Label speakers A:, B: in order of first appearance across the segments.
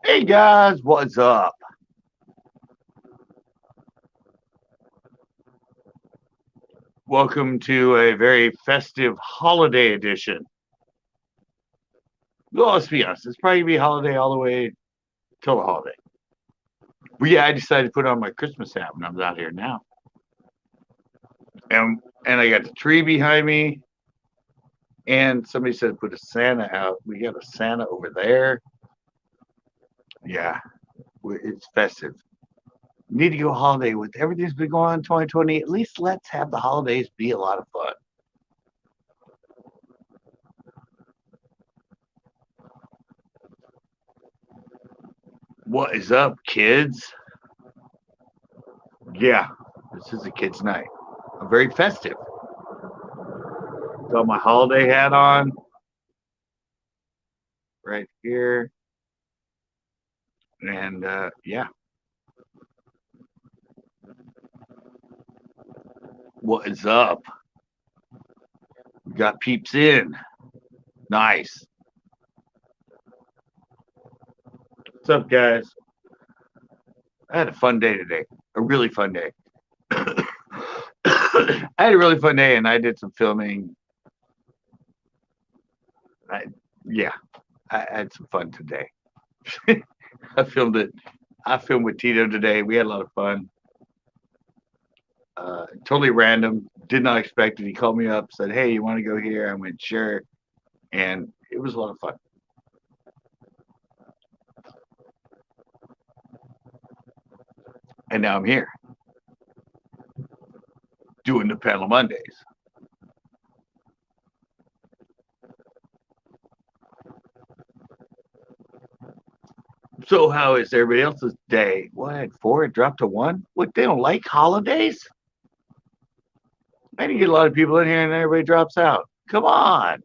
A: Hey guys, what's up? Welcome to a very festive holiday edition. Well, let's be honest, it's probably gonna be holiday all the way till the holiday. But yeah, I decided to put on my Christmas hat when I was out here now. And I got the tree behind me, and somebody said put a Santa out. We got a Santa over there. Yeah, it's festive. Need to go holiday with everything's been going on in 2020. At least let's have the holidays be a lot of fun. What is up, kids? Yeah, this is a kids' night. I'm very festive. Got my holiday hat on right here. And yeah, what is up? We got peeps in. Nice. What's up, guys? I had a fun day today. A really fun day. I had a really fun day and I did some filming. I, yeah, I had some fun today. I filmed it. I filmed with tidoe today. We had a lot of fun. Totally random. Did not expect it. He called me up, said, "Hey, you want to go here?" I went, "Sure," and it was a lot of fun. And now I'm here doing the panel Mondays. So how is everybody else's day? What? Four? It dropped to one? What? They don't like holidays? I didn't get a lot of people in here and everybody drops out. Come on.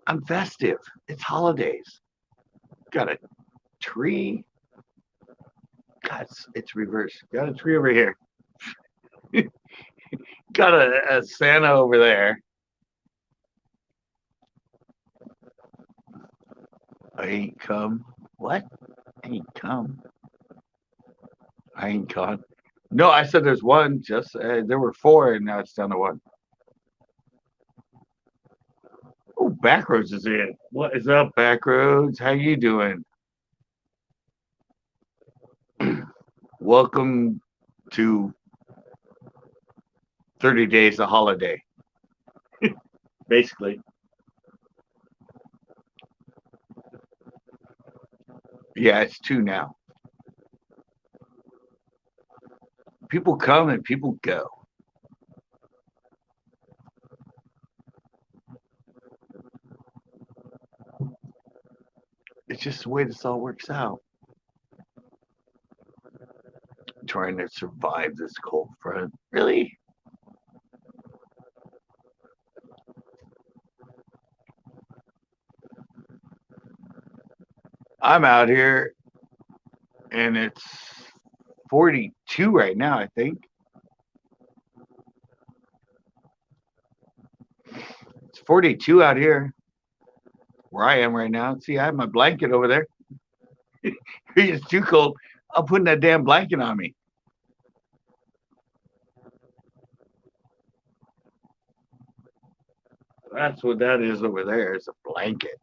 A: I'm festive. It's holidays. Got a tree. God, it's reversed. Got a tree over here. Got a Santa over there. I ain't come. What? I ain't come. I ain't gone. No, I said there's one. Just there were four, and now it's down to one. Oh, Backroads is in. What is up, Backroads? How you doing? Welcome to 30 Days of Holiday, basically. Yeah, it's two now. People come and people go. It's just the way this all works out. Trying to survive this cold front. Really? I'm out here and it's 42 right now, I think. It's 42 out here where I am right now. See, I have my blanket over there. It's too cold. I'm putting that damn blanket on me. That's what that is over there. It's a blanket.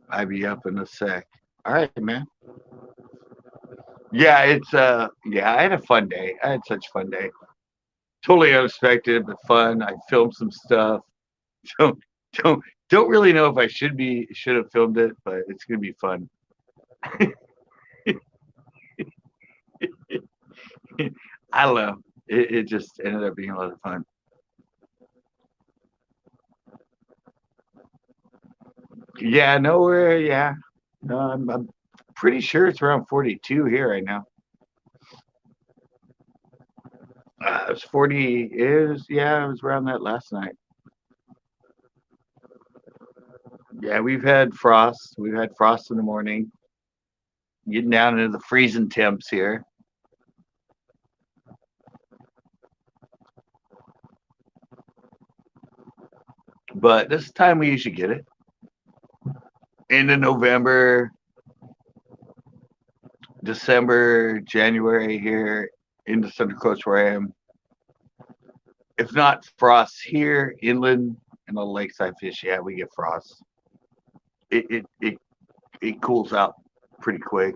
A: I'll be up in a sec. All right, man. Yeah, it's yeah, I had a fun day. I had such a fun day. Totally unexpected, but fun. I filmed some stuff. Don't don't don't really know if I should have filmed it, but it's gonna be fun. I don't know. It just ended up being a lot of fun. Yeah, nowhere. Yeah, no, I'm pretty sure it's around 42 here right now. It's 40 is yeah, it was around that last night. Yeah, we've had frost. We've had frost in the morning, getting down into the freezing temps here. But this time we usually get it. Into November, December, January here in the Central Coast where I am. If not frost here, inland, and the lakes I fish, yeah, we get frost. It cools out pretty quick.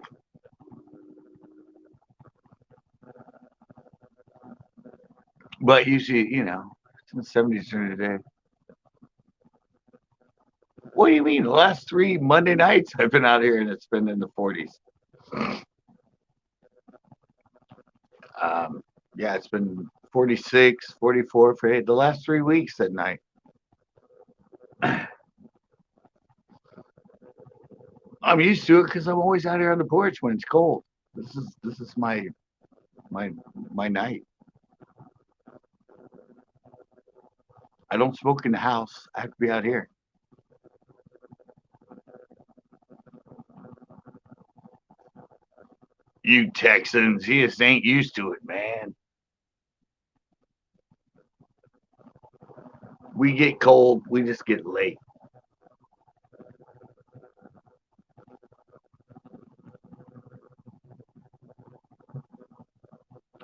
A: But usually, it's in the 70s during the day. What do you mean? The last 3 Monday nights I've been out here and it's been in the 40s. Yeah, it's been 46, 44 for the last 3 weeks at night. I'm used to it because I'm always out here on the porch when it's cold. This is my my night. I don't smoke in the house. I have to be out here. You Texans, you just ain't used to it, man. We get cold, we just get late.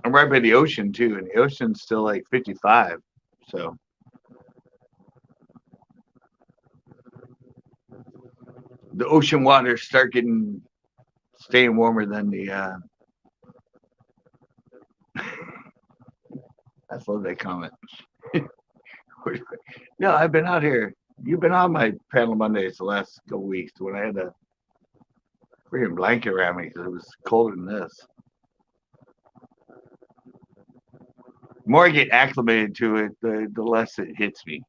A: I'm right by the ocean too, and the ocean's still like 55. So the ocean waters start staying warmer than the. I love that comment. No, I've been out here. You've been on my panel Mondays the last couple weeks when I had a freaking blanket around me because it was colder than this. The more I get acclimated to it, the less it hits me.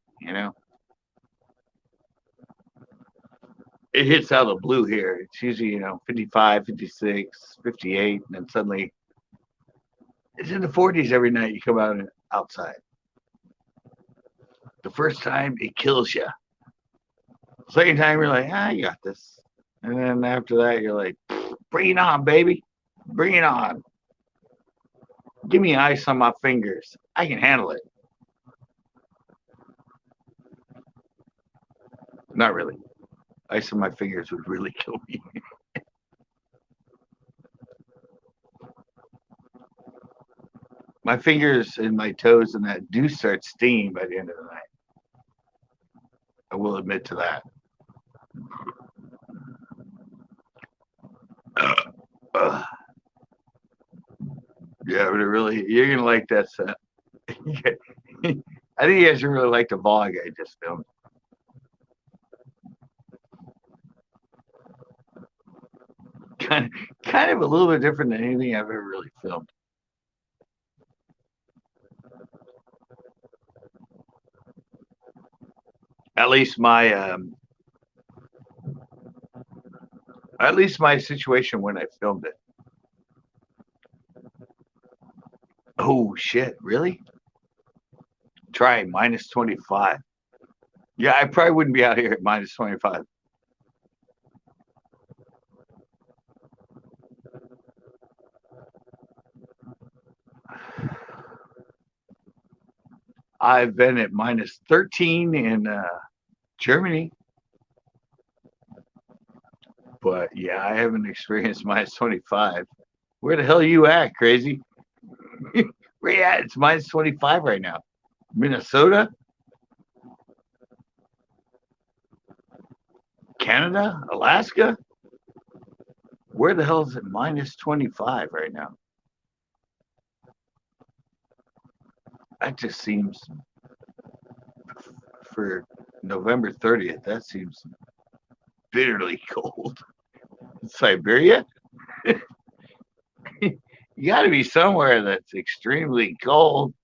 A: It hits out of the blue here. It's usually 55, 56, 58, and then suddenly it's in the 40s every night. You come out outside. The first time it kills you. Second time you're like, you got this. And then after that you're like, bring it on, baby. Bring it on. Give me ice on my fingers. I can handle it. Not really. Ice on my fingers would really kill me. My fingers and my toes and that do start stinging by the end of the night. I will admit to that. Uh, yeah, but you're gonna like that set. I think you guys would really like the vlog I just filmed. Kind of a little bit different than anything I've ever really filmed. At least my situation when I filmed it. Oh shit! Really? Try -25. Yeah, I probably wouldn't be out here at -25. I've been at -13 in Germany, but yeah, I haven't experienced -25. Where the hell are you at, crazy? Where you at? It's -25 right now. Minnesota? Canada? Alaska? Where the hell is it -25 right now? That just seems, for November 30th, that seems bitterly cold. Siberia? You got to be somewhere that's extremely cold.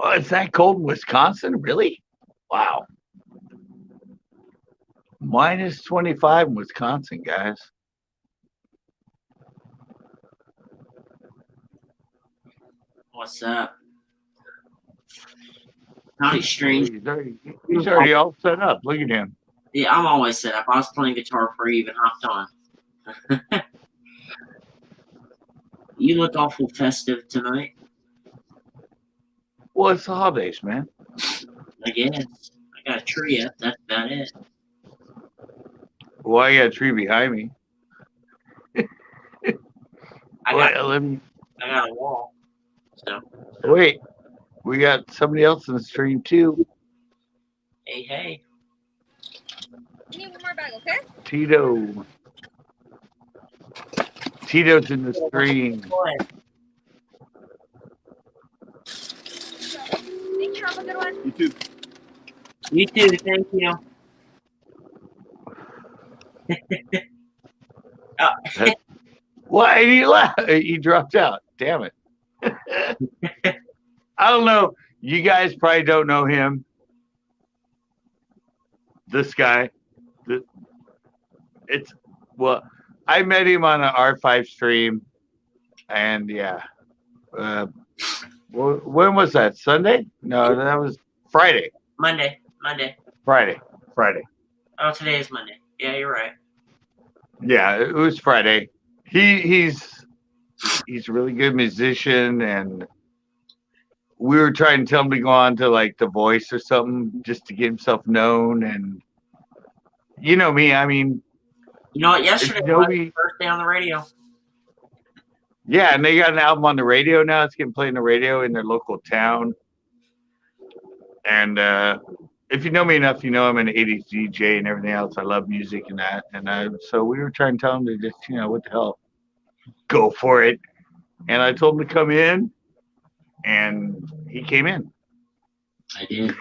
A: Oh, it's that cold in Wisconsin? Really? Wow. -25 in Wisconsin, guys.
B: What's up? Howdy, strange.
A: He's already all set up. Look at him.
B: Yeah, I'm always set up. I was playing guitar before you even hopped on. You look awful festive tonight.
A: Well, it's the holidays, man.
B: I guess. I got a tree up. That's about it.
A: Well, I got a tree behind me.
B: I got
A: Let me
B: a wall. So
A: wait. We got somebody else in the stream too.
B: hey.
C: You need one more bag, okay?
A: Tito. Tito's in the stream.
C: Thank you. Have a good one.
A: You too.
B: You too. Thank you. Oh,
A: Why did he laugh? He dropped out. Damn it. I don't know. You guys probably don't know him. This guy. It's well, I met him on an R5 stream, and yeah. When was that? Sunday? No, that was Friday.
B: Monday.
A: Friday.
B: Oh, today is Monday. Yeah, you're right.
A: Yeah, it was Friday. He's a really good musician, and we were trying to tell him to go on to like The Voice or something just to get himself known. And you know me, I mean,
B: You know what? Yesterday was my first day on the radio.
A: Yeah, and they got an album on the radio now. It's getting played on the radio in their local town. And if you know me enough, you know I'm an 80s DJ and everything else. I love music and that. And so we were trying to tell him to just, what the hell, go for it. And I told him to come in, and he came in.
B: I did.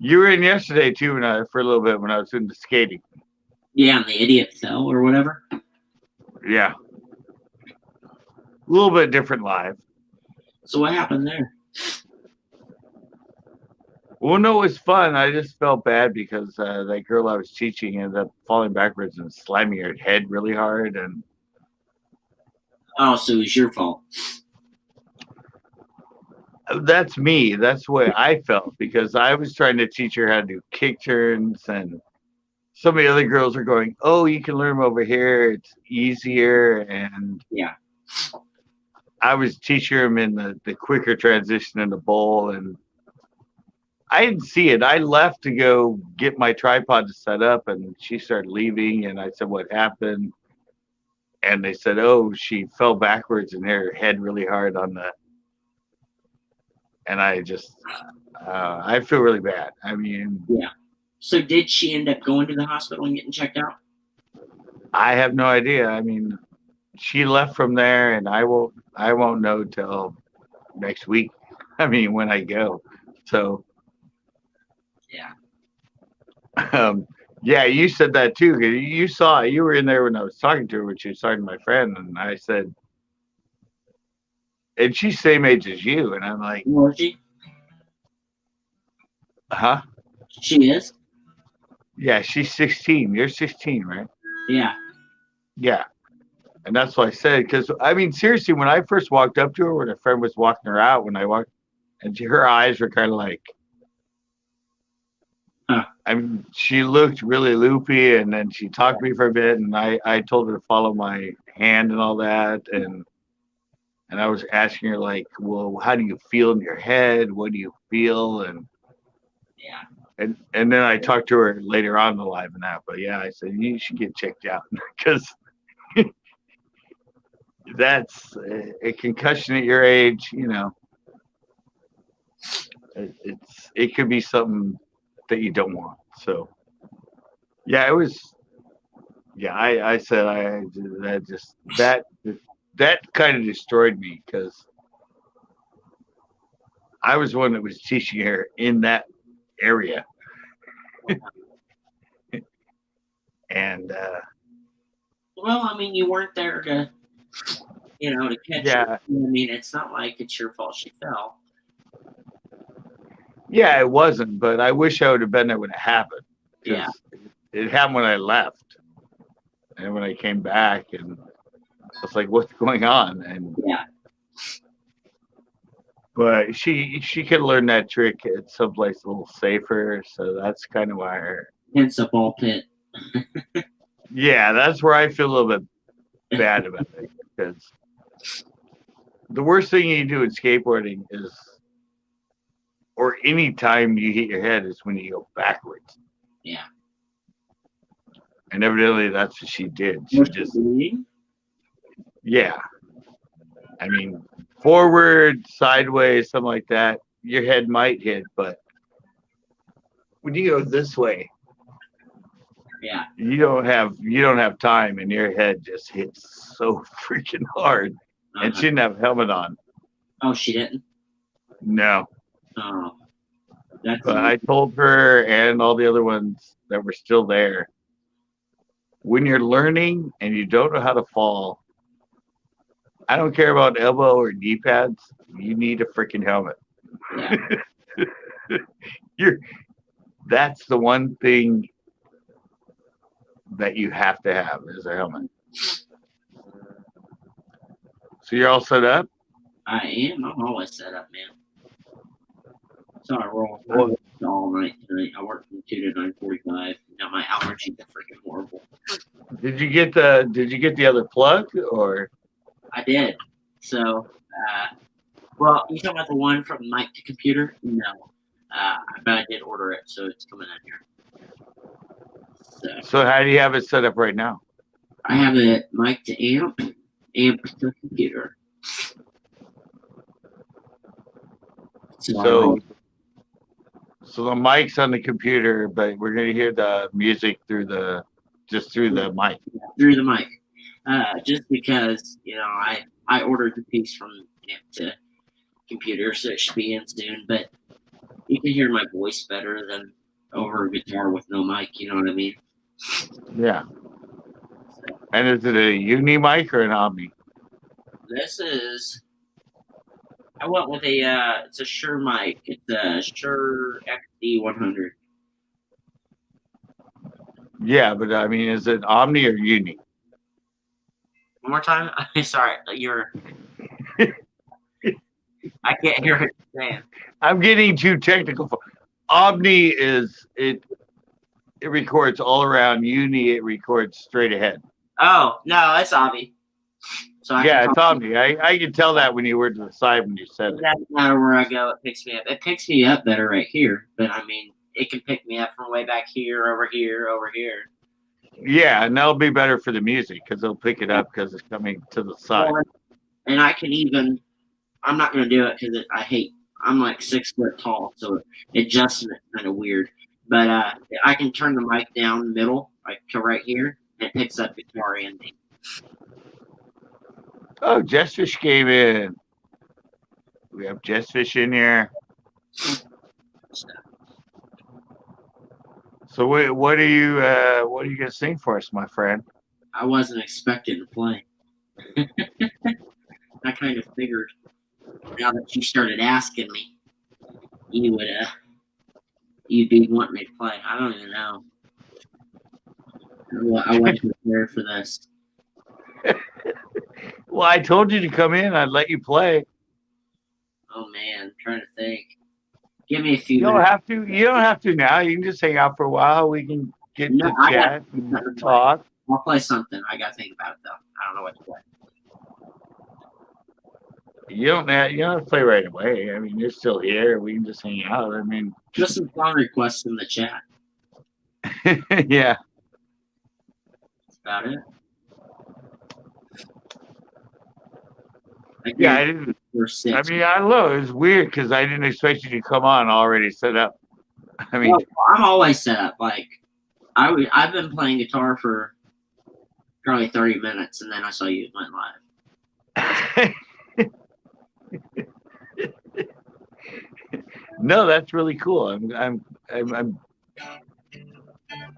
A: You were in yesterday too, for a little bit when I was into skating.
B: Yeah, on the Idiot Cell or whatever.
A: Yeah. A little bit different live.
B: So what happened there?
A: Well, no, it was fun. I just felt bad because that girl I was teaching ended up falling backwards and slamming her head really hard. And
B: oh, so it was your fault.
A: That's me. That's the way I felt because I was trying to teach her how to do kick turns, and some of the other girls are going, "Oh, you can learn them over here. It's easier." And
B: yeah,
A: I was teaching them in the quicker transition in the bowl, and I didn't see it. I left to go get my tripod to set up, and she started leaving, and I said, "What happened?" And they said, "Oh, she fell backwards and hit her head really hard on the." And I just, I feel really bad. I mean,
B: yeah. So did she end up going to the hospital and getting checked out?
A: I have no idea. I mean, she left from there, and I won't know till next week. I mean, when I go. So,
B: yeah.
A: Yeah, you said that too. 'Cause you were in there when I was talking to her when she was talking to my friend, and I said, and she's same age as you, and I'm like,
B: was she?
A: Huh?
B: She is?
A: Yeah, she's 16. You're 16, right?
B: Yeah.
A: Yeah. And that's what I said, because I mean, seriously, when I first walked up to her, when a friend was walking her out, when I walked, and her eyes were kind of like, I mean, she looked really loopy, and then she talked to me for a bit, and I told her to follow my hand and all that, and I was asking her like, well, how do you feel in your head? What do you feel? And
B: yeah,
A: and then I talked to her later on in the live and that, but yeah, I said you should get checked out because that's a concussion at your age, it could be something that you don't want. So yeah, it was. Yeah, I said that kind of destroyed me because I was the one that was teaching her in that area, and
B: well, I mean, you weren't there to catch her. I mean, it's not like it's your fault she fell.
A: Yeah, it wasn't, but I wish I would have been there when it happened.
B: Yeah.
A: It happened when I left. And when I came back, and I was like, what's going on? And
B: yeah.
A: But she could learn that trick at someplace a little safer, so that's kind of why her.
B: Hence a ball pit.
A: Yeah, that's where I feel a little bit bad about it because the worst thing you can do in skateboarding is, or any time you hit your head, is when you go backwards.
B: Yeah.
A: And evidently that's what she did. She
B: Was
A: just,
B: bleeding?
A: yeah. I mean, forward, sideways, something like that. Your head might hit, but when you go this way,
B: Yeah.
A: you don't have time, and your head just hits so freaking hard. And she didn't have a helmet on.
B: Oh, she didn't?
A: No.
B: Oh. That's
A: But I told her and all the other ones that were still there, when you're learning and you don't know how to fall, I don't care about elbow or knee pads. You need a freaking helmet.
B: yeah.
A: That's the one thing that you have to have is a helmet. So you're all set up?
B: I am. I'm always set up, man. So I roll
A: Well,
B: all night tonight. I work from 2 to 9:45. Now my allergies are freaking horrible.
A: did you get the other plug or?
B: I did. So, well, you talking about the one from mic to computer? No. But I did order it, so it's coming in here.
A: So how do you have it set up right now?
B: I have it mic to amp, amp to computer.
A: So the mic's on the computer, but we're gonna hear the music through the mic.
B: Through the mic. Just because, I ordered the piece from amp to computer, so it should be in soon, but you can hear my voice better than over a guitar with no mic, you know what I mean?
A: Yeah. And is it a uni mic or an Omni?
B: I went with it's a Shure mic. It's a Shure XD100.
A: Yeah, but I mean, is it Omni or uni?
B: One more time? Sorry, I can't hear what you're saying.
A: I'm getting too technical. Omni is it records all around. Uni, it records straight ahead.
B: Oh, no, it's Omni. So
A: it's Omni. I can tell that when you were to the side when you said it.
B: Doesn't matter where I go, it picks me up. It picks me up better right here, but I mean, it can pick me up from way back here, over here, over here.
A: Yeah, and that'll be better for the music because they'll pick it up because it's coming to the side.
B: And I can even, I'm not going to do it because I'm like 6 foot tall, so adjustment kind of weird. But I can turn the mic down middle, like to right here, and it picks up guitar and me.
A: Oh, Jessfish came in. We have Jessfish in here. So what are you gonna sing for us, my friend?
B: I wasn't expecting to play. I kind of figured now that you started asking me, you'd be wanting me to play. I don't even know. I wasn't prepared for this.
A: Well, I told you to come in. I'd let you play.
B: Oh man, I'm trying to think. Give me a few.
A: You don't have to. You don't have to now. You can just hang out for a while. We can get to chat and talk.
B: I'll play something. I gotta think about it though. I don't know what to play.
A: You don't have to play right away. I mean, you're still here. We can just hang out. I mean,
B: just some song requests in the chat.
A: Yeah.
B: That's about it.
A: I didn't. I mean, I don't know. It was weird because I didn't expect you to come on already set up. I mean,
B: I'm always set up. Like, I've been playing guitar for probably 30 minutes, and then I saw you went live.
A: No, that's really cool.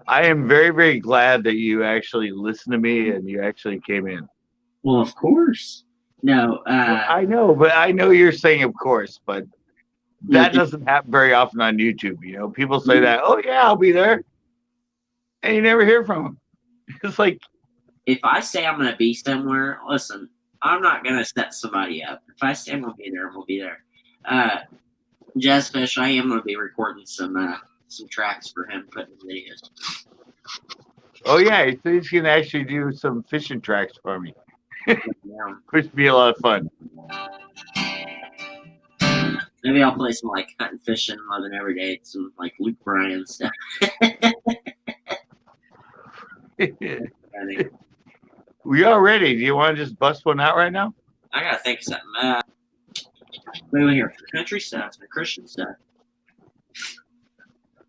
A: I am very, very glad that you actually listened to me and you actually came in.
B: Well, of course. No,
A: I know, but I know you're saying of course, but that doesn't happen very often on YouTube. You know, people say that, oh yeah, I'll be there, and you never hear from them. It's like,
B: if I say I'm gonna be somewhere, listen, I'm not gonna set somebody up. If I say I'm gonna be there, I'm gonna be there. Jazzfish, I am going to be recording some tracks for him, putting in videos.
A: Oh yeah, he's gonna actually do some fishing tracks for me,
B: Yeah.
A: which would be a lot of fun.
B: Maybe I'll play some like hunting, fishing, loving every day, some like Luke Bryan stuff.
A: We are ready. Do you want to just bust one out right now?
B: I gotta think of something. Wait here, some country stuff, some Christian stuff.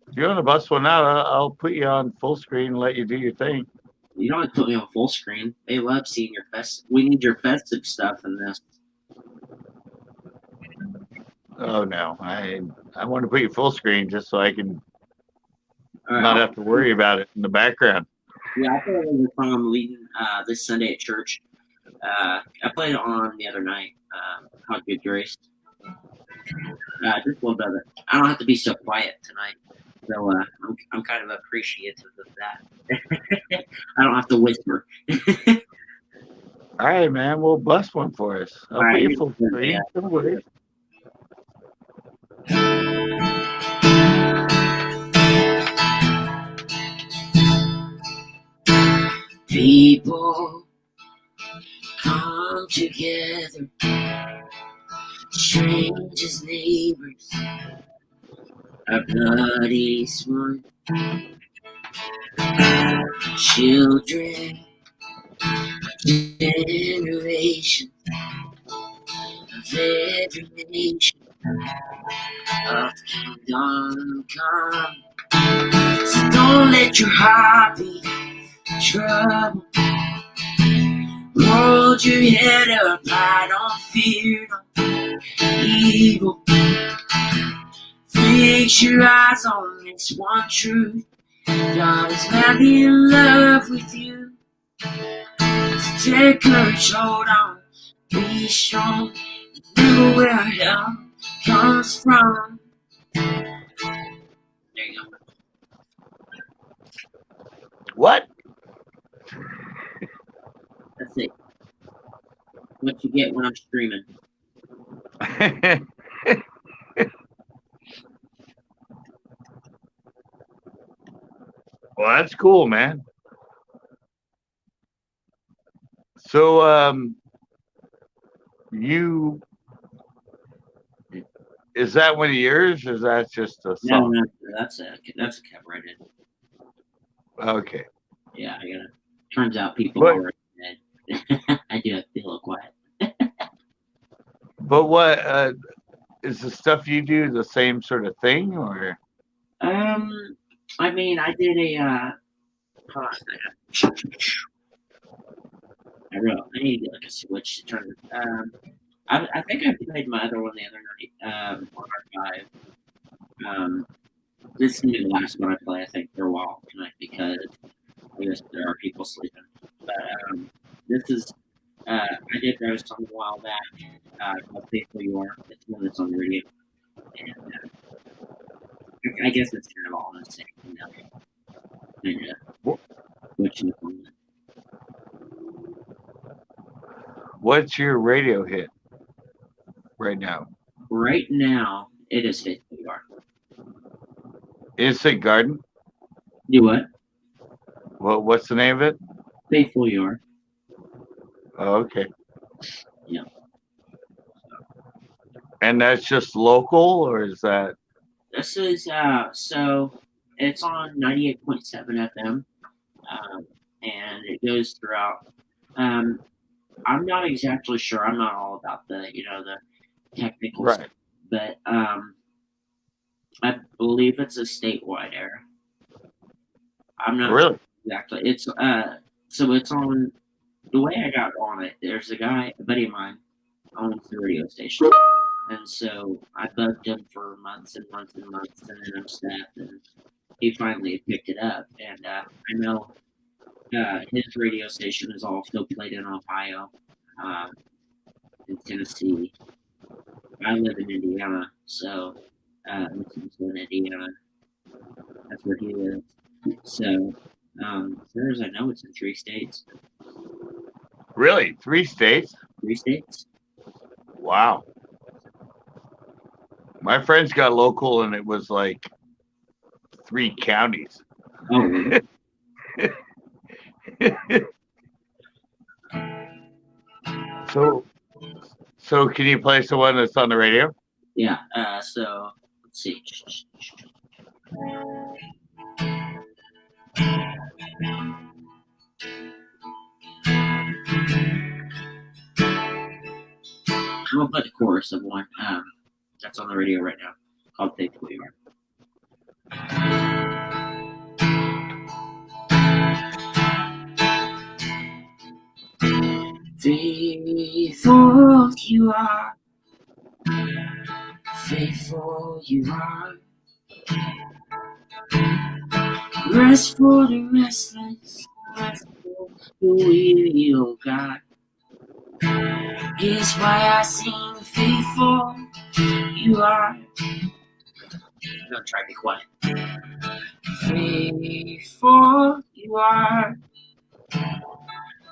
A: If you want to bust one out, I'll put you on full screen and let you do your thing.
B: You don't have to put me on full screen. They love seeing your festive. We need your festive stuff in this.
A: Oh no, I want to put you full screen just so I can
B: All right,
A: not have to worry about it in the background.
B: Yeah, I played the song I'm leading this Sunday at church. I played it on the other night. How Good Grace. Just a little bit of it. I don't have to be so quiet tonight, so I'm kind of appreciative of that. I don't have to whisper.
A: All right, man. We'll bust one for us. I'll put you full screen. Don't worry.
B: People come together, strangers, neighbors, our buddies, one, children, generation of every nation of kingdom come. So don't let your heart be troubled. Hold your head up high, don't fear no evil. Fix your eyes on this one truth. God is madly in love with you. So take courage, hold on, be strong. Remember where help comes from. There you go.
A: What?
B: That's it. What you get when I'm streaming.
A: Well, that's cool, man. So, is that one of yours, or is that just a song?
B: No, that's a cover I did.
A: Okay.
B: Yeah, I gotta. Turns out people
A: But-
B: already dead. I do have to be a little quiet.
A: But what is the stuff you do the same sort of thing, or?
B: I mean, I did a. Hold on a second. I need to get like a switch to turn. I think I played my other one the other night. On archive. This is gonna be the last one I play, I think, for a while tonight because I guess there are people sleeping. But this is I did write a song a while back called "Faithful You Are." It's one that's on the radio, and I guess it's kind of all the same.
A: What's your radio hit right now?
B: Right now, it is "Faithful You Are."
A: Instant Garden.
B: Do what?
A: What's the name of it?
B: "Faithful You Are."
A: Oh, okay.
B: Yeah.
A: And that's just local, or is that?
B: This is so it's on 98.7 FM, and it goes throughout. I'm not exactly sure. I'm not all about the the technical stuff, but I believe it's a statewide area. I'm not
A: Really?
B: exactly. It's so it's on. The way I got on it, there's a buddy of mine, owns the radio station. And so I bugged him for months and months and months, and then I'm staff, and he finally picked it up. And I know his radio station is also played in Ohio, in Tennessee. I live in Indiana, so in Indiana. That's where he lives. So, as far as I know, it's in 3 states.
A: Really? 3 states?
B: 3 states?
A: Wow. My friends got local, and it was like 3 counties.
B: Oh, really?
A: So can you play the one that's on the radio?
B: Yeah. So let's see. I'm gonna play the chorus of one that's on the radio right now called "Faithful You Are." Faithful you are, faithful you are. Rest for the restless, rest for the weary, oh God. Here's why I sing faithful you are. I'm gonna try to be quiet. Faithful you are,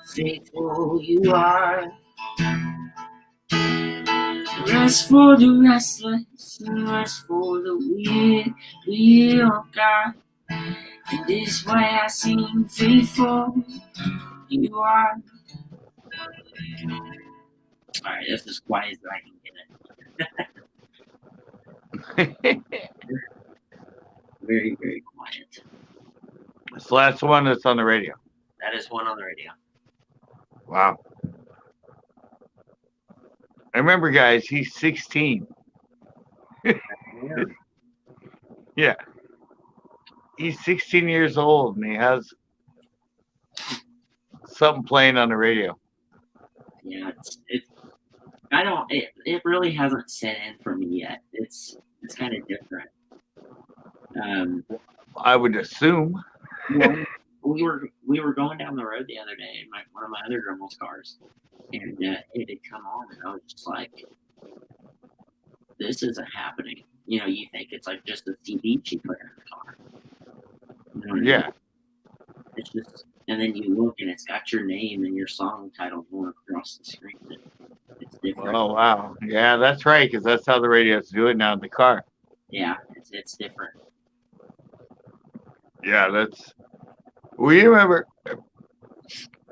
B: faithful you are. Rest for the restless, rest for the weary, oh God. And this is why I sing faithful you are. Alright, that's as quiet as I can get it. Very, very quiet.
A: So that's the one that's on the radio.
B: That is one on the radio.
A: Wow. I remember, guys, he's 16. Yeah. He's 16 years old, and he has something playing on the radio.
B: Yeah, it really hasn't set in for me yet. It's kind of different.
A: I would assume.
B: Well, we were going down the road the other day in one of my other grandma's cars, and it had come on, and I was just like, "This isn't happening." You know, you think it's like just a CD she put in the car. You know what I mean?
A: Yeah.
B: It's just, and then you look, and it's got your name and your song title going across the screen. It's different.
A: Oh, wow. Yeah, that's right, because that's how the radios do it now in the car.
B: Yeah, it's different.
A: Yeah, that's. We remember.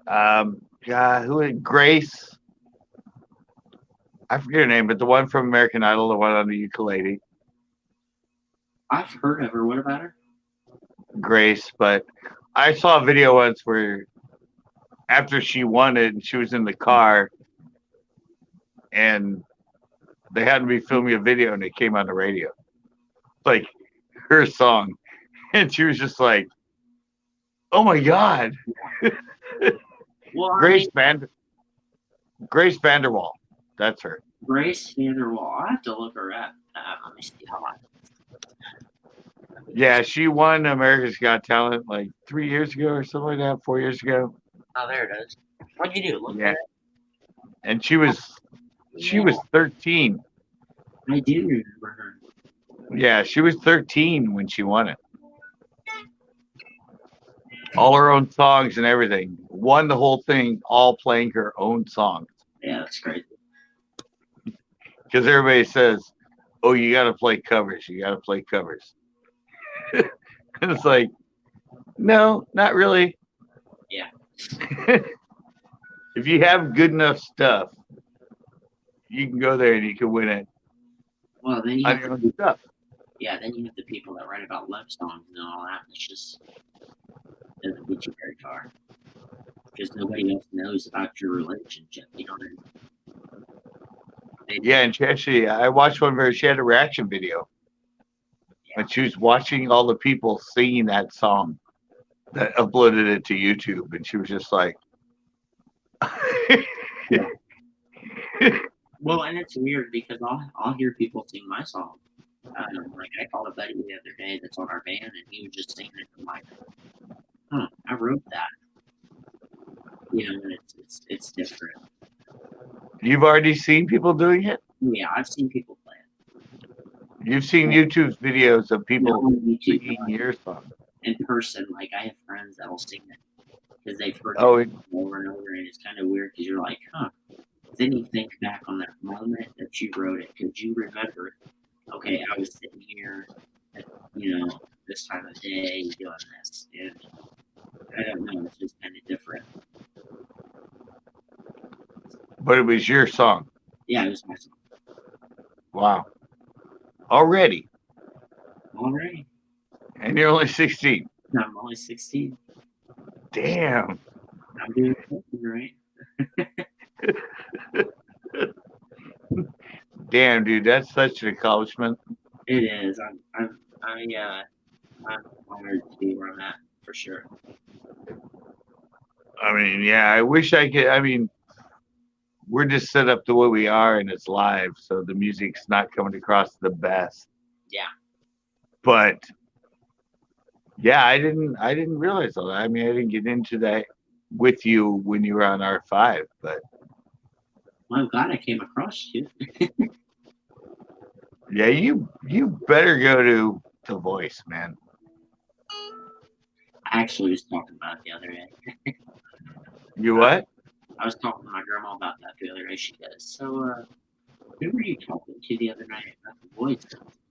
A: Yeah, who is Grace? I forget her name, but the one from American Idol, the one on the ukulele.
B: I've heard of her. What about her?
A: Grace, but I saw a video once where after she won it and she was in the car and they had to be filming a video and it came on the radio. Like her song. And she was just like, oh my God.
B: Well,
A: Grace Vanderwall. That's her.
B: Grace Vanderwall. I have to look her up. Let me see how I.
A: Yeah, she won America's Got Talent like 3 years ago or something like that, 4 years ago.
B: Oh, there it is. What'd you do? Look
A: Yeah.
B: at it.
A: And she was 13.
B: I do remember her.
A: Yeah, she was 13 when she won it. All her own songs and everything. Won the whole thing, all playing her own songs.
B: Yeah, that's crazy.
A: Because everybody says, oh, you got to play covers. You got to play covers. And it's like, no, not really.
B: Yeah.
A: If you have good enough stuff, you can go there and you can win it
B: Well, then you
A: on
B: have
A: your own stuff.
B: yeah, then you have the people that write about love songs and all that. It's just doesn't get you very far because nobody else knows about your relationship. You know what I mean?
A: Yeah, and she actually, I watched one where she had a reaction video. And she was watching all the people singing that song that uploaded it to YouTube. And she was just like,
B: Well, and it's weird because I'll hear people sing my song. Like I called a buddy the other day that's on our band, and he was just singing it. I'm like, huh, I wrote that. You know, and it's different.
A: you've already seen people doing it?
B: Yeah, I've seen people play it.
A: You've seen YouTube's videos of people
B: on YouTube,
A: singing your song.
B: in person. Like I have friends that will sing it because they've heard
A: Oh,
B: it over and over, and it's kind of weird because you're like, huh. Then you think back on that moment that you wrote it because you remember okay, I was sitting here at, this time of day doing this, and I don't know, it's just kind of different.
A: But it was your song.
B: Yeah, it was my song.
A: Wow. Already.
B: All right.
A: And you're only 16.
B: I'm only 16.
A: Damn.
B: I'm doing something right.
A: Damn, dude, that's such an accomplishment.
B: It is. I'm honored to be where I'm at for sure.
A: I mean, yeah, I wish I could. I mean, we're just set up the way we are and it's live, so the music's not coming across the best.
B: Yeah.
A: But yeah, I didn't realize all that. I mean, I didn't get into that with you when you were on R5, but
B: Well, I'm glad I came across you.
A: yeah, you better go to The Voice, man.
B: I actually was talking about it the other day.
A: You what?
B: I was talking to my grandma about that the other day. She goes, "So, who were you talking to the other night about The Voice?"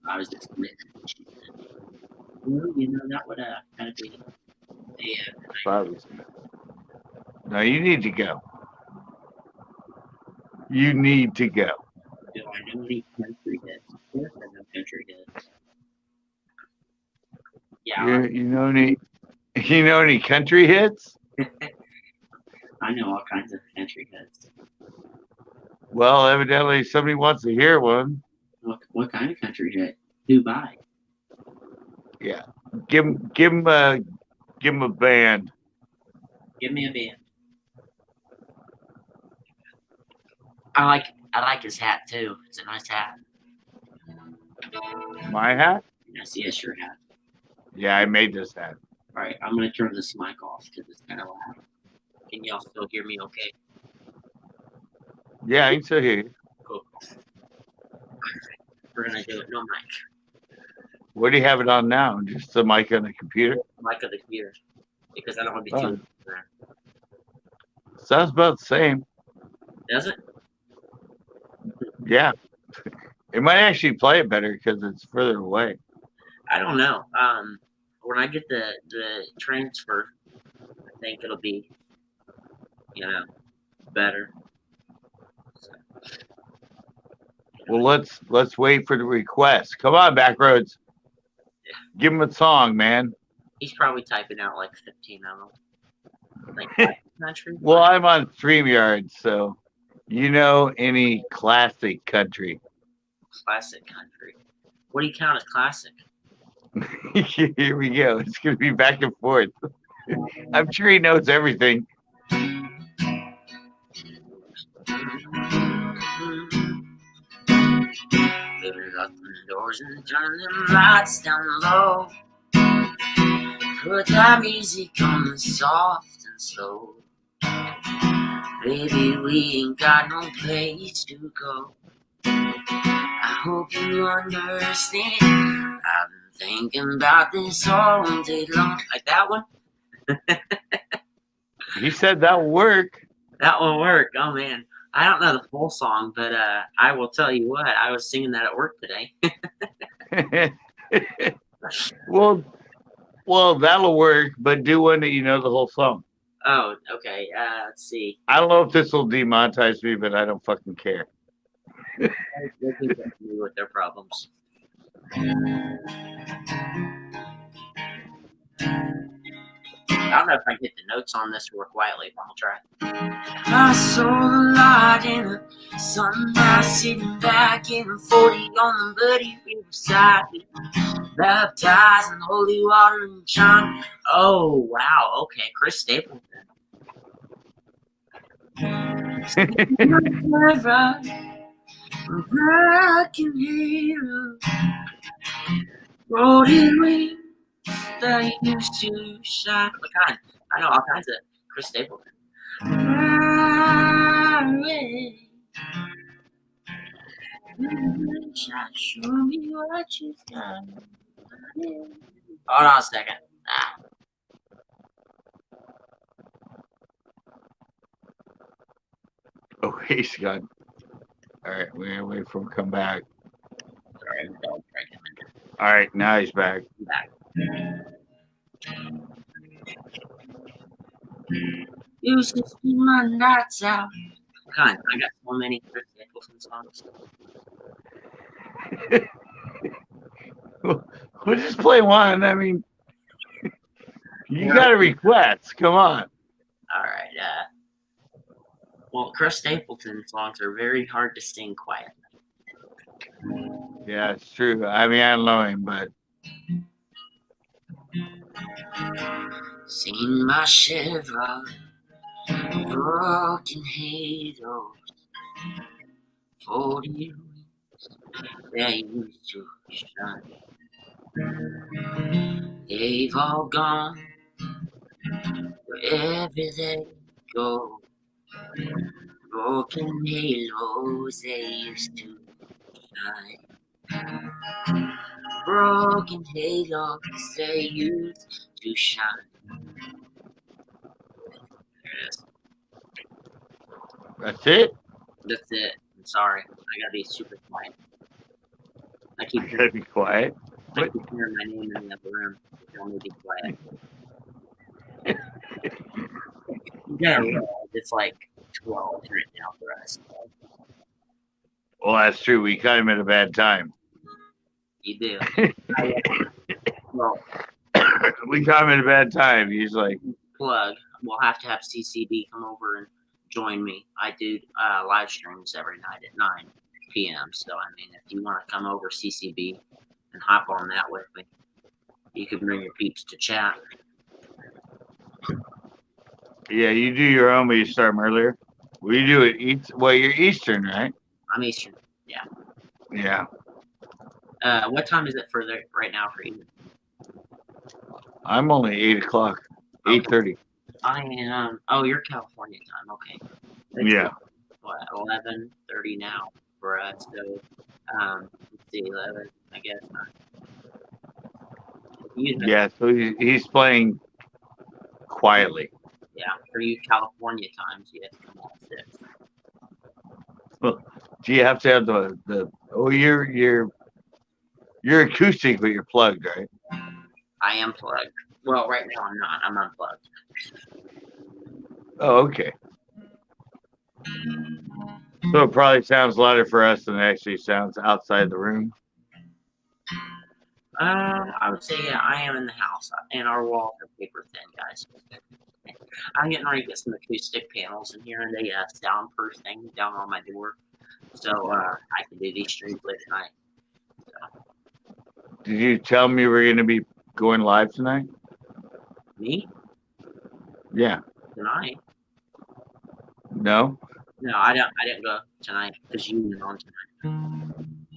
B: I was explaining. She said, "Well, that would kind of be
A: Probably. No, you need to go. You need to go.
B: do I know any country hits? Of course I know country hits. Yeah,
A: You know any country hits?
B: I know all kinds of country hits.
A: Well, evidently somebody wants to hear one.
B: What kind of country hit? Dubai.
A: Yeah. Give him a band.
B: Give me a band. I like his hat too. It's a nice hat.
A: My hat?
B: Yes, your hat.
A: Yeah, I made this hat.
B: All right, I'm gonna turn this mic off because it's kind of loud. Can y'all still hear me? Okay.
A: Yeah, I can still hear you.
B: Cool. We're gonna do it. No mic.
A: What do you have it on now? Just the mic on the computer?
B: Mic of the computer. Because I don't want to be
A: Oh.
B: too.
A: Sounds about the same.
B: Does it?
A: Yeah. It might actually play it better because it's further away.
B: I don't know. When I get the transfer, I think it'll be, better. So,
A: Well, let's wait for the request. Come on, Backroads.
B: Yeah.
A: Give him a song, man.
B: He's probably typing out like 15 of them. Like country.
A: Well, I'm on StreamYard, so any classic country.
B: Classic country. What do you count as classic?
A: Here we go. It's going to be back and forth. I'm sure he knows everything.
B: Lock the doors and turn them lights down low. Put that music on the soft and slow. Baby, we ain't got no place to go. I hope you understand. I've been thinking about this all day long. Like that one?
A: He said that will work.
B: That one worked. Oh man. I don't know the full song, but I will tell you what, I was singing that at work today.
A: Well, that'll work, but do one that you know the whole song.
B: Oh, okay. Let's see.
A: I don't know if this will demonetize me, but I don't fucking care.
B: They can get me with their problems. I don't know if I can hit the notes on this real quietly, but I'll try. I saw the light in the sunrise, sitting back in 40 on the muddy riverside, baptized in holy water and chime. Oh wow, okay, Chris Stapleton. I can hear rolling wings that used to shine. What kind? I know all kinds of Chris Stapleton. Show me what you got. Hold on a second.
A: Oh, he's gone. All right, we're gonna wait for him to come back.
B: Sorry. sorry, the dog tried coming
A: All right, now he's back.
B: back. Used to spend my nights out. God, I got so many Chris Stapleton songs.
A: We'll just play one. I mean, you got to request. Come on.
B: All right. Well, Chris Stapleton songs are very hard to sing quietly.
A: Yeah, it's true. I mean, I don't know him, but
B: Seen my shiver, broken halos, 40 years they used to shine. They've all gone wherever they go. Broken halos they used to shine. Broken halos they used to shine. There it is.
A: that's it.
B: That's it. I'm sorry. I gotta be super quiet. I keep
A: You got to be quiet.
B: hearing my name in the other room. Tell me to be quiet. You gotta realize it's like 12 right now for us.
A: Well, that's true. We caught him at a bad time.
B: You do. Well,
A: We caught him at a bad time. He's like,
B: plug. We'll have to have CCB come over and join me. I do live streams every night at 9 p.m. So, I mean, if you want to come over CCB and hop on that with me, you can bring your peeps to chat.
A: yeah, you do your own, but you start them earlier. Well, you do it. Well, you're Eastern, right?
B: I'm Eastern.
A: Yeah.
B: What time is it for right now for you?
A: I'm only 8 o'clock, 8:30.
B: I am. Oh, you're California time. Okay. It's
A: Yeah.
B: what 11:30 now for us. So, let's see, 11. I guess.
A: Yeah. So he's playing quietly.
B: Yeah, for you California times, you have to come on 6.
A: Do you have to have the? Oh, you're acoustic, but you're plugged, right?
B: I am plugged. Well, right now I'm not. I'm unplugged.
A: Oh, okay. So it probably sounds louder for us than it actually sounds outside the room.
B: I would say yeah, I am in the house, and our walls are paper thin, guys. I'm getting ready to get some acoustic panels in here, and they soundproof thing down on my door, so I can do these streams late at night.
A: Did you tell me we're going to be going live tonight?
B: Me
A: Yeah.
B: tonight?
A: No?
B: No, I didn't go tonight because you went on tonight.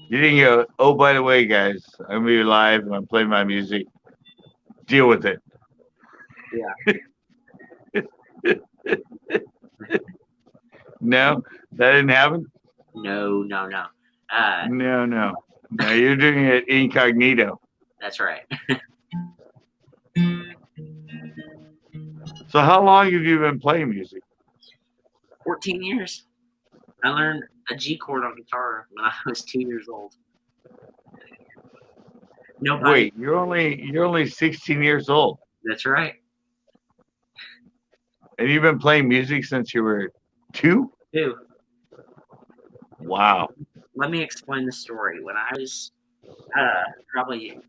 A: You didn't go, oh, by the way, guys, I'm going to be live and I'm playing my music. Deal with it.
B: Yeah.
A: No? That didn't happen?
B: No.
A: No. No, you're doing it incognito.
B: That's right.
A: So how long have you been playing music?
B: 14 years. I learned a G chord on guitar when I was 2 years old. Nobody.
A: Wait, you're only 16 years old.
B: That's right.
A: And you've been playing music since you were 2?
B: 2.
A: Wow.
B: Let me explain the story. When I was probably, I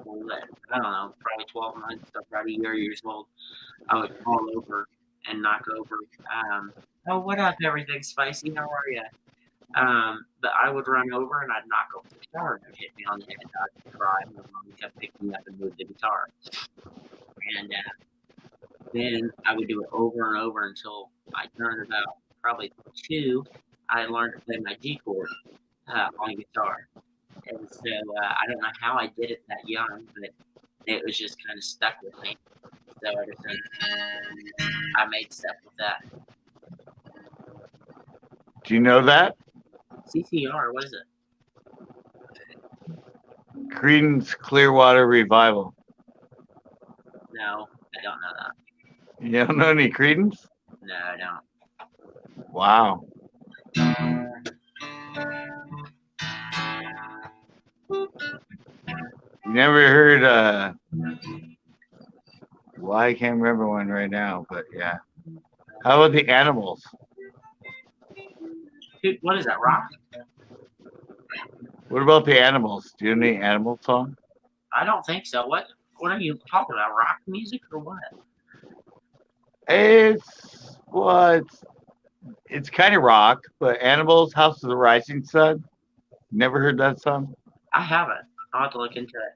B: don't know, probably 12 months, or probably years old, I would fall over and knock over. Oh, what up, everything spicy? How are you? But I would run over and I'd knock over the guitar and it would hit me on the head. I'd cry and my mom kept picking me up and move the guitar. And then I would do it over and over until I turned about probably 2. I learned to play my G chord on guitar. And so I don't know how I did it that young, but it was just kind of stuck with me. So ever since I made stuff with that.
A: Do you know that?
B: CCR, what is it?
A: Creedence Clearwater Revival.
B: No, I don't know that.
A: You don't know any Creedence?
B: No, I don't.
A: Wow. You never heard well, I can't remember one right now, but yeah. How about the Animals?
B: Dude, what is that, rock?
A: What about the Animals? Do you know any Animal song?
B: I don't think so. What are you talking about? Rock music or what?
A: It's kind of rock, but Animals, House of the Rising Sun. Never heard that song?
B: I haven't. I'll have to look into it.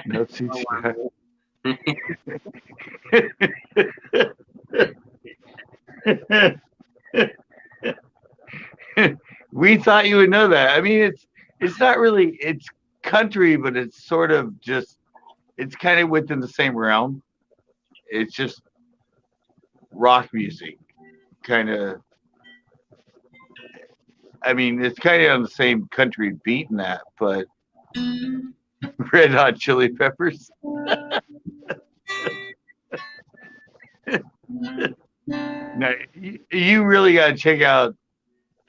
A: No,
B: Oh,
A: we thought you would know that. I mean, it's not really it's country, but it's sort of just it's kind of within the same realm. It's just rock music, kind of. I mean, it's kind of on the same country beat in that, but Red Hot Chili Peppers. No, you really got to check out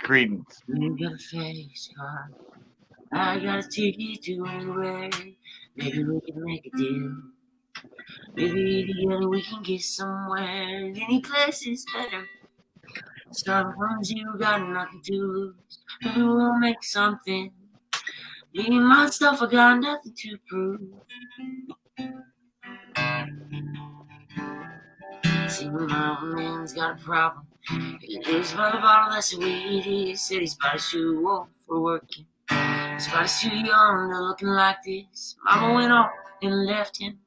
A: Credence.
B: You got a face card. I got a ticket to anywhere. Maybe we can make a deal. Maybe together we can get somewhere. Any place is better. Sometimes you got nothing to lose. Maybe we'll make something. Me and myself, I got nothing to prove. See, my old man's got a problem. He lives by the bottle, that's the way it is. Said his body's too old for working. His body's too young to looking like this. Mama went off and left him.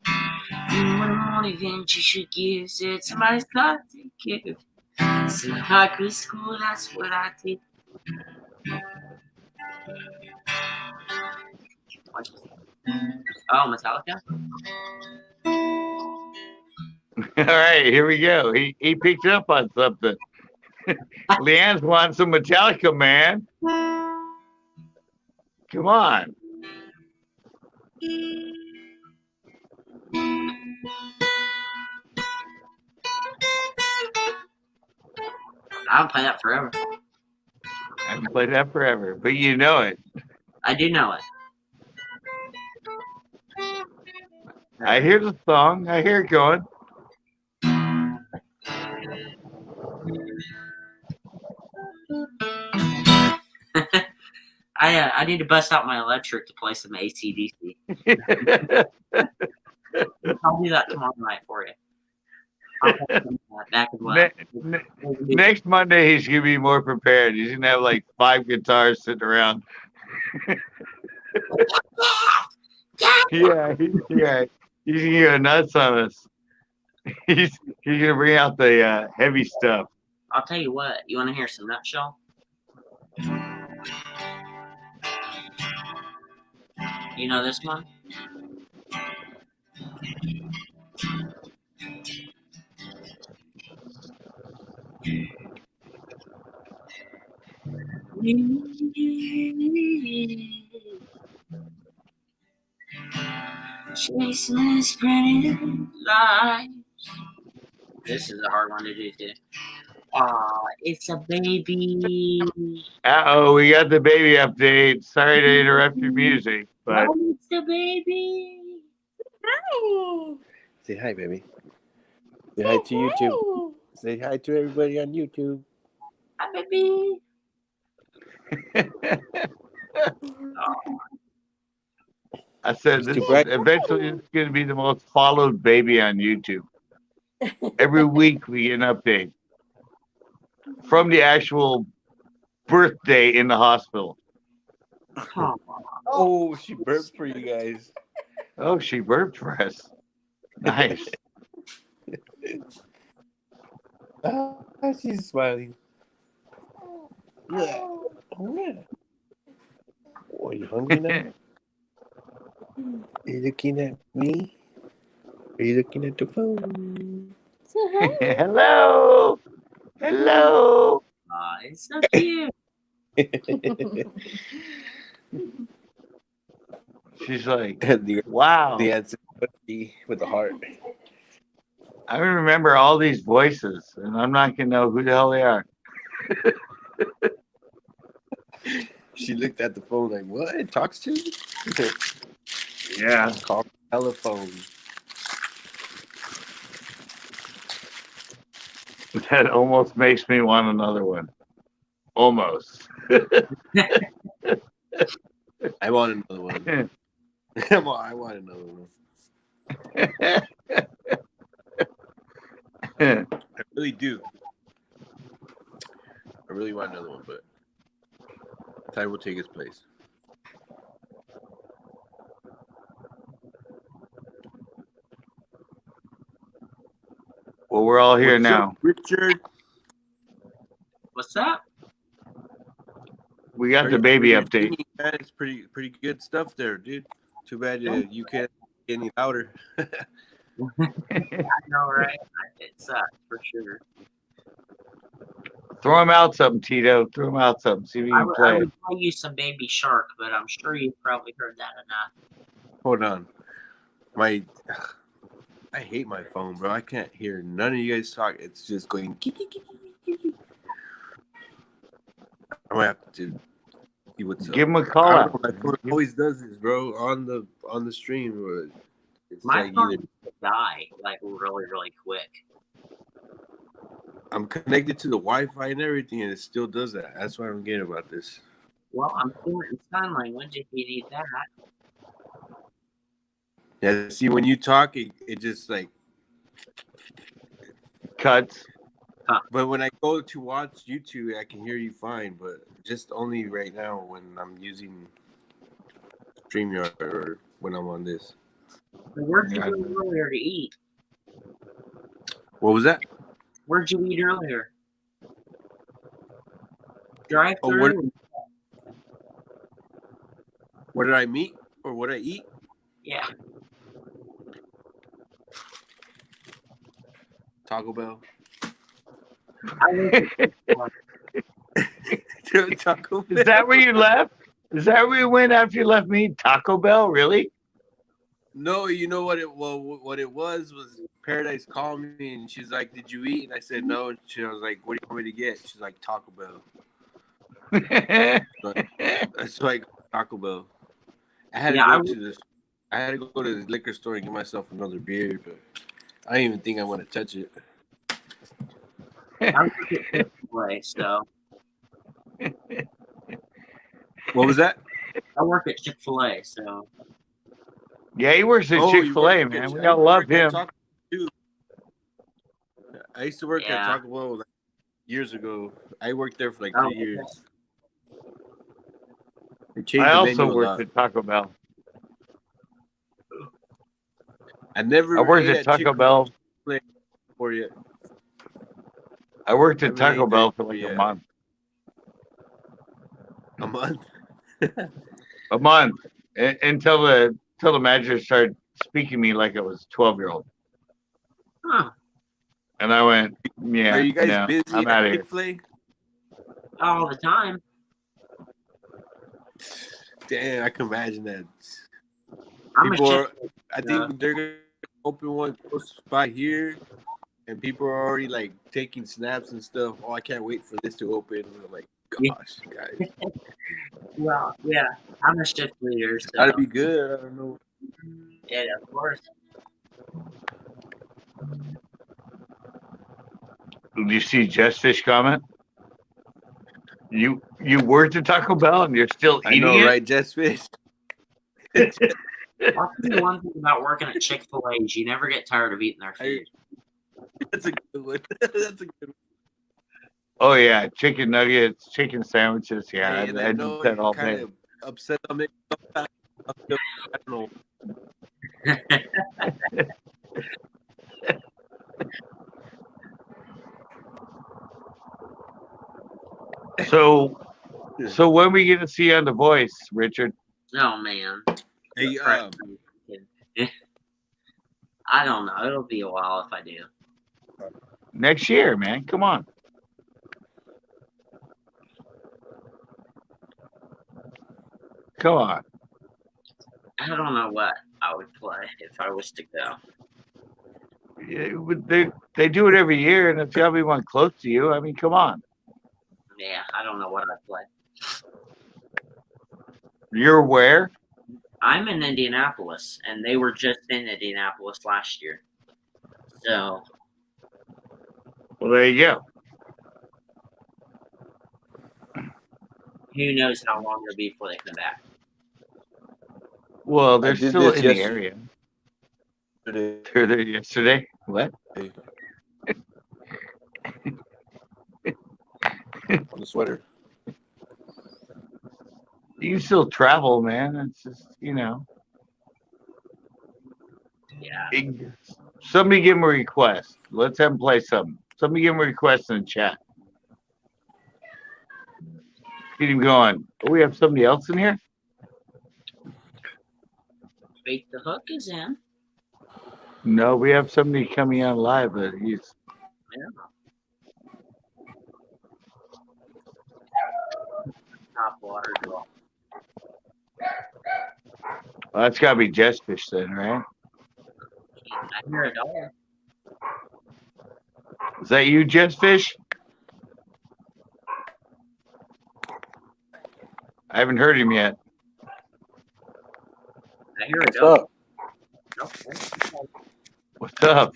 B: And when the morning event you should give, said somebody's got to take care of him. Said I quit school, that's what I did. Oh, Metallica?
A: All right, here we go. He picked up on something. Leanne's wants some Metallica, man. Come on.
B: I haven't played that forever.
A: I haven't played that forever, but you know it.
B: I do know it.
A: I hear the song. I hear it going.
B: I need to bust out my electric to play some AC/DC. I'll do that tomorrow night for you. Back as well.
A: Next Monday, he's gonna be more prepared. He's gonna have like 5 guitars sitting around. Yeah, he's gonna go nuts on us. He's gonna bring out the heavy stuff.
B: I'll tell you what. You want to hear some Nutshell? You know this one? Chasing this printed lies. This is a hard one to do too. It's a baby.
A: Uh-oh, we got the baby update. Sorry to interrupt your music, but
B: Oh, it's the baby.
C: Hi.
D: Say hi, baby. Say hi to YouTube. Say hi to everybody on YouTube.
B: Hi, baby.
A: I said
D: It's
A: this
D: too bright.
A: eventually it's going to be the most followed baby on YouTube. Every week we get an update from the actual birthday in the hospital.
D: Oh, she burped for you guys.
A: Oh, she burped for us. Nice.
D: She's smiling. Yeah. Oh, yeah. Oh, are you hungry now? Are you looking at me? Are you looking at the phone?
A: Hello. Hello.
B: It's so cute.
A: She's like,
D: the,
A: wow.
D: the answer would be with the heart.
A: I remember all these voices, and I'm not going to know who the hell they are.
D: She looked at the phone like, what? It talks to me?
A: Yeah.
D: Call telephone.
A: That almost makes me want another one. Almost.
D: I want another one. I want another one. I really do. I really want another one, but time will take its place.
A: Well, we're all here
D: What's
A: now.
D: up, Richard?
B: What's that?
A: We got
D: Are
A: the
D: you-
A: baby
D: you're
A: update.
D: singing, man. It's pretty good stuff there, dude. Too bad you can't get any louder.
B: I know, right? It sucks for sure.
A: Throw him out something, Tito. Throw him out something. See if you
B: I
A: can
B: would, I
A: play it.
B: would play you some Baby Shark, but I'm sure you've probably heard that enough.
D: Hold on. I hate my phone, bro. I can't hear none of you guys talk. It's just going. I'm gonna have to see what's up.
A: Give him a call
D: I
A: out.
D: don't know, my phone always does this, bro. On the stream, it's
B: My
D: like
B: phone
D: either
B: used to die like really, really quick.
D: I'm connected to the Wi-Fi and everything, and it still does that. That's what I'm getting about this.
B: Well, I'm doing sign language if you need that.
D: Yeah, see, when you talk, it just like.
A: Cuts.
D: But when I go to watch YouTube, I can hear you fine. But just only right now when I'm using StreamYard or when I'm on this.
B: So where'd you go earlier to eat?
D: What was that?
B: Where'd you eat earlier? Drive
D: Oh,
B: through?
D: What did I meet or what I eat?
B: Yeah.
D: Taco Bell. Taco Bell.
A: Is that where you left? Is that where you went after you left me? Taco Bell? Really?
D: No, you know what what it was Paradise called me and she's like, "Did you eat?" And I said no. And I was like, "What do you want me to get?" She's like, "Taco Bell." That's like Taco Bell. I had to go to the liquor store and get myself another beer, but I don't even think I want to touch it.
B: I work at Chick-fil-A, so
D: What was that?
B: I work at Chick-fil-A, so
A: Yeah, he works at
D: Oh, you
A: Chick-fil-A,
D: work
A: man.
D: at-
A: We
D: I
A: gotta
D: used to
A: love
D: work at
A: him.
D: Taco Bell, too. I used to work at
B: Yeah.
D: Taco Bell like years ago. I worked there for like
B: Oh,
D: 3
B: okay.
D: years. They changed
A: I
D: the
A: also
D: menu a
A: worked
D: lot.
A: at Taco Bell.
D: I never
A: I worked
D: ate
A: at Taco Bell.
D: for yet.
A: I worked at
D: Haven't
A: Taco
D: ate
A: Bell
D: there
A: for like a
D: yet.
A: month.
D: A month.
A: A month until the manager started speaking to me like it was a 12-year-old.
B: Huh.
A: And I went, yeah,
D: Are you guys
A: no,
D: busy
A: I'm out
D: at
A: of here.
D: Chick-fil-A?
B: All the time.
D: Damn, I can imagine that.
B: I'm
D: People
B: a
D: are,
B: Chick-fil-A.
D: I think they're gonna open one close by here, and people are already like taking snaps and stuff. Oh, I can't wait for this to open. And I'm like, gosh, guys,
B: Well, yeah, I'm a shift leader, so
D: gotta be good. I don't know.
B: yeah, of course.
A: Did you see Jess Fish comment? You worked at Taco Bell and you're still
D: I
A: eating
D: know,
A: it?
D: right, Jess Fish?
B: I'll tell you one thing about working at Chick-fil-A is you never get tired of eating their food.
D: That's a good one. That's a good one.
A: Oh yeah, chicken nuggets, chicken sandwiches. Yeah,
D: Hey, and
A: I
D: I
A: did
D: know
A: that
D: it
A: all
D: kind
A: day.
D: of upset them. I don't know.
A: So when we get to see you on The Voice, Richard?
B: Oh man.
D: Hey,
B: I don't know. It'll be a while if I do.
A: Next year, man. Come on. Come on.
B: I don't know what I would play if I was to go.
A: They do it every year, and it's got to be one close to you. I mean, come on.
B: Yeah, I don't know what I'd play.
A: You're where?
B: I'm in Indianapolis, and they were just in Indianapolis last year. So,
A: Well, there you go.
B: who knows how long it'll be before they come back.
A: Well,
D: I
A: they're
D: did
A: still
D: this
A: in the area.
D: yesterday.
A: They were there yesterday. What?
D: On the sweater.
A: You can still travel, man. It's just, you know.
B: Yeah.
A: Somebody give him a request. Let's have him play something. Somebody give him a request in the chat. Get him going. Oh, we have somebody else in here?
B: Bait the Hook is in.
A: No, we have somebody coming on live, but he's.
B: Yeah. Top water draw.
A: Well, that's got to be Jetfish then, right?
B: I hear a dog.
A: Is that you, Jetfish? I haven't heard him yet.
B: I hear a
E: What's
B: dog.
E: up?
B: Nope.
A: What's up?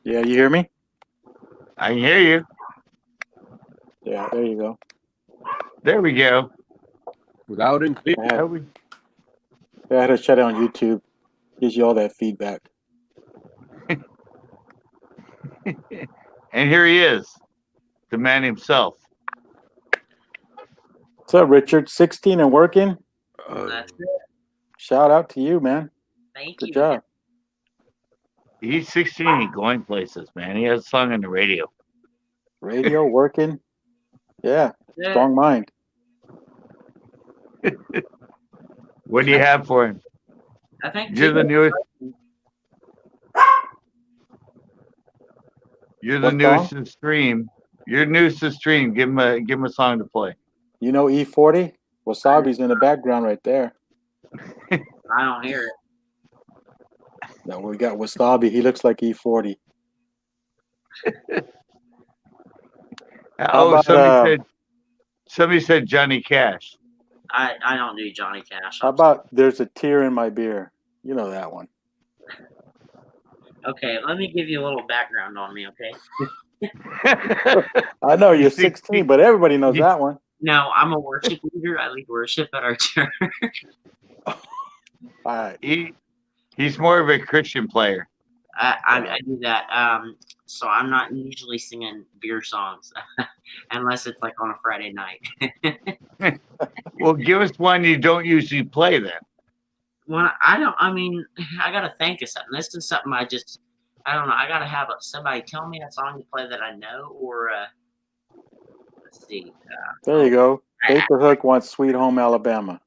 E: Yeah, you hear me?
A: I can hear you.
E: Yeah, there you go.
A: There we go.
D: Loud and clear.
E: I had to shut it on YouTube. Gives you all that feedback.
A: And here he is, the man himself.
E: What's up, Richard? 16 and working?
B: That's it.
E: Shout out to you, man.
B: Thank
E: Good
B: you.
E: job.
A: He's 16. He's going places, man. He has a song on the radio.
E: Radio working. Yeah,
B: Yeah.
E: strong mind.
A: What do you have for him?
B: I think
A: You're the newest. You're the
E: What
A: newest
E: song?
A: to stream. You're newest to stream. Give him a song to play.
E: You know E40? Wasabi's in the background right there.
B: I don't hear it.
E: No, we got Wasabi. He looks like E40.
A: Oh,
E: about,
A: somebody said Johnny Cash.
B: I don't do Johnny Cash.
E: How about There's a Tear in My Beer? You know that one.
B: Okay, let me give you a little background on me, okay?
E: I know you're
A: 16,
E: 16, but everybody knows that one.
B: No, I'm a worship leader. I lead worship at our church.
E: All right.
A: He's more of a Christian player.
B: I do that. So I'm not usually singing beer songs unless it's like on a Friday night.
A: Well, give us one you don't usually play then.
B: Well, I gotta think of something. This is something I don't know. I gotta have somebody tell me a song to play that I know, or let's see.
E: There you go. Bait the Hook wants Sweet Home Alabama.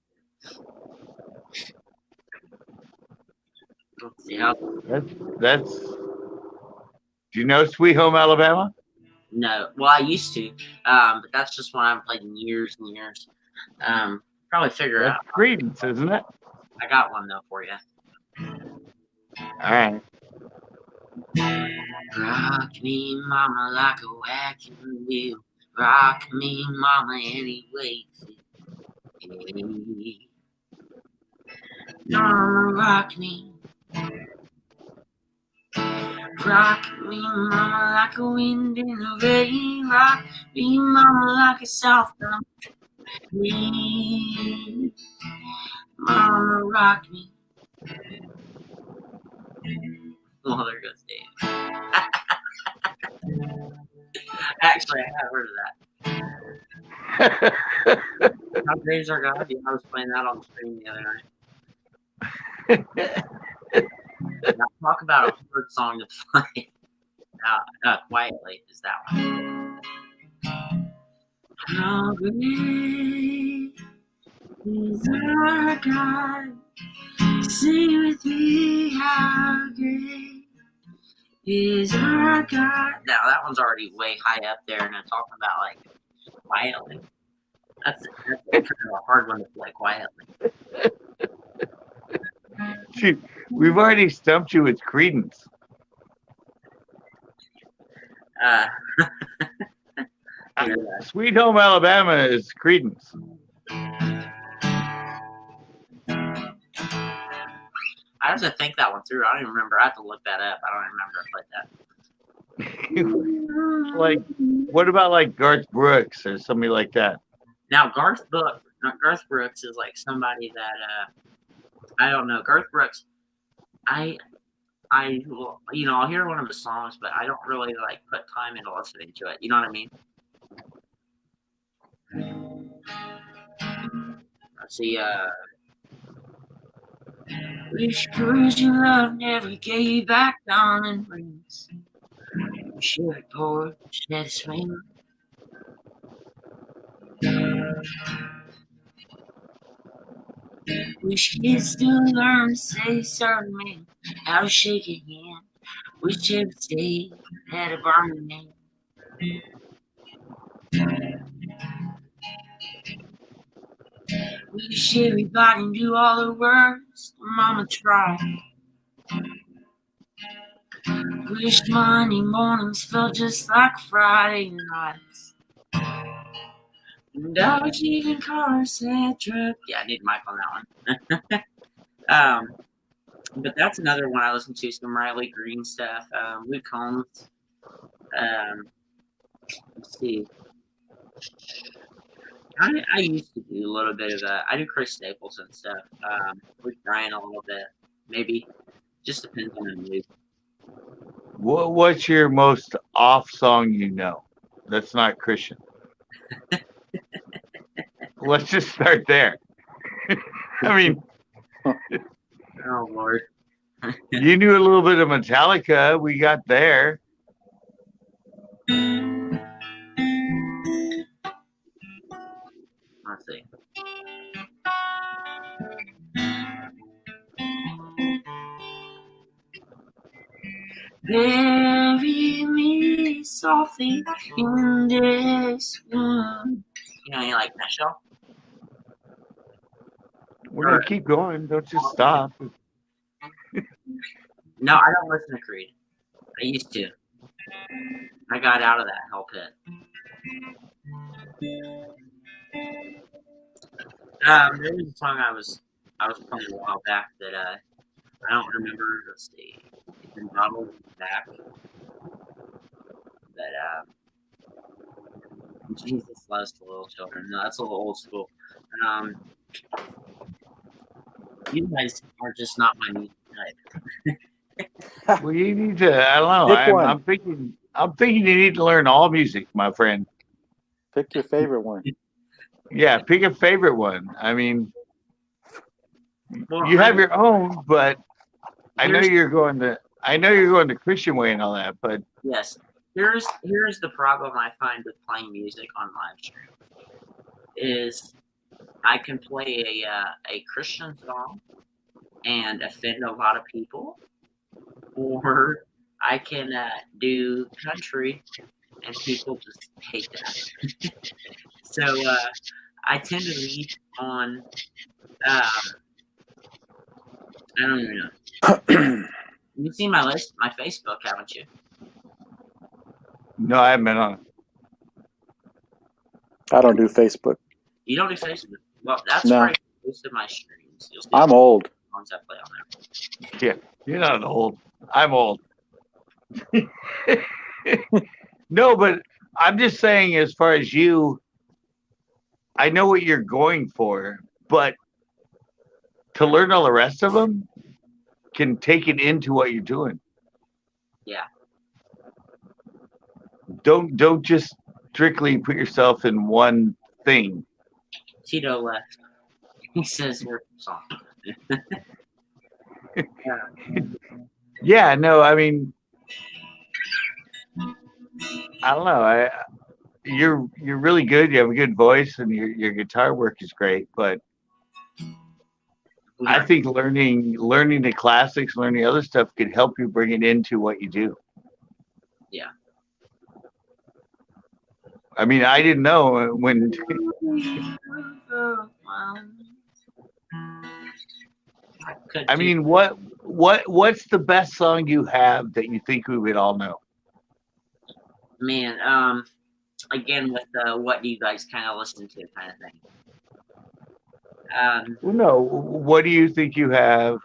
B: Let's see how.
A: That's. Do you know Sweet Home Alabama?
B: No, well, I used to, but that's just one I haven't played in years and years. Probably figure
A: That's
B: out.
A: Credence, isn't it?
B: I got one though for you.
A: All right.
B: Rock me, mama, like a wagon wheel. Rock me, mama, any way. Mama, rock me. Rock me, mama, like a wind in the rain. Rock me, mama, like a soft breeze. Mama, rock me. Oh, there goes Dave. Actually, I have heard of that. How Dave's Our God? I was playing that on the stream the other night. Now, talk about a hard song to play quietly is that one. How great is our God? Sing with me, how great is our God. Now that one's already way high up there, and I'm talking about like quietly. That's kind of a hard one to play quietly.
A: Shoot, we've already stumped you with Credence.
B: Yeah.
A: Sweet Home Alabama is Credence.
B: I have to think that one through. I don't even remember. I have to look that up. I don't remember if I played that.
A: Like, what about like Garth Brooks or somebody like that?
B: Now Garth Brooks is like somebody that I don't know. Garth Brooks, will, I'll hear one of his songs, but I don't really like put time into listening to it. You know what I mean? Let's see. Wish cause your love never gave back diamond rings. Sugar porch that is swing. Wish kids still learn to say certain men. How to shake a hand. Wish every day had a burning name. Wish everybody knew all the words Mama tried. Wish Monday mornings felt just like Friday nights. And I wish even cars had truck. Yeah, I need Mike on that one. But that's another one I listen to, some Riley Green stuff. Luke Combs. Let's see. I used to do a little bit of I do Chris Staples and stuff. With Brian a little bit, maybe. Just depends on the mood.
A: What's your most off song you know that's not Christian? Let's just start there. I mean,
B: Oh Lord.
A: you knew a little bit of Metallica. We got there.
B: Let's see. Bury me softly in this room. You like that show?
A: We're gonna keep going. Don't just stop.
B: No, I don't listen to Creed. I used to. I got out of that hell pit. There was a song I was playing a while back that I don't remember. Let's see. It's been bottled back. But Jesus loves the little children. No, that's a little old school. You guys are just not my music type.
A: Well, you need to. I don't know.
E: Pick one.
A: I'm thinking. You need to learn all music, my friend.
E: Pick your favorite one.
A: Yeah, pick a favorite one. I mean,
B: Well,
A: you have your own, but I know
B: Here's-
A: you're going to. I know you're going to Christian way and all that, but
B: Yes. Here's the problem I find with playing music on live stream is I can play a Christian song and offend a lot of people, or I can do country and people just hate that. So I tend to lead on. I don't even know. You've seen my list, my Facebook, haven't you?
A: no, I haven't been on it.
E: I don't do Facebook.
B: You don't do Facebook? Well, that's
E: No.
B: where I most of my streams. You'll see
E: I'm
B: all
E: old.
B: the songs I play on there.
A: You're not old. I'm old. No, but I'm just saying, as far as you, I know what you're going for, but to learn all the rest of them can take it into what you're doing.
B: Yeah.
A: Don't just strictly put yourself in one thing.
B: Tito left. He says we're song.
A: Yeah, no, I mean, I don't know. You're really good. You have a good voice, and your guitar work is great. But I think learning the classics, learning other stuff could help you bring it into what you do.
B: Yeah.
A: I mean, I didn't know when. I mean, what's the best song you have that you think we would all know?
B: Man, again with what do you guys kind of listen to kind of thing.
A: Well, no. What do you think you have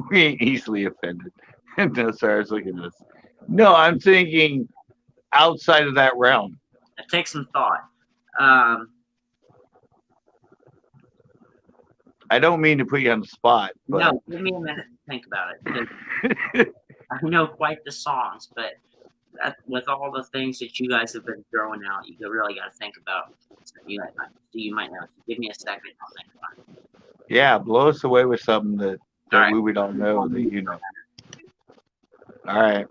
A: We ain't easily offended. No, sorry, I was looking at this. No, I'm thinking outside of that realm.
B: It takes some thought.
A: I don't mean to put you on the spot, but
B: No, give me a minute to think about it. Because I know quite the songs, but with all the things that you guys have been throwing out, you really got to think about. You might know. So give me a second. I'll think about it.
A: yeah, blow us away with something that
B: All right.
A: we would all know that you know. All right.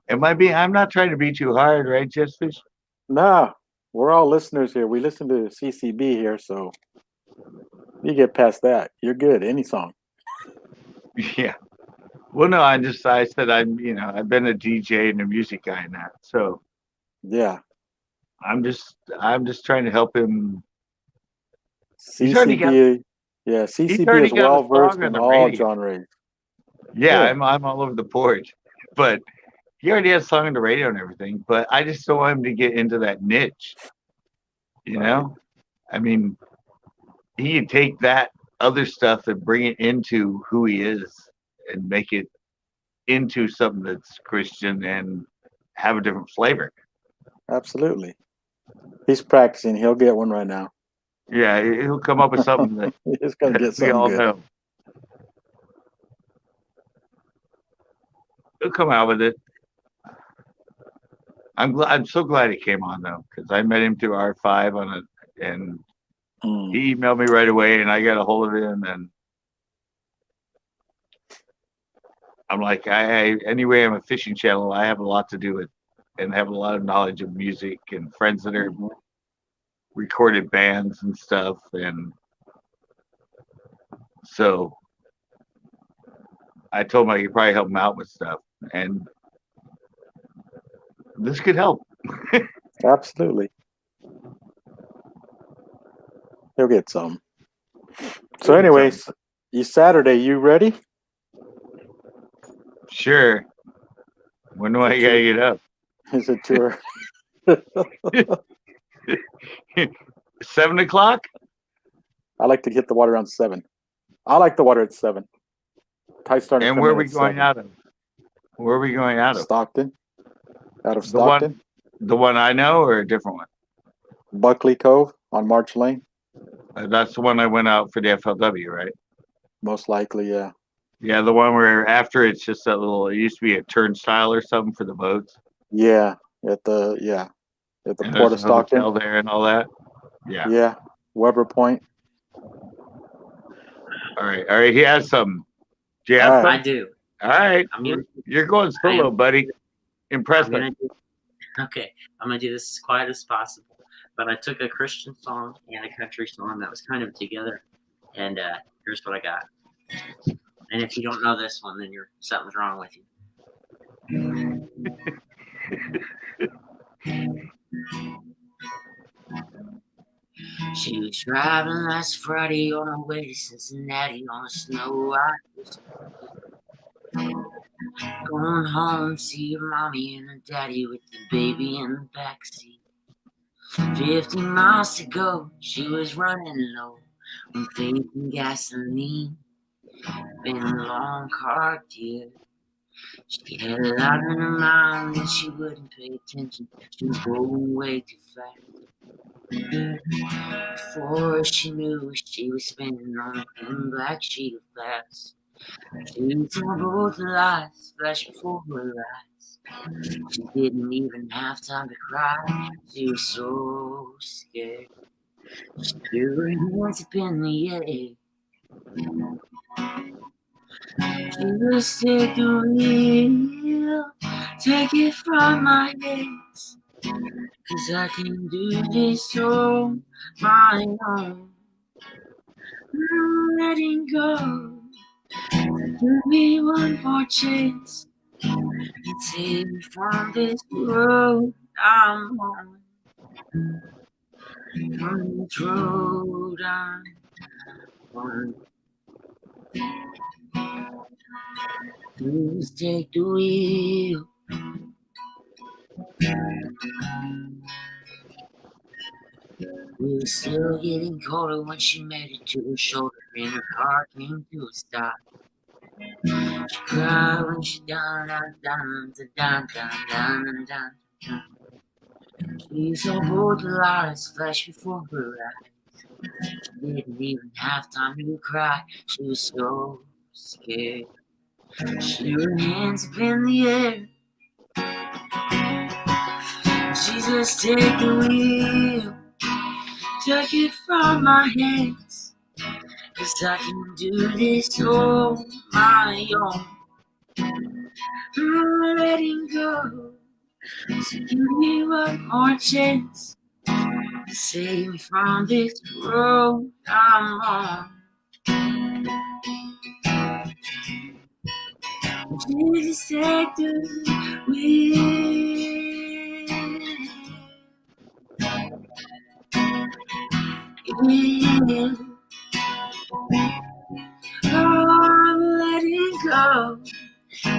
A: I'm not trying to be too hard, right, Jessfish?
E: Nah, we're all listeners here. We listen to CCB here, so you get past that. You're good. Any song.
A: Yeah. Well, no, I said I've been a DJ and a music guy and that, so
E: Yeah.
A: I'm just trying to help him. He's already got
E: CCB. Yeah, CCB is
A: got a
E: well versed
A: song on
E: in
A: the
E: all
A: radio.
E: genres.
A: Yeah,
E: Yeah.
A: I'm all over the board, but he already has a song on the radio and everything. But I just don't want him to get into that niche. You know, I mean, he can take that other stuff and bring it into who he is and make it into something that's Christian and have a different flavor.
E: Absolutely. He's practicing. He'll get one right now.
A: Yeah, he'll come up with something that,
E: He's gonna get
A: we
E: something
A: all
E: good.
A: know. He'll come out with it. I'm so glad he came on though, because I met him through R5 on it, and he emailed me right away, and I got a hold of him, and I'm like, anyway, I'm a fishing channel. I have a lot to do with, and have a lot of knowledge of music and friends that are recorded bands and stuff, and so I told him I could probably help him out with stuff, and this could help.
E: Absolutely. He'll get some. So anyways, Saturday, you ready?
A: Sure. When do I gotta get up?
E: Is it too early?
A: 7 o'clock?
E: I like to hit the water around 7. I like the water at 7. Tide's starting to
A: And
E: come
A: where
E: in
A: are we
E: at
A: going
E: 7.
A: out of? Where are we going out of?
E: Stockton. Out of Stockton.
A: The one I know, or a different one?
E: Buckley Cove on March Lane.
A: That's the one I went out for the FLW, right?
E: Most likely, yeah.
A: Yeah, the one where after it's just that little. It used to be a turnstile or something for the boats.
E: Yeah, at the
A: And
E: Port of
A: there's a
E: Stockton.
A: hotel there and all that. Yeah.
E: Yeah, Weber Point.
A: All right. He has some. Do you have
E: All
A: some?
B: I do.
A: All right. You're going solo, buddy. Impress me.
B: Okay, I'm gonna do this as quiet as possible. But I took a Christian song and a country song that was kind of together, and here's what I got. And if you don't know this one, then something's wrong with you. She was driving last Friday on her way to Cincinnati on a snow ice. Going home, see her mommy and her daddy with the baby in the backseat. 50 miles to go, she was running low on faith and gasoline. Been a long, hard year. She had a lot in her mind and she wouldn't pay attention. She was going way too fast. Before she knew, she was spinning on a thin black sheet of glass. She saw both the lights flash before her eyes. She didn't even have time to cry. She was so scared. She threw her hands up in the air. Jesus, take the wheel, take it from my hands, 'cause I can do this on my own. I'm letting go. Give me one more chance and save me from this road I'm on. From this road I'm on. Please take the wheel. It was still getting colder when she made it to her shoulder and her car came to a stop. She cried when she done, done, done, done, done, done, done, done. She saw both the lights flash before her eyes. She didn't even have time to cry. She was so scared. She threw her hands up in the air. Jesus, take the wheel. Take it from my hands. 'Cause I can do this on my own. I'm letting go. So give me one more chance to save me from this road I'm on. Jesus, take the wheel. I'm letting go.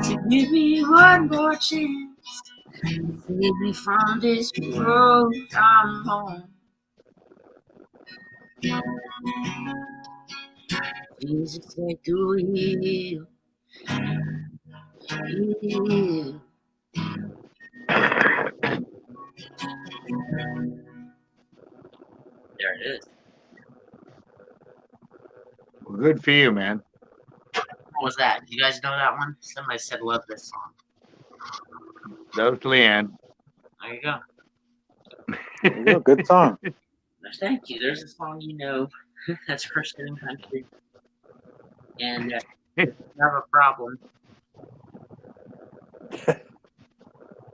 B: So give me one more chance to save me from this road I'm on. Jesus, take the wheel. Wheel. There it is.
A: Well, good for you, man.
B: What was that? You guys know that one? Somebody said love this song.
A: That was Leanne.
B: There you go.
E: There you go. Good song.
B: Thank you. There's a song you know that's Christian and country. And you have a problem.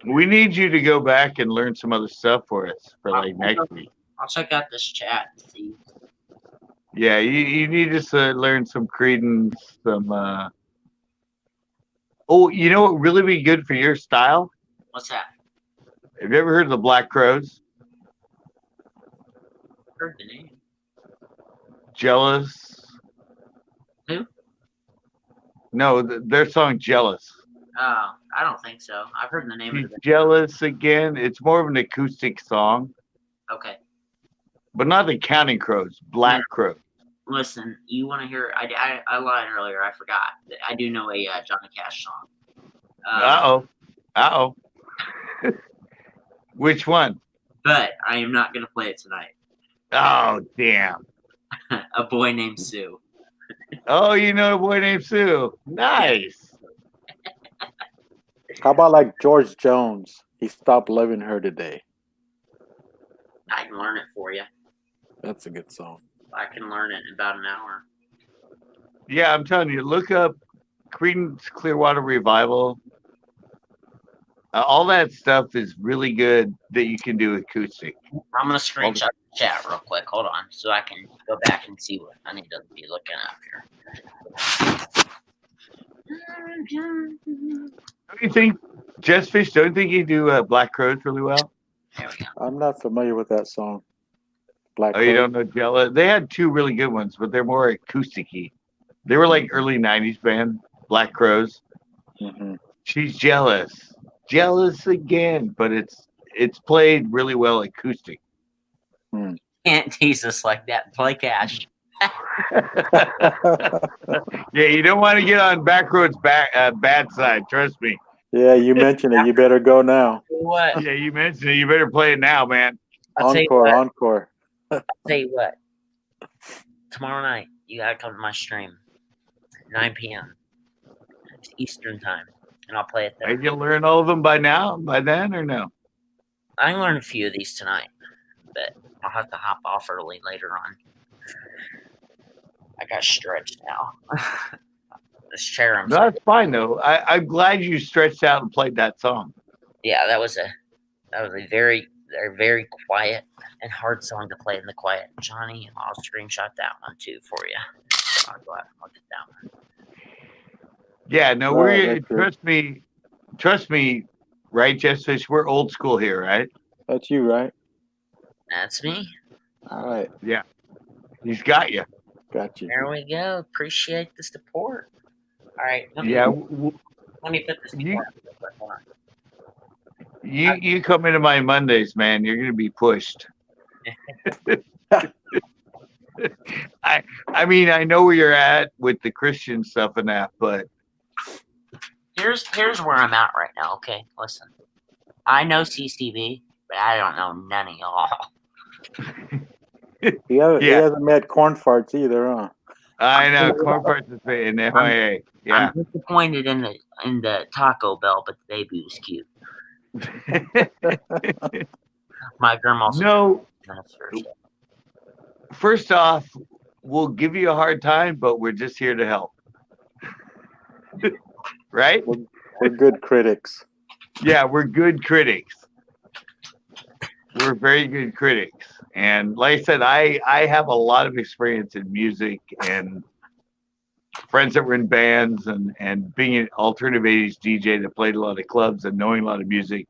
A: We need you to go back and learn some other stuff for us for like next week.
B: I'll check out this chat and see.
A: Yeah, you need to learn some Creedence, some. Oh, you know what really be good for your style?
B: What's that?
A: Have you ever heard of the Black Crowes?
B: Heard the name.
A: Jealous.
B: Who?
A: No, their song "Jealous."
B: Oh, I don't think so. I've heard the name
A: She's
B: of it.
A: jealous again. It's more of an acoustic song,
B: Okay.
A: but not the Counting Crows. Black Crows.
B: Listen, you want to hear? I lied earlier. I forgot. I do know a Johnny Cash song.
A: Uh-oh. Which one?
B: But I am not going to play it tonight.
A: Oh, damn.
B: A Boy Named Sue.
A: Oh, you know a boy named Sue. Nice.
E: How about like George Jones? He stopped loving her today.
B: I can learn it for you.
E: That's a good song.
B: I can learn it in about an hour.
A: Yeah, I'm telling you, look up Creedence Clearwater Revival. All that stuff is really good that you can do acoustic.
B: I'm going to screenshot the chat real quick. Hold on. So I can go back and see what I need to be looking at here.
A: Don't you think, Jess Fish, don't you think you do Black Crows really well?
B: There we go.
E: I'm not familiar with that song. Black
A: Oh, you
E: Crow.
A: don't know Jealous? They had two really good ones, but they're more acoustic-y. They were like early 90s band, Black Crows.
E: Mm-hmm.
A: She's jealous. Jealous again, but it's played really well acoustic.
B: Can't tease us like that. Play Cash.
A: Yeah, you don't want to get on Backroads' bad side, trust me.
E: Yeah, you mentioned it. You better go now.
B: What?
A: Yeah, you mentioned it. You better play it now, man.
B: I'll tell you
E: Encore,
B: what.
E: encore.
B: I'll tell you what. Tomorrow night, you gotta come to my stream. 9 p.m. Eastern time. And I'll play it there.
A: Are you gonna learn all of them by then, or no?
B: I can learn a few of these tonight, but I'll have to hop off early later on. I got stretched now. This chair I'm
A: No, that's fine though. I'm glad you stretched out and played that song.
B: Yeah, that was a very quiet and hard song to play in the quiet. Johnny, I'll screenshot that one too for you. I'll go out and look at that one.
A: Yeah, no,
E: Oh,
A: we're
E: that's good.
A: trust me, right, Jess Fish? We're old school here, right?
E: That's you, right?
B: That's me.
E: All right.
A: Yeah, he's got you.
E: Got you.
B: There we go. Appreciate the support. All right. Let me put this
A: you-
B: before. Hold on.
A: You come into my Mondays, man. You're gonna be pushed. I mean, I know where you're at with the Christian stuff and that, but
B: Here's where I'm at right now. Okay, listen. I know CCB, but I don't know none of y'all.
E: He
A: yeah,
E: hasn't met corn farts either, huh?
A: I know corn parts is in FIA. Yeah.
B: I'm disappointed in the Taco Bell, but the baby was cute. My grandma's
A: No,
B: minister.
A: first off, we'll give you a hard time, but we're just here to help. Right?
E: We're good critics.
A: Yeah, we're good critics. We're very good critics. And like I said, I have a lot of experience in music and friends that were in bands and being an alternative 80s DJ that played a lot of clubs and knowing a lot of music.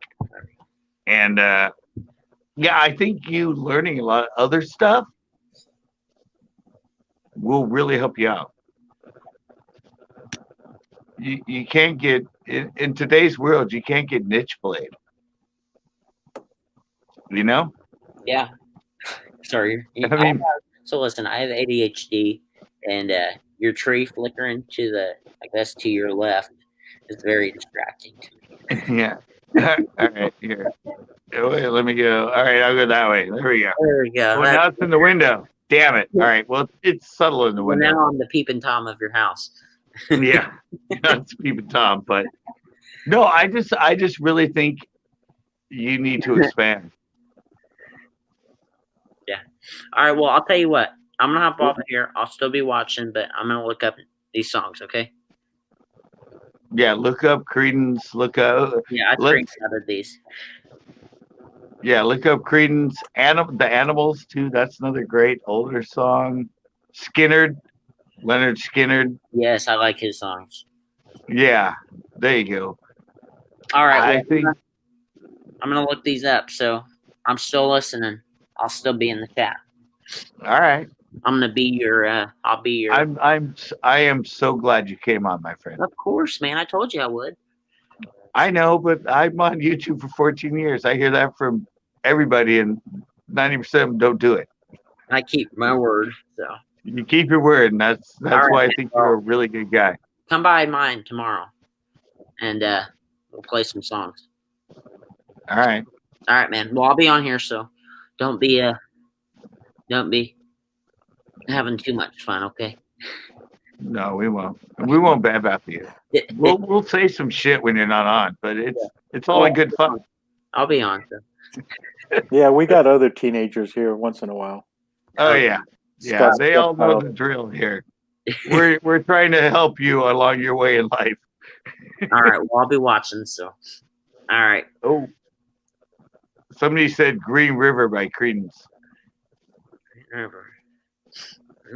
A: And yeah, I think you learning a lot of other stuff will really help you out. You can't get in today's world, you can't get niche played. You know?
B: Yeah. Sorry.
A: I mean,
B: So listen, I have ADHD, and your tree flickering to the, I guess, to your left is very distracting to me.
A: yeah. All right, here. Wait, let me go. All right, I'll go that way. There we go.
B: There we go.
A: Well, now it's in the window. Damn it. All right. Well, it's subtle in the
B: Well,
A: window.
B: now I'm the peeping Tom of your house.
A: Yeah. That's peeping Tom. But no, I just really think you need to expand.
B: All right. Well, I'll tell you what. I'm gonna hop off of here. I'll still be watching, but I'm gonna look up these songs. Okay.
A: Yeah, look up Credence, look up
B: Yeah, I screenshotted these.
A: look up Credence, the Animals too. That's another great older song. Skinnerd, Leonard Skinnerd.
B: Yes, I like his songs.
A: Yeah, there you go.
B: All right.
A: I think
B: I'm gonna look these up. So I'm still listening. I'll still be in the chat.
A: all right.
B: I'm gonna be your. I'll be your.
A: I am so glad you came on, my friend.
B: Of course, man. I told you I would.
A: I know, but I'm on YouTube for 14 years. I hear that from everybody, and 90% of them don't do it.
B: I keep my word. So
A: You keep your word, and that's
B: right,
A: why I think you're a really good guy.
B: come by mine tomorrow, and we'll play some songs.
A: All right.
B: All right, man. Well, I'll be on here, so don't be having too much fun, okay?
A: No, we won't. We won't bad about you. We'll say some shit when you're not on, but it's all in good fun.
B: I'll be on. So.
E: Yeah, we got other teenagers here once in a while.
A: Oh yeah, yeah. They all know the drill here. We're trying to help you along your way in life.
B: All right. Well, I'll be watching. So, all right.
A: Oh, somebody said Green River by Credence.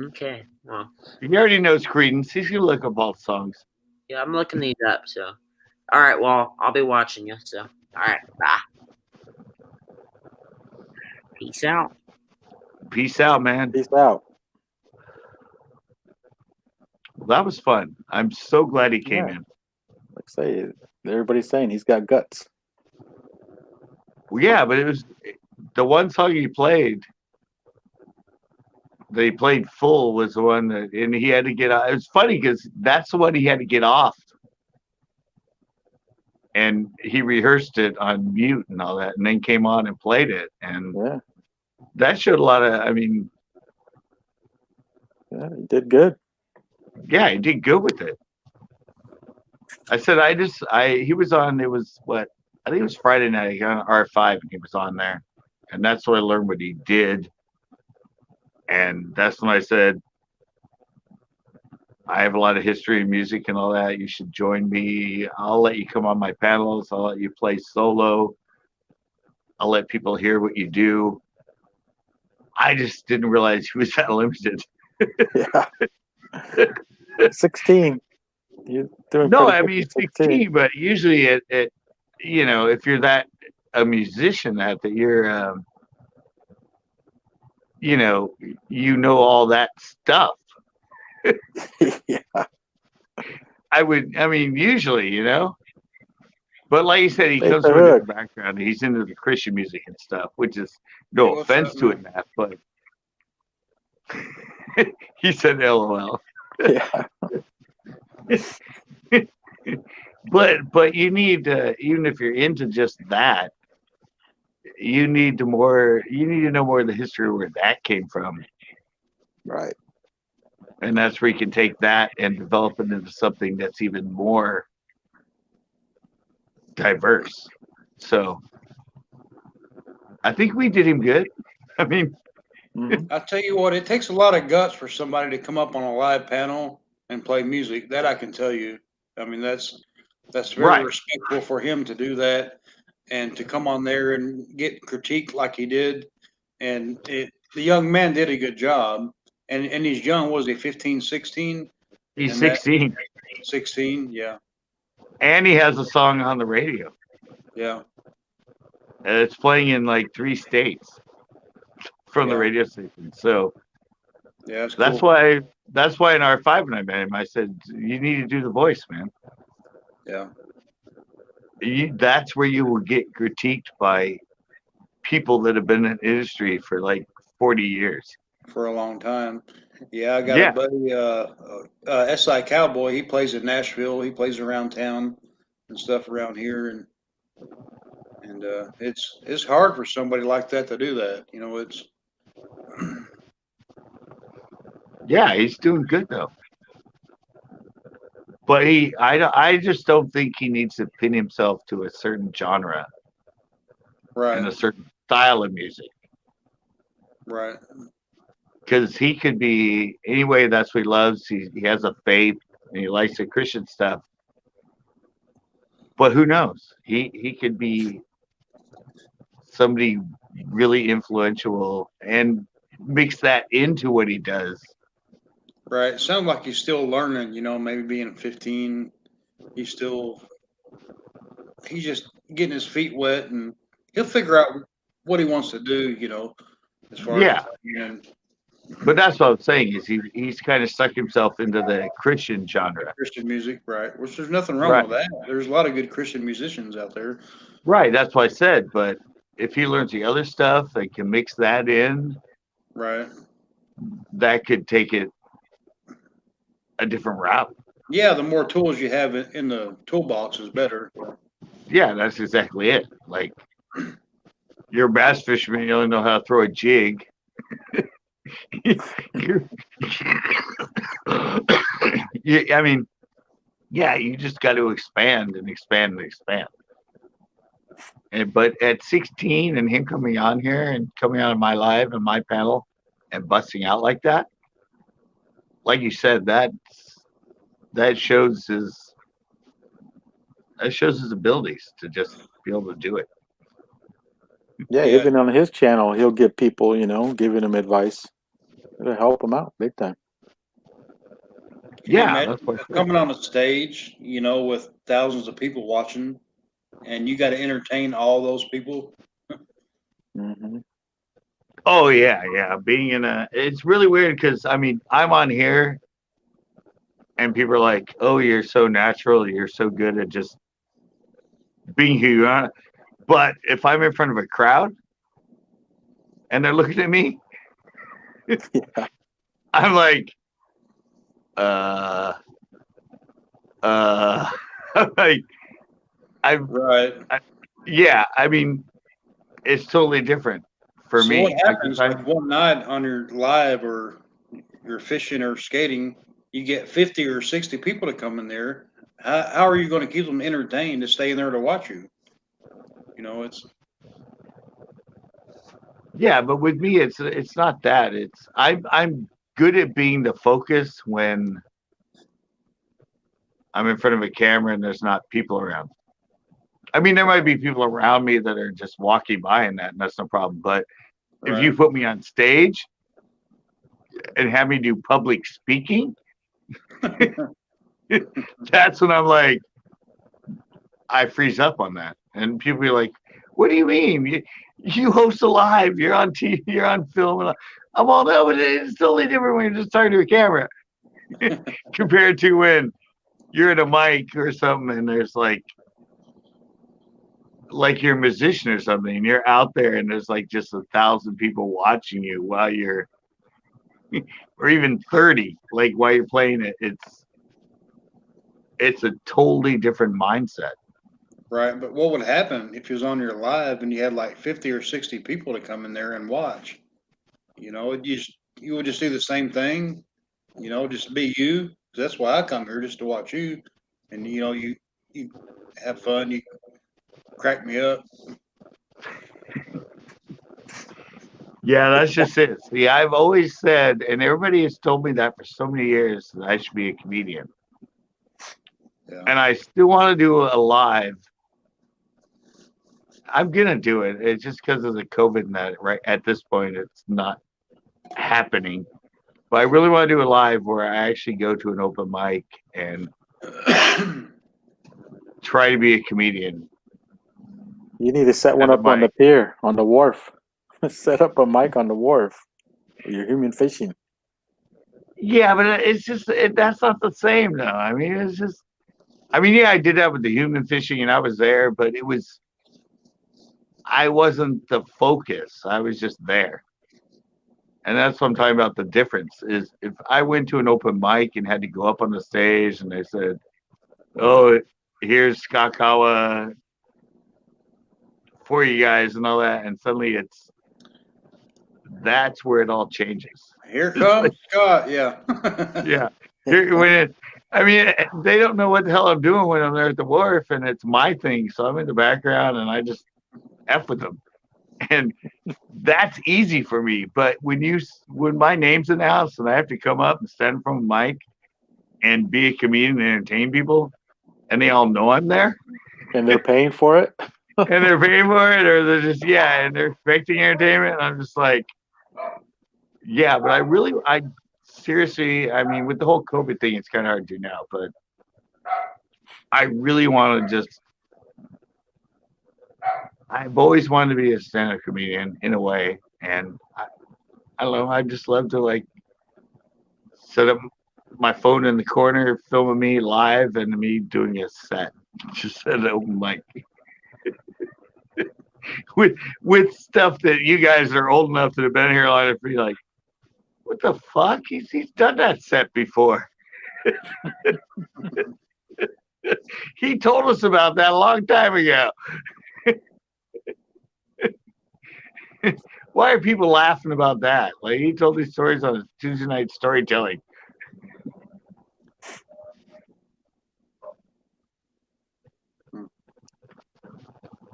B: Okay. Well,
A: He already knows Credence. He's gonna look up all the songs.
B: yeah, I'm looking these up. So, all right. Well, I'll be watching you. So, all right. Bye. Peace out.
A: Peace out, man.
E: Peace out.
A: Well, that was fun. I'm so glad he came
E: Yeah.
A: in.
E: Like I say, everybody's saying he's got guts.
A: Well, yeah, but it was the one song he played. That he played full was the one that, and he had to get out. It was funny because that's the one he had to get off, and he rehearsed it on mute and all that, and then came on and played it, and
E: Yeah,
A: that showed a lot of. I mean,
E: yeah, he did good.
A: yeah, he did good with it. I said, he was on. It was what I think it was Friday night on R5, and he was on there, and that's what I learned what he did. And that's when I said, I have a lot of history in music and all that. You should join me. I'll let you come on my panels. I'll let you play solo. I'll let people hear what you do. I just didn't realize he was that limited.
E: Yeah. 16. You're doing
A: No,
E: pretty
A: I
E: good
A: mean,
E: for
A: 16, but usually it you know, if you're a musician that you're, you know all that stuff.
E: Yeah.
A: I mean, usually, But like you said, he
E: Take
A: comes
E: the
A: from a
E: hook.
A: different background. He's into the Christian music and stuff, which is
F: Hey,
A: no
F: what's
A: offense
F: up,
A: to
F: man?
A: it, Matt, but he said LOL.
E: Yeah.
A: But you need even if you're into just that, you need to know more of the history of where that came from.
E: Right.
A: And that's where you can take that and develop it into something that's even more diverse. So I think we did him good. I mean,
E: Mhm.
F: I tell you what, it takes a lot of guts for somebody to come up on a live panel and play music. That I can tell you. I mean, that's very
A: right.
F: respectful for him to do that and to come on there and get critiqued like he did. And the young man did a good job. And he's young. Was he 15, 16?
A: He's
F: And that
A: 16
F: 16, yeah,
A: and he has a song on the radio.
F: yeah,
A: And it's playing in like 3 states from the
F: yeah,
A: radio station. So
F: yeah. That's
A: that's
F: cool.
A: why in R5 when I met him, I said, you need to do the voice, man.
F: Yeah,
A: That's where you will get critiqued by people that have been in the industry for like 40 years.
F: for a long time. Yeah, I got a
A: Yeah.
F: buddy, SI Cowboy. He plays in Nashville. He plays around town and stuff around here, and it's hard for somebody like that to do that. You know, it's
A: Yeah, he's doing good though. But I just don't think he needs to pin himself to a certain genre and
F: right,
A: a certain style of music.
F: right.
A: Because he could be anyway, that's what he loves. He has a faith and he likes the Christian stuff. But who knows? He could be somebody really influential and mix that into what he does.
F: Right. It sounds like he's still learning, you know, maybe being 15, he's just getting his feet wet and he'll figure out what he wants to do, you know, as far as
A: Yeah.
F: and
A: But that's what I'm saying is he's kind of stuck himself into the Christian genre.
F: Christian music, right? Which there's nothing wrong
A: Right.
F: with that. There's a lot of good Christian musicians out there.
A: Right. That's what I said. But if he learns the other stuff and can mix that in,
F: Right.
A: that could take it a different route.
F: Yeah, the more tools you have in the toolbox is better.
A: Yeah, that's exactly it. Like you're a bass fisherman, you only know how to throw a jig. I mean, yeah, you just got to expand and expand and expand. But at 16 and him coming on here and coming on my live and my panel and busting out like that, like you said, that shows his abilities to just be able to do it.
E: Yeah,
F: Yeah.
E: even on his channel, he'll get people, giving him advice. It'll help him out big time.
F: Can you
A: Yeah,
F: imagine
A: that's what
F: coming on a stage, you know, with thousands of people watching and you got to entertain all those people?
E: Hmm.
A: Oh yeah. Being it's really weird because I mean I'm on here and people are like, "Oh, you're so natural. You're so good at just being who you are." But if I'm in front of a crowd and they're looking at me,
E: Yeah.
A: I'm like, like
F: Right.
A: yeah. I mean, it's totally different for
F: So what
A: me.
F: happens like one night on your live or you're fishing or skating, you get 50 or 60 people to come in there. How are you going to keep them entertained to stay in there to watch you? You know, it's
A: Yeah, but with me, it's not that. It's I'm good at being the focus when I'm in front of a camera and there's not people around. I mean, there might be people around me that are just walking by and that's no problem. But if you
F: right.
A: put me on stage and have me do public speaking, that's when I'm like, I freeze up on that. And people be like, "What do you mean? You host a live. You're on TV. You're on film." And I'm all, no, but it's totally different when you're just talking to a camera compared to when you're at a mic or something and there's like like you're a musician or something, and you're out there, and there's like just 1,000 people watching you while you're, or even 30, like while you're playing it. It's a totally different mindset.
F: Right. But what would happen if you was on your live and you had like 50 or 60 people to come in there and watch? You would just do the same thing, just be you. 'Cause that's why I come here, just to watch you. And, you have fun, you crack me up.
A: Yeah, that's just it. See, I've always said, and everybody has told me that for so many years, that I should be a comedian.
F: Yeah.
A: And I still want to do a live. I'm gonna do it. It's just because of the COVID and that. Right at this point, it's not happening. But I really want to do a live where I actually go to an open mic and try to be a comedian.
E: You need to set one
A: At a
E: up on the
A: mic.
E: pier, on the wharf. Set up a mic on the wharf. You're human fishing.
A: Yeah, but it's just that's not the same though. I mean, it's just. I mean, yeah, I did that with the human fishing, and I was there, but I wasn't the focus. I was just there. And that's what I'm talking about. The difference is if I went to an open mic and had to go up on the stage and they said, "Oh, here's Skakawa for you guys," and all that, and suddenly that's where it all changes.
F: Here comes Scott. Yeah.
A: Yeah. I mean, they don't know what the hell I'm doing when I'm there at the wharf, and it's my thing. So I'm in the background and I just F with them. And that's easy for me. But when my name's announced and I have to come up and stand in front of a mic and be a comedian and entertain people, and they all know I'm there,
E: And they're paying for it?
A: and they're paying for it, or they're just and they're expecting entertainment, and I'm just like, yeah. But I seriously, I mean, with the whole COVID thing, it's kind of hard to do now. But I really want to just. I've always wanted to be a stand-up comedian in a way, and I don't know. I just love to like set up my phone in the corner, filming me live, and me doing a set, just at an open mic, with stuff that you guys are old enough that have been here long enough to be like, what the fuck? He's done that set before. He told us about that a long time ago. Why are people laughing about that? Like he told these stories on his Tuesday night storytelling.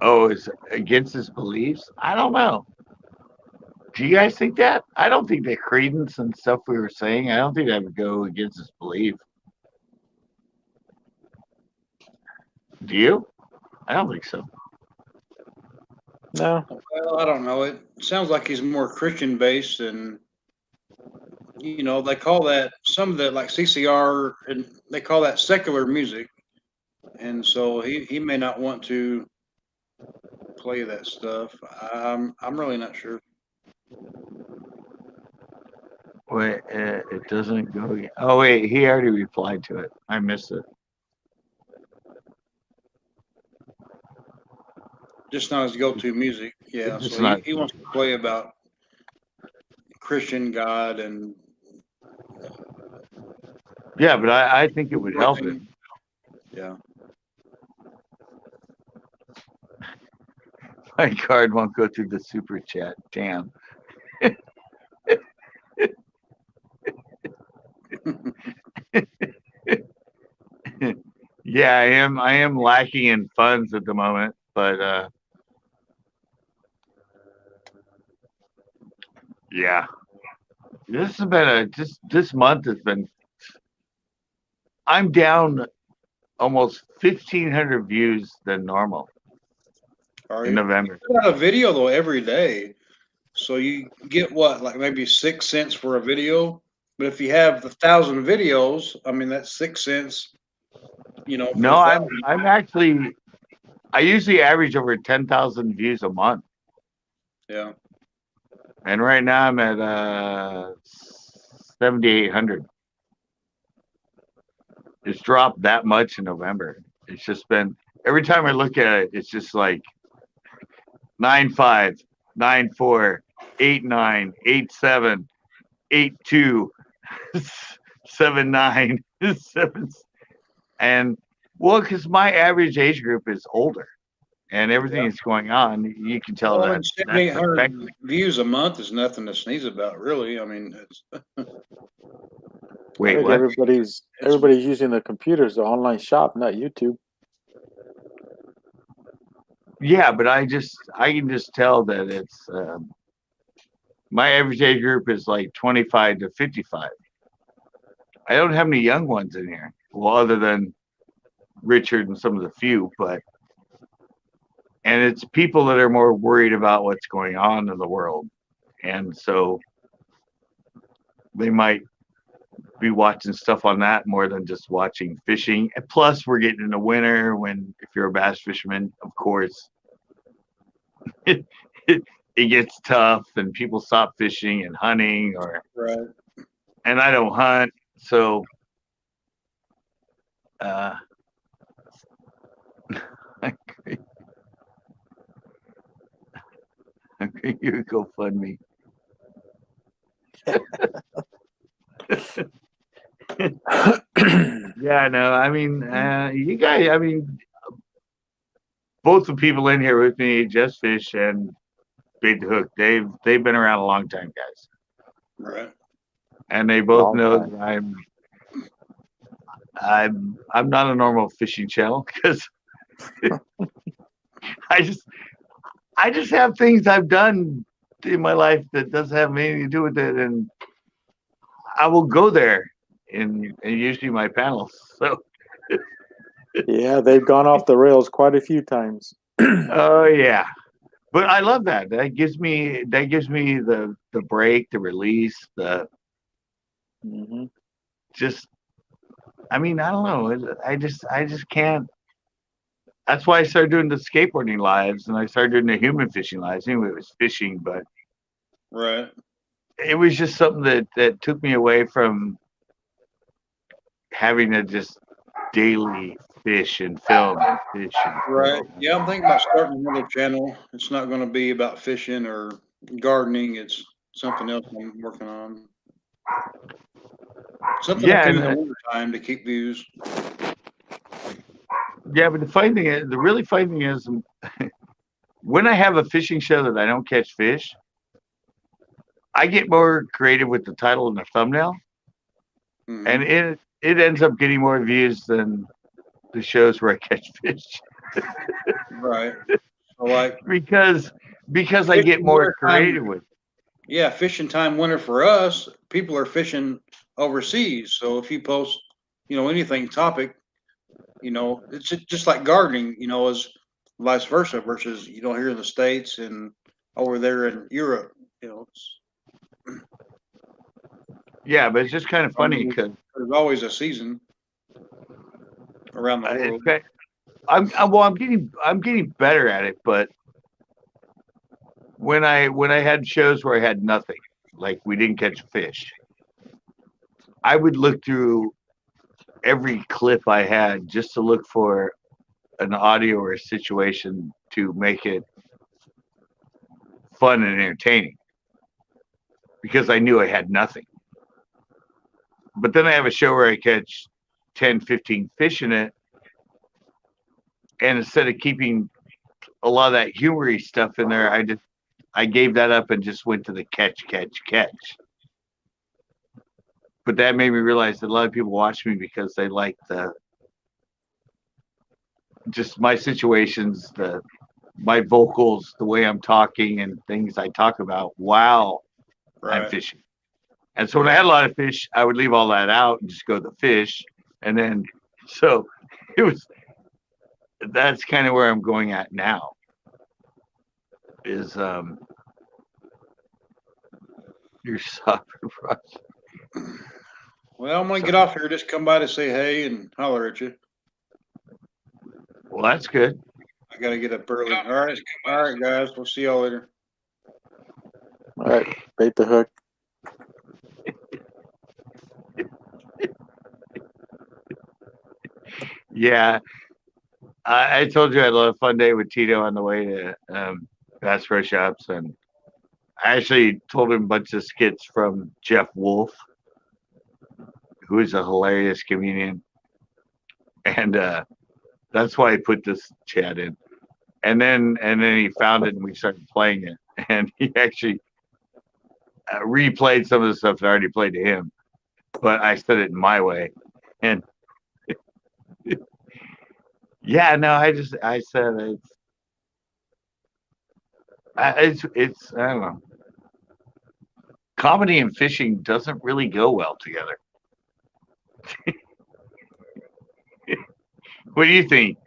A: Oh, is against his beliefs? I don't know. Do you guys think that? I don't think that credence and stuff we were saying, I don't think that would go against his belief. Do you? I don't think so.
E: No.
F: Well, I don't know. It sounds like he's more Christian based, and they call that some of that like CCR, and they call that secular music, and so he may not want to play that stuff. I'm really not sure.
A: Wait, it doesn't go yet. Oh wait, he already replied to it. I missed it.
F: Just not his go-to music. Yeah,
A: It's
F: so
A: not.
F: he wants to play about Christian God and
A: Yeah, but I think it would help him.
F: yeah.
A: My card won't go through the super chat. Damn. Yeah, I am lacking in funds at the moment, but yeah. This has been this month has been. I'm down almost 1,500 views than normal
F: Are
A: in
F: you?
A: November.
F: You put out a video though every day, so you get what, like maybe 6 cents for a video. But if you have 1,000 videos, I mean that's 6 cents. For
A: No,
F: 1,000.
A: I'm actually I usually average over 10,000 views a month,
F: Yeah.
A: and right now I'm at 7,800. It's dropped that much in November. It's just been every time I look at it, it's just like 95 94 89 87 82 79 7. And well, because my average age group is older, and everything that's going on, you can tell
F: Well,
A: that
F: and
A: that's
F: 7,800
A: affecting.
F: views a month is nothing to sneeze about, really. I mean,
E: I
A: Wait,
E: think
A: what?
E: everybody's using the computers, the online shop, not YouTube.
A: Yeah, but I can just tell that it's my average age group is like 25 to 55. I don't have any young ones in here, well, other than Richard and some of the few, and it's people that are more worried about what's going on in the world, and so they might be watching stuff on that more than just watching fishing. And plus, we're getting into winter when, if you're a bass fisherman, of course, it gets tough and people stop fishing and hunting,
F: right.
A: and I don't hunt, so uh, you go fund me. Yeah, no, I mean, you guys, I mean, both the people in here with me, Just Fish and Bait the Hook, they've been around a long time, guys,
F: Right.
A: and they both
E: Long
A: know
E: time.
A: that I'm not a normal fishing channel because I just have things I've done in my life that doesn't have anything to do with it, and I will go there in usually my panels. So,
E: Yeah, they've gone off the rails quite a few times.
A: oh yeah, but I love that. That gives me the break, the release, the
E: Hmm.
A: just. I mean, I don't know. I just can't. That's why I started doing the skateboarding lives, and I started doing the human fishing lives. Anyway, it was fishing, but
F: Right.
A: it was just something that took me away from having to just daily fish and film and fish and
F: Right.
A: film.
F: Yeah, I'm thinking about starting another channel. It's not going to be about fishing or gardening. It's something else I'm working on. Something I
A: Yeah,
F: do in the
A: and
F: wintertime to keep views.
A: yeah, but the funny thing is, the really funny thing is, when I have a fishing show that I don't catch fish, I get more creative with the title and the thumbnail,
F: Mhm.
A: and it ends up getting more views than the shows where I catch fish
F: Right. So like
A: because I
F: fishing
A: get more
F: winter time,
A: creative with.
F: yeah, fishing time winter for us, people are fishing overseas. So if you post, anything topic, it's just like gardening, as vice versa versus, here in the States and over there in Europe, it's,
A: Yeah, but it's just kind of
F: I
A: funny
F: mean,
A: because
F: there's always a season around the world.
A: I'm getting better at it, but when I had shows where I had nothing, like we didn't catch fish, I would look through every clip I had just to look for an audio or a situation to make it fun and entertaining because I knew I had nothing. But then I have a show where I catch 10, 15 fish in it, and instead of keeping a lot of that humory stuff in there, I gave that up and just went to the catch. But that made me realize that a lot of people watch me because they like just my situations, my vocals, the way I'm talking, and things I talk about while I'm
F: Right.
A: fishing. And so when I had a lot of fish, I would leave all that out and just go to the fish. And then, so that's kind of where I'm going at now is, your soccer project.
F: Well, I'm gonna get off here. Just come by to say hey and holler at you.
A: Well, that's good.
F: I gotta get up early. All right, guys. We'll see y'all later.
E: All right, Bait the Hook.
A: Yeah. I told you I had a lot of fun day with Tito on the way to Bass Pro Shops, and I actually told him a bunch of skits from Jeff Wolf, who is a hilarious comedian, and that's why I put this chat in. And then he found it, and we started playing it, and he actually replayed some of the stuff that I already played to him, but I said it in my way, and yeah, no, I said it's I don't know. Comedy and fishing doesn't really go well together. What do you think?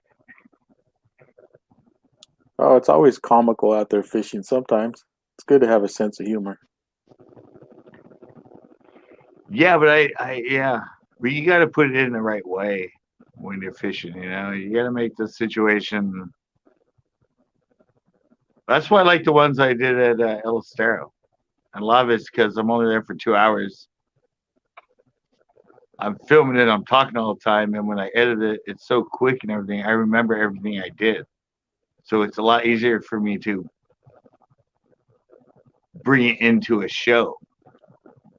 E: Oh, it's always comical out there fishing. Sometimes it's good to have a sense of humor.
A: Yeah, but but you got to put it in the right way when you're fishing. You got to make the situation. That's why I like the ones I did at El Estero. I love it because I'm only there for 2 hours. I'm filming it. I'm talking all the time, and when I edit it, it's so quick and everything. I remember everything I did, so it's a lot easier for me to bring it into a show.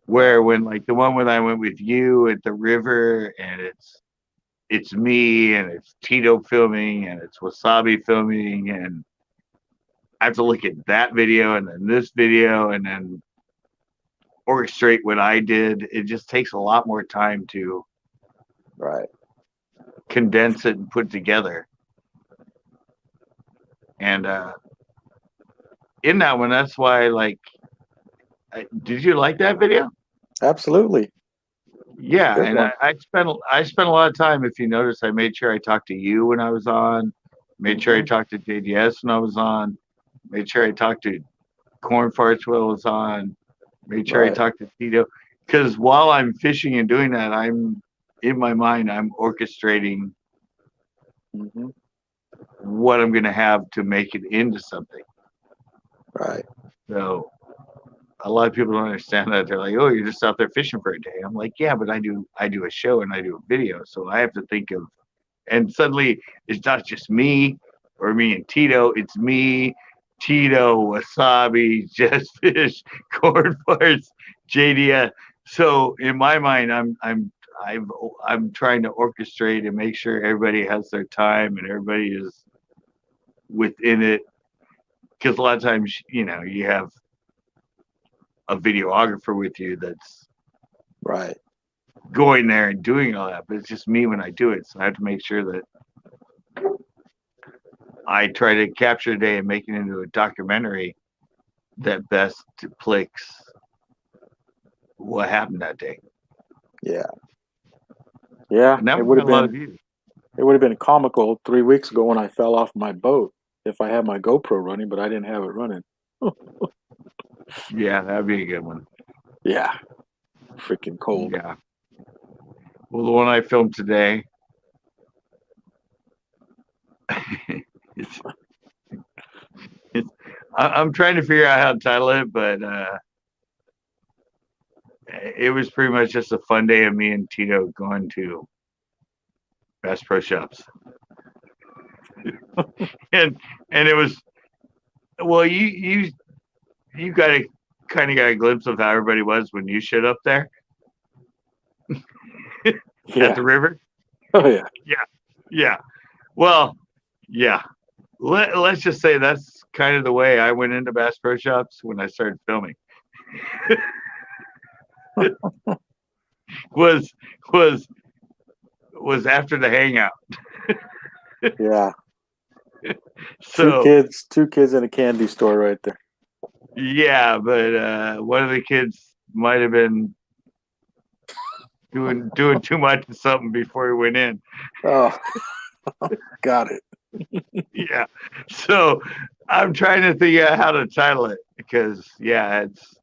A: Where when like the one when I went with you at the river, and it's me and it's Tito filming and it's Wasabi filming, and I have to look at that video and then this video and then orchestrate what I did. It just takes a lot more time to
E: Right.
A: condense it and put it together. And in that one, that's why did you like that video?
E: Absolutely.
A: Yeah,
E: Good
A: and
E: one.
A: I spent a lot of time. If you notice, I made sure I talked to you when I was on. Made sure I talked to JDS when I was on. Made sure I talked to Corn Farts when I was on. Made sure I
E: Right.
A: talked to Tito. Because while I'm fishing and doing that, I'm in my mind, I'm orchestrating
E: hmm
A: what I'm going to have to make it into something.
E: Right.
A: So a lot of people don't understand that. They're like, "Oh, you're just out there fishing for a day." I'm like, "Yeah, but I do a show and I do a video, so I have to think of." And suddenly, it's not just me or me and Tito. It's me, Tito, Wasabi, Just Fish, Corn Farts, JDS. So in my mind, I'm trying to orchestrate and make sure everybody has their time and everybody is within it. Because a lot of times, you have a videographer with you that's
E: Right.
A: going there and doing all that, but it's just me when I do it. So I have to make sure that I try to capture the day and make it into a documentary that best depicts what happened that day.
E: Yeah. Yeah.
A: And that
E: It
A: would
E: would
A: have
E: have
A: a lot of
E: been
A: views.
E: it would have been comical 3 weeks ago when I fell off my boat if I had my GoPro running, but I didn't have it running.
A: Yeah, that'd be a good one.
E: Yeah. Freaking cold.
A: Yeah. Well, the one I filmed today, it's, I'm trying to figure out how to title it, but it was pretty much just a fun day of me and Tito going to Bass Pro Shops. and it was, well, you got a kind of got a glimpse of how everybody was when you showed up there at
E: Yeah.
A: the river.
E: Oh yeah.
A: Yeah. Well, yeah. Let's just say that's kind of the way I went into Bass Pro Shops when I started filming. was after the hangout.
E: Yeah.
A: So
E: Two kids in a candy store right there.
A: yeah, but one of the kids might have been doing too much of something before he went in.
E: Oh, got it.
A: Yeah. So I'm trying to figure out how to title it because yeah, it's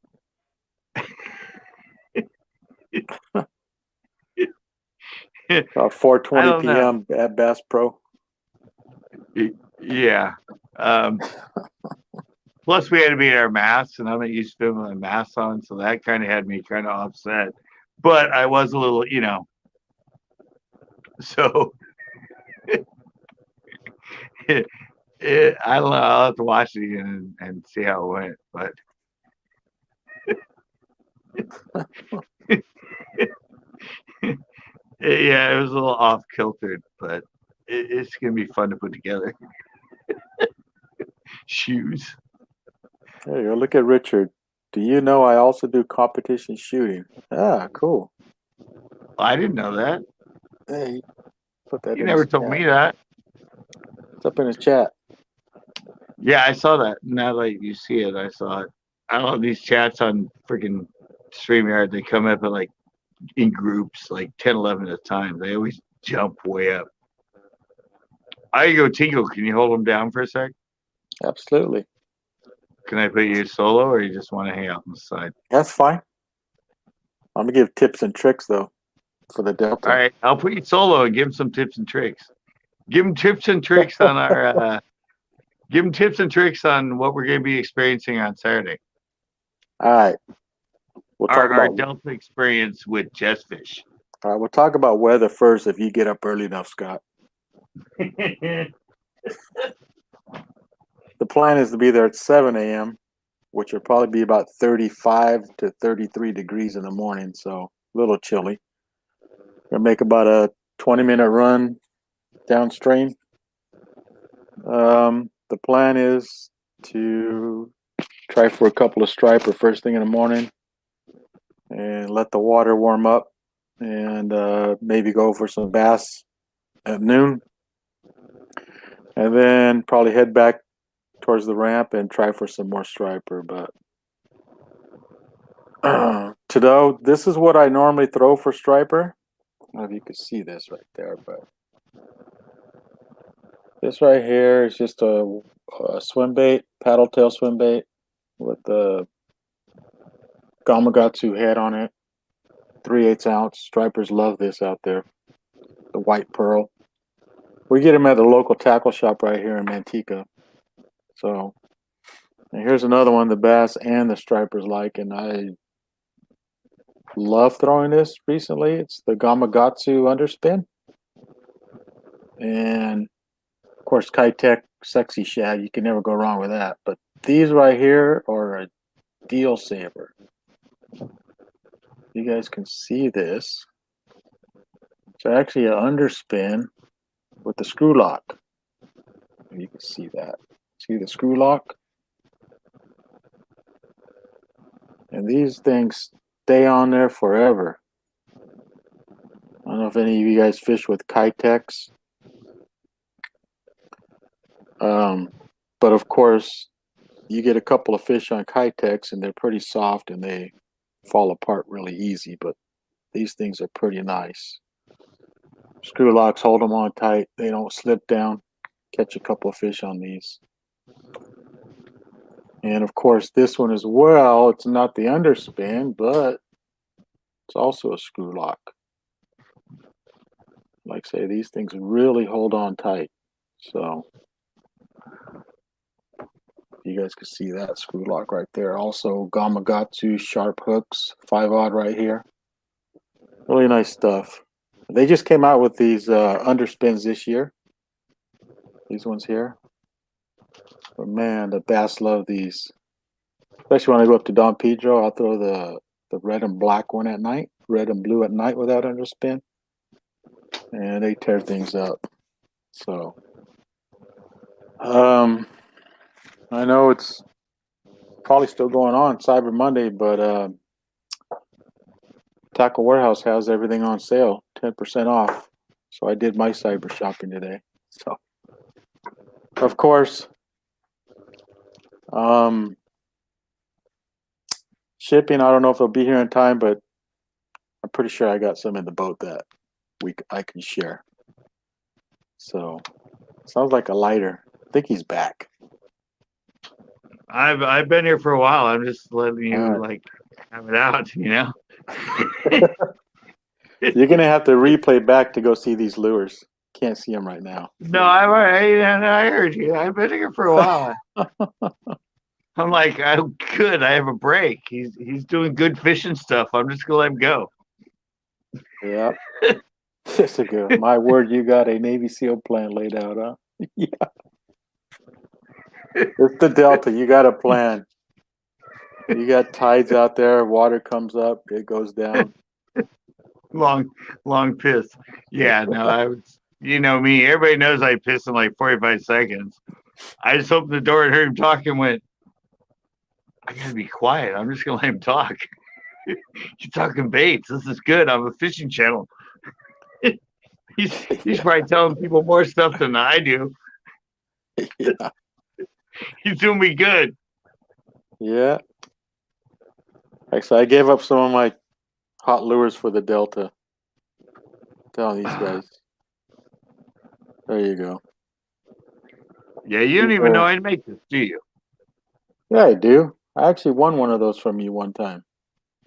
E: 4:20 p.m. at Bass Pro.
A: Yeah. Plus, we had to be in our masks, and I'm not used to filming with my mask on, so that kind of had me kind of upset. But I was a little, so I don't know. I'll have to watch it again and see how it went. But yeah, it was a little off kiltered, but it's gonna be fun to put together. Shoes.
E: There you go. Look at Richard. Do you know I also do competition shooting? Ah, cool.
A: I didn't know that.
E: Hey, put that
A: You
E: in
A: never
E: his
A: told
E: chat.
A: me that.
E: It's up in his chat.
A: Yeah, I saw that. Now that you see it, I saw it. I love these chats on freaking StreamYard. They come up at like in groups, like 10, 11 at a time. They always jump way up. I go Tinkle. Can you hold them down for a sec?
E: Absolutely.
A: Can I put you solo, or you just want to hang out on the side?
E: That's fine. I'm gonna give tips and tricks though for the Delta.
A: All right, I'll put you solo and give him some tips and tricks. Give him tips and tricks on our. Give him tips and tricks on what we're going to be experiencing on Saturday.
E: All right. We'll talk
A: Our
E: about
A: Delta experience with Jessfish.
E: all right, we'll talk about weather first if you get up early enough, Scott. The plan is to be there at 7 a.m., which will probably be about 35 to 33 degrees in the morning, so a little chilly. Gonna make about a 20-minute run downstream. The plan is to try for a couple of striper first thing in the morning and let the water warm up and maybe go for some bass at noon. And then probably head back towards the ramp and try for some more striper. But tidoe, this is what I normally throw for striper. I don't know if you can see this right there, but this right here is just a swim bait, paddle tail swim bait with the Gamakatsu head on it. 3/8 ounce. Stripers love this out there. The white pearl. We get them at the local tackle shop right here in Manteca. So, and here's another one the bass and the stripers like, and I love throwing this recently. It's the Gamakatsu underspin. And of course, Kitech Sexy Shad. You can never go wrong with that. But these right here are a deal saver. You guys can see this. It's actually an underspin with the screw lock. You can see that. See the screw lock? And these things stay on there forever. I don't know if any of you guys fish with Kitechs. But of course, you get a couple of fish on Kitechs and they're pretty soft and they fall apart really easy. But these things are pretty nice. Screw locks hold them on tight. They don't slip down. Catch a couple of fish on these. And of course, this one as well. It's not the underspin, but it's also a screw lock. Like I say, these things really hold on tight. So you guys can see that screw lock right there. Also, Gamakatsu sharp hooks, 5/0 right here. Really nice stuff. They just came out with these underspins this year. These ones here. But man, the bass love these. Especially when I go up to Don Pedro, I'll throw the red and black one at night, red and blue at night without underspin. And they tear things up. So I know it's probably still going on Cyber Monday, but Tackle Warehouse has everything on sale, 10% off. So I did my cyber shopping today. So of course, shipping, I don't know if it'll be here in time, but I'm pretty sure I got some in the boat that I can share. So sounds like a lighter. I think he's back.
A: I've been here for a while. I'm just letting you
E: All right.
A: like have it out, you know.
E: You're gonna have to replay back to go see these lures. Can't see them right now.
A: No, I heard you. I've been here for a while. I'm like, I'm good. I have a break. He's doing good fishing stuff. I'm just gonna let him go.
E: Yep. Just a good. My word, you got a Navy SEAL plan laid out, huh? Yeah. It's the Delta. You got a plan. You got tides out there. Water comes up. It goes down.
A: long piss. Yeah, no, I was. You know me. Everybody knows I piss in like 45 seconds. I just opened the door and heard him talking. And went, I gotta be quiet. I'm just gonna let him talk. You're talking baits. This is good. I'm a fishing channel. He's probably telling people more stuff than I do.
E: Yeah.
A: He's doing me good.
E: Yeah. Actually, I gave up some of my hot lures for the Delta. Telling these guys. There you go.
A: Yeah, you don't even know I'd make this, do you?
E: Yeah, I do. I actually won one of those from you one time.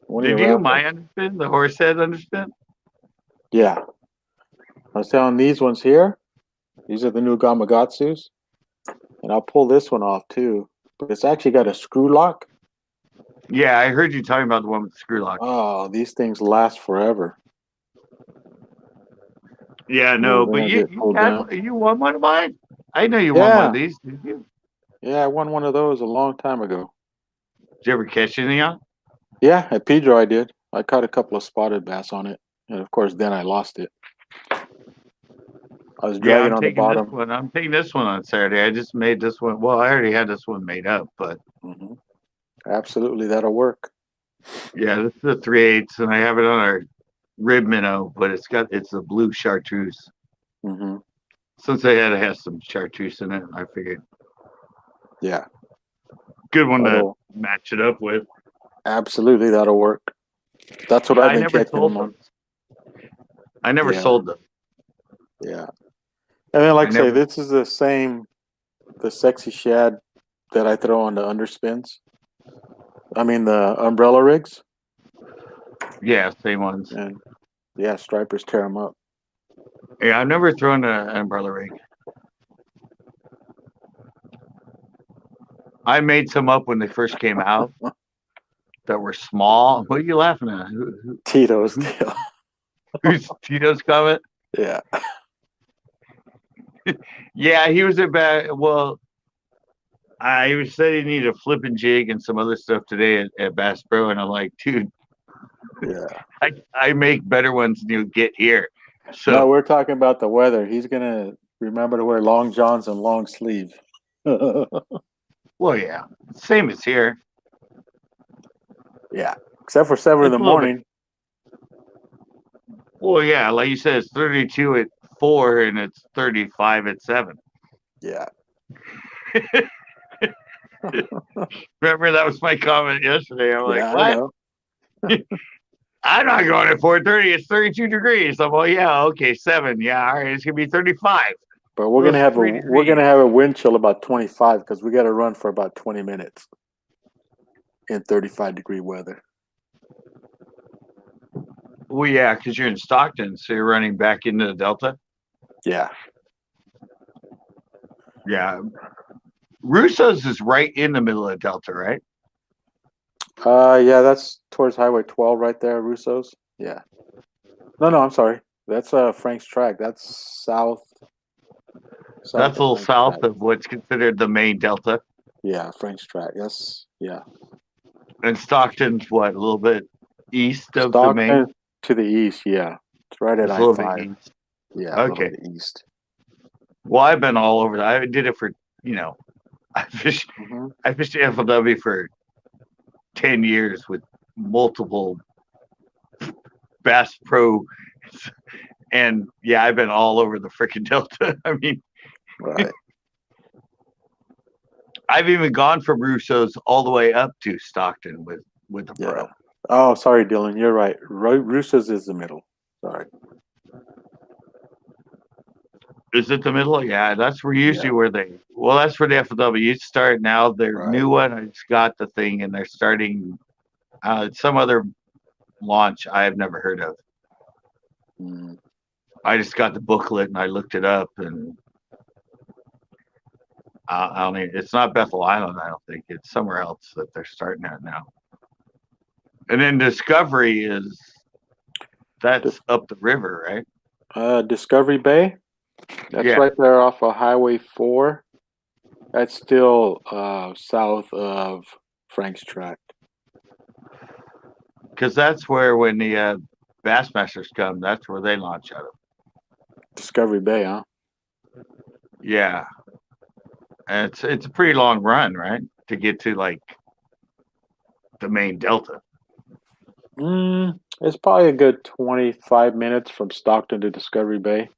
E: One of
A: Did
E: your
A: you?
E: raffles.
A: My underspin? The horse head underspin?
E: Yeah. I was telling these ones here. These are the new Gamakatsus. And I'll pull this one off too. But it's actually got a screw lock.
A: Yeah, I heard you talking about the one with the screw lock.
E: Oh, these things last forever.
A: Yeah, no,
E: They
A: but
E: don't
A: you
E: get pulled down.
A: you won one of mine? I know you won one of these, did you?
E: Yeah, I won one of those a long time ago.
A: Did you ever catch anything on?
E: Yeah, at Pedro I did. I caught a couple of spotted bass on it. And of course, then I lost it. I was
A: Yeah,
E: dragging
A: I'm
E: on the
A: taking this
E: bottom.
A: one. I'm taking this one on Saturday. I just made this one. Well, I already had this one made up, but
E: Hmm. Absolutely, that'll work.
A: yeah, this is the 3/8, and I have it on our rib minnow, but it's a blue chartreuse.
E: Hmm.
A: Since I had to have some chartreuse in it, I figured
E: Yeah,
A: good one to
E: that'll,
A: match it up with.
E: absolutely, that'll work. That's what
A: Yeah,
E: I've
A: I
E: been
A: never
E: catching
A: sold
E: them on.
A: those. I never
E: Yeah.
A: sold them.
E: Yeah. And then, like I say,
A: never-
E: this is the sexy shad that I throw on the underspins. I mean, the umbrella rigs.
A: Yeah, same ones.
E: And yeah, stripers tear them up.
A: Yeah, I've never thrown an umbrella rig. I made some up when they first came out that were small. What are you laughing at?
E: Tito's deal.
A: Who's Tito's comment?
E: Yeah.
A: Yeah, he was about. Well, he was said he needed a flipping jig and some other stuff today at Bass Pro, and I'm like, dude,
E: Yeah.
A: I make better ones than you get here. So
E: No, we're talking about the weather. He's going to remember to wear long johns and long sleeves.
A: well, yeah, same as here.
E: Yeah. Except for 7 in
A: It's
E: the
A: a little
E: morning.
A: Well, yeah, like you said, it's 32 at 4 and it's 35 at 7.
E: Yeah.
A: Remember that was my comment yesterday. I'm like,
E: Yeah,
A: what?
E: I know.
A: I'm not going at 4:30. It's 32 degrees. I'm like, yeah, okay, 7. Yeah, all right, it's gonna be 35.
E: But we're
A: Those
E: gonna have
A: 3
E: we're gonna
A: degrees.
E: have a wind chill about 25 because we got to run for about 20 minutes in 35-degree weather.
A: Well, yeah, because you're in Stockton, so you're running back into the Delta.
E: Yeah.
A: Yeah, Russo's is right in the middle of the Delta, right?
E: Yeah, that's towards Highway 12 right there, Russo's. Yeah. No, I'm sorry. That's Frank's track. That's south.
A: That's a little
E: Frank's
A: south
E: track.
A: of what's considered the main Delta.
E: Yeah, Frank's track. That's
A: And Stockton's what, a little bit east of the main?
E: Stockton to the east. Yeah, it's right at
A: It's a little bit
E: I-5.
A: east.
E: Yeah, a little
A: Okay.
E: bit east.
A: Well, I've been all over. I did it for, I fished
E: Hmm.
A: FLW for 10 years with multiple Bass Pro. And yeah, I've been all over the freaking Delta. I mean,
E: Right.
A: I've even gone from Russo's all the way up to Stockton with the
E: Yeah.
A: Pro.
E: Oh, sorry, Dylan. You're right. Russo's is the middle. Sorry.
A: Is it the middle? Yeah, that's where usually where that's where the FLW start now. Their
E: Right.
A: new one, I just got the thing, and they're starting some other launch I've never heard of.
E: Mm.
A: I just got the booklet and I looked it up, and I don't even, it's not Bethel Island, I don't think. It's somewhere else that they're starting at now. And then Discovery that's up the river, right?
E: Discovery Bay. That's
A: Yeah.
E: right there off of Highway 4. That's still south of Frank's Tract.
A: Because that's where when the Bassmasters come, that's where they launch out of.
E: Discovery Bay, huh?
A: Yeah, and it's a pretty long run, right, to get to like the main delta.
E: It's probably a good 25 minutes from Stockton to Discovery Bay.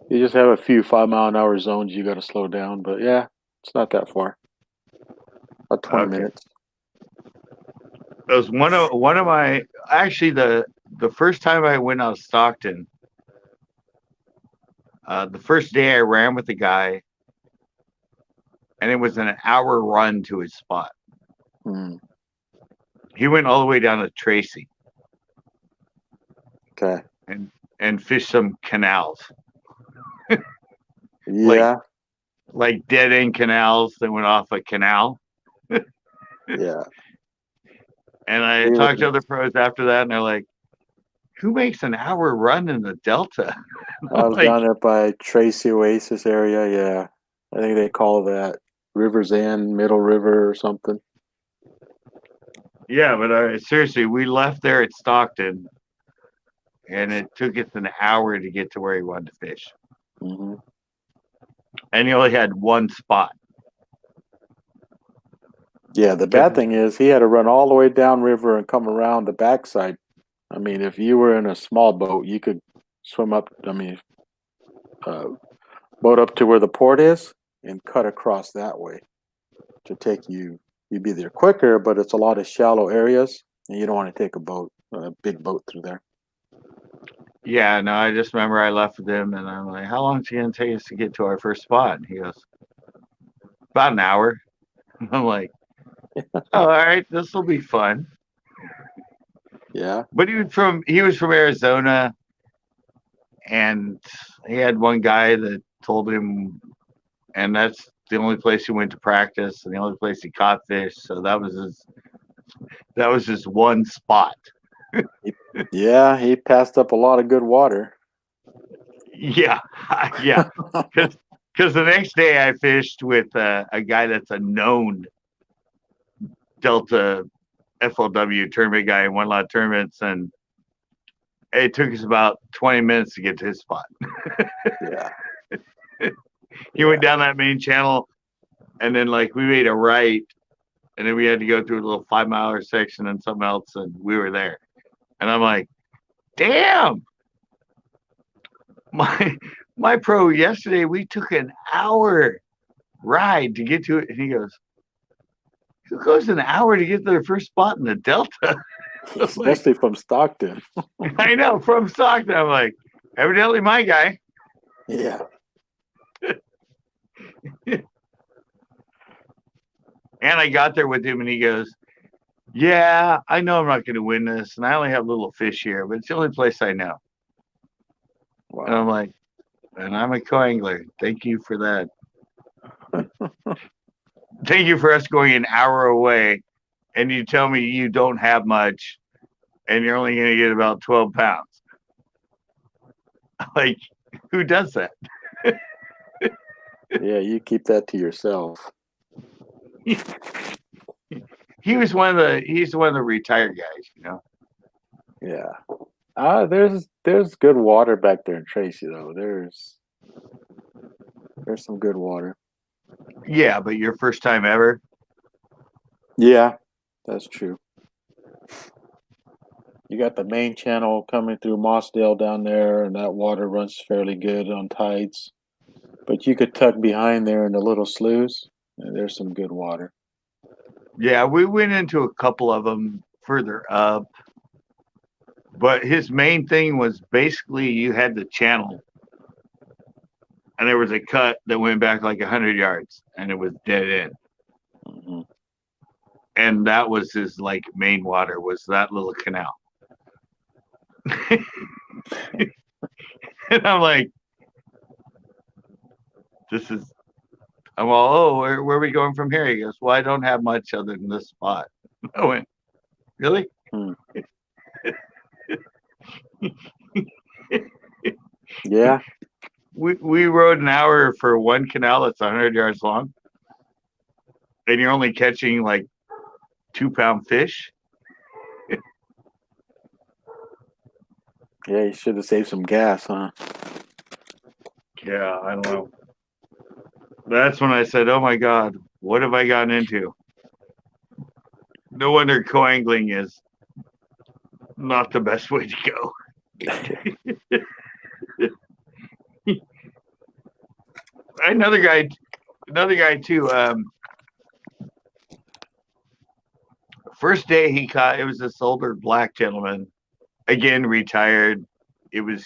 E: You just have a few 5-mile-an-hour zones you got to slow down, but yeah, it's not that far. About 20
A: Okay.
E: minutes.
A: It was one of my actually the first time I went out of Stockton. The first day I ran with the guy, and it was an hour run to his spot.
E: Hmm.
A: He went all the way down to Tracy
E: Okay.
A: and fished some canals,
E: Yeah.
A: like dead end canals that went off a canal.
E: Yeah.
A: And I
E: We
A: talked to
E: were-
A: other pros after that, and they're like, "Who makes an hour run in the Delta?"
E: I was
A: Like,
E: down there by Tracy Oasis area. Yeah. I think they call that River's End, Middle River or something.
A: yeah, but seriously, we left there at Stockton, and it took us an hour to get to where he wanted to fish,
E: Hmm.
A: and he only had one spot.
E: Yeah. The bad thing is he had to run all the way down river and come around the backside. I mean, if you were in a small boat, you could swim up. I mean, boat up to where the port is and cut across that way to take you. You'd be there quicker, but it's a lot of shallow areas, and you don't want to take a big boat through there.
A: Yeah, no, I just remember I left with him, and I'm like, "How long is it gonna take us to get to our first spot?" And he goes, "About an hour." I'm like, "Oh, all right, this will be fun."
E: Yeah.
A: But he was from Arizona, and he had one guy that told him, and that's the only place he went to practice, and the only place he caught fish. So that was his one spot.
E: Yeah, he passed up a lot of good water.
A: Yeah, yeah. Because the next day I fished with a guy that's a known Delta FLW tournament guy and won a lot of tournaments, and it took us about 20 minutes to get to his spot.
E: Yeah.
A: He went down that main channel, and then like we made a right, and then we had to go through a little 5-mile section and something else, and we were there. And I'm like, damn. My pro yesterday, we took an hour ride to get to it, and he goes, "Who goes an hour to get to their first spot in the Delta?"
E: Especially from Stockton.
A: I know, from Stockton. I'm like, evidently my guy.
E: Yeah.
A: And I got there with him, and he goes, "Yeah, I know I'm not going to win this, and I only have little fish here, but it's the only place I know."
E: Wow.
A: And I'm like, "And I'm a co-angler. Thank you for that. Thank you for us going an hour away, and you tell me you don't have much, and you're only going to get about 12 pounds. Like, who does that?"
E: Yeah, you keep that to yourself.
A: He's one of the retired guys, you know.
E: Yeah. There's good water back there in Tracy though. There's some good water.
A: Yeah, but your first time ever.
E: Yeah, that's true. You got the main channel coming through Mossdale down there, and that water runs fairly good on tides. But you could tuck behind there in the little sloughs, and there's some good water.
A: Yeah, we went into a couple of them further up, but his main thing was basically you had the channel, and there was a cut that went back like 100 yards, and it was dead end.
E: Hmm.
A: And that was his like main water, was that little canal. And I'm like, I'm all, "Oh, where are we going from here?" He goes, "Well, I don't have much other than this spot." I went, "Really?"
E: Yeah.
A: We rode an hour for one canal that's 100 yards long. and you're only catching like 2-pound fish.
E: Yeah, you should have saved some gas, huh?
A: Yeah, I don't know. That's when I said, "Oh my God, what have I gotten into?" No wonder co-angling is not the best way to go. Another guy too. First day he caught, it was this older black gentleman, again retired. It was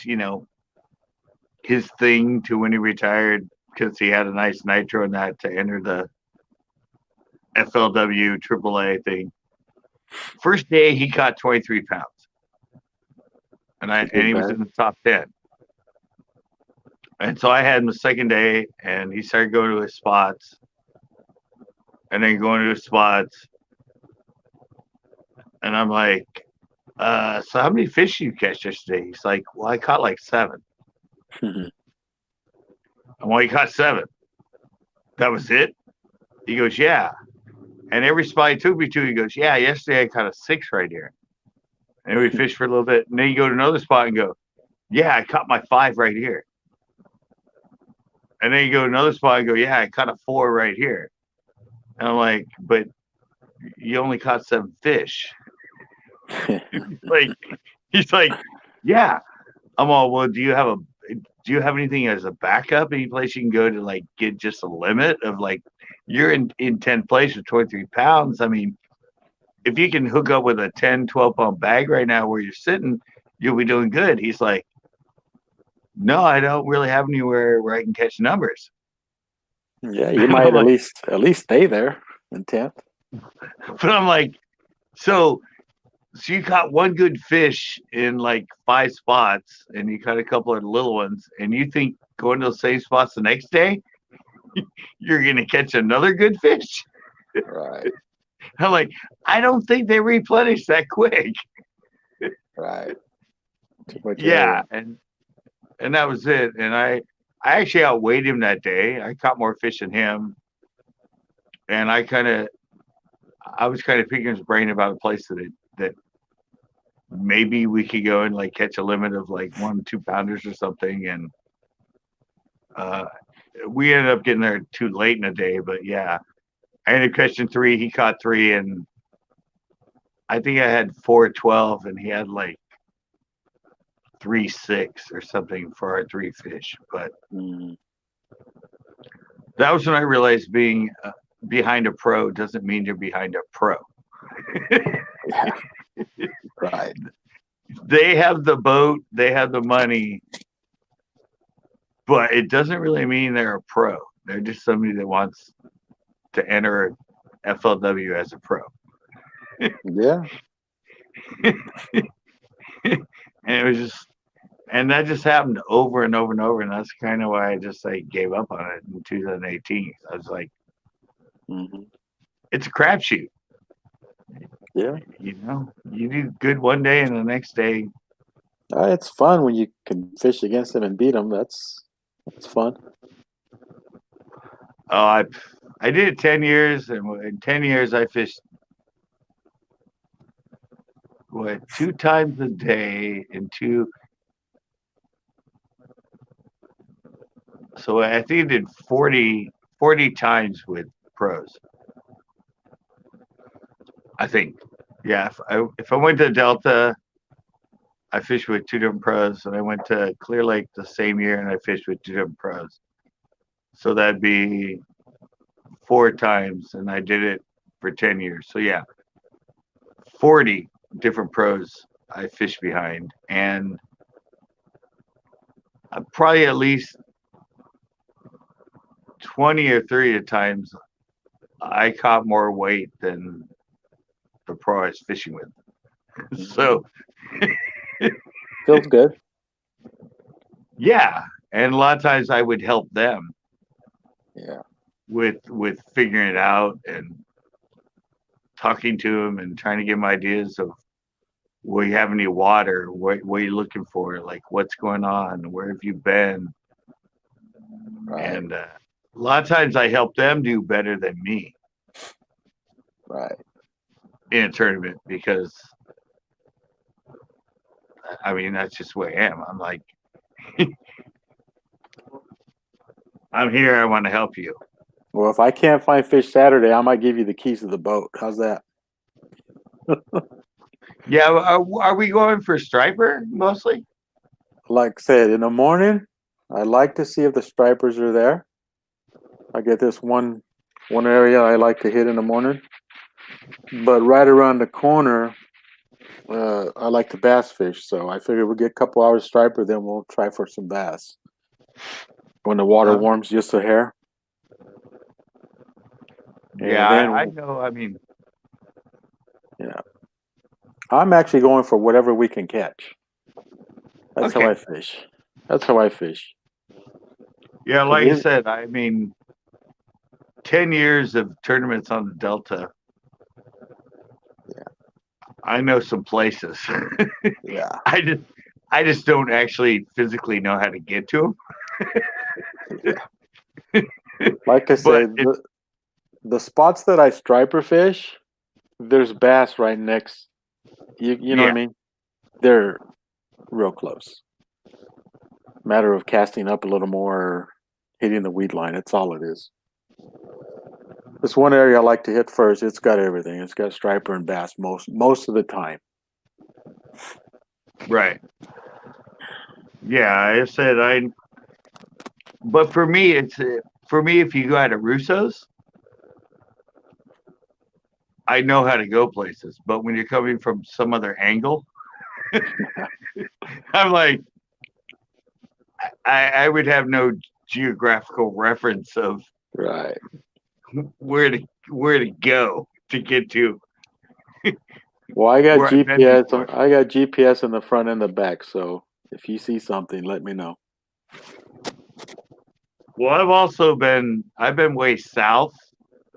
A: his thing to when he retired because he had a nice nitro in that to enter the FLW AAA thing. First day he caught 23 pounds, and he was in the top 10. And so I had him the second day, and he started going to his spots, and then going to his spots, and I'm like, so how many fish did you catch yesterday? He's like, well, I caught like 7. I'm like, you caught 7. That was it? He goes, yeah. And every spot he took me to, he goes, yeah, yesterday I caught a 6 right here. And we fished for a little bit, and then you go to another spot and go, yeah, I caught my 5 right here. And then you go to another spot and go, yeah, I caught a 4 right here. And I'm like, but you only caught 7 fish. He's like, yeah. I'm all, well, do you have anything as a backup? Any place you can go to like get just a limit of like, you're in 10th place with 23 pounds. I mean, if you can hook up with a 10, 12-pound bag right now where you're sitting, you'll be doing good. He's like, no, I don't really have anywhere where I can catch numbers.
E: Yeah, you might at least stay there in 10th.
A: But I'm like, so you caught one good fish in like 5 spots, and you caught a couple of little ones, and you think going to those same spots the next day, you're gonna catch another good fish?
E: Right.
A: I'm like, I don't think they replenish that quick.
E: Right.
A: Yeah, and that was it. And I actually outweighed him that day. I caught more fish than him, and I was kind of picking his brain about a place that maybe we could go and like catch a limit of like 1 2-pounders or something. And we ended up getting there too late in the day. But yeah, I ended up catching 3. He caught 3, and I think I had 4 12, and he had like 3 6 or something for our 3 fish. But that was when I realized being behind a pro doesn't mean you're behind a pro.
E: Yeah. Right.
A: They have the boat, they have the money, but it doesn't really mean they're a pro. They're just somebody that wants to enter FLW as a pro.
E: Yeah.
A: And that just happened over and over and over, and that's kind of why I just like gave up on it in 2018. I was like, it's a crapshoot.
E: Yeah.
A: You do good one day, and the next day,
E: It's fun when you can fish against them and beat them. That's fun.
A: I did it 10 years, and in 10 years I fished 2 times a day and 2. So I think I did 40 times with pros. I think, yeah. If I went to Delta, I fished with 2 different pros, and I went to Clear Lake the same year, and I fished with 2 different pros. So that'd be 4 times, and I did it for 10 years. So yeah, 40 different pros I fished behind, and probably at least 20 or 30 times I caught more weight than the pro I was fishing with. So
E: Feels good.
A: yeah, and a lot of times I would help them.
E: Yeah.
A: With figuring it out and talking to them and trying to give them ideas of, will you have any water? What are you looking for? Like, what's going on? Where have you been?
E: Right.
A: And a lot of times I help them do better than me.
E: Right.
A: in a tournament because I mean that's just the way I am. I'm like, I'm here. I want to help you.
E: Well, if I can't find fish Saturday, I might give you the keys to the boat. How's that?
A: Yeah, are we going for striper mostly?
E: Like I said, in the morning, I like to see if the stripers are there. I get this one area I like to hit in the morning. But right around the corner, I like to bass fish. So I figure we'll get a couple hours striper, then we'll try for some bass. When the water warms just a hair.
A: Yeah,
E: then,
A: I know. I mean,
E: yeah. I'm actually going for whatever we can catch. That's how
A: Okay.
E: I fish. That's how I fish.
A: yeah, like I said, I mean, 10 years of tournaments on the Delta.
E: Yeah.
A: I know some places.
E: Yeah.
A: I just don't actually physically know how to get to
E: Yeah. Like I said, the spots that I striper fish, there's bass right next. You know what I mean? They're real close. Matter of casting up a little more, hitting the weed line. That's all it is. This one area I like to hit first. It's got everything. It's got striper and bass most of the time.
A: Right. Yeah, I said but for me, if you go out of Russo's, I know how to go places. But when you're coming from some other angle, I'm like, I would have no geographical reference of
E: Right.
A: where to go to get to.
E: Well, I got
A: Where I've been
E: GPS.
A: before.
E: I got GPS in the front and the back. So if you see something, let me know.
A: Well, I've been way south.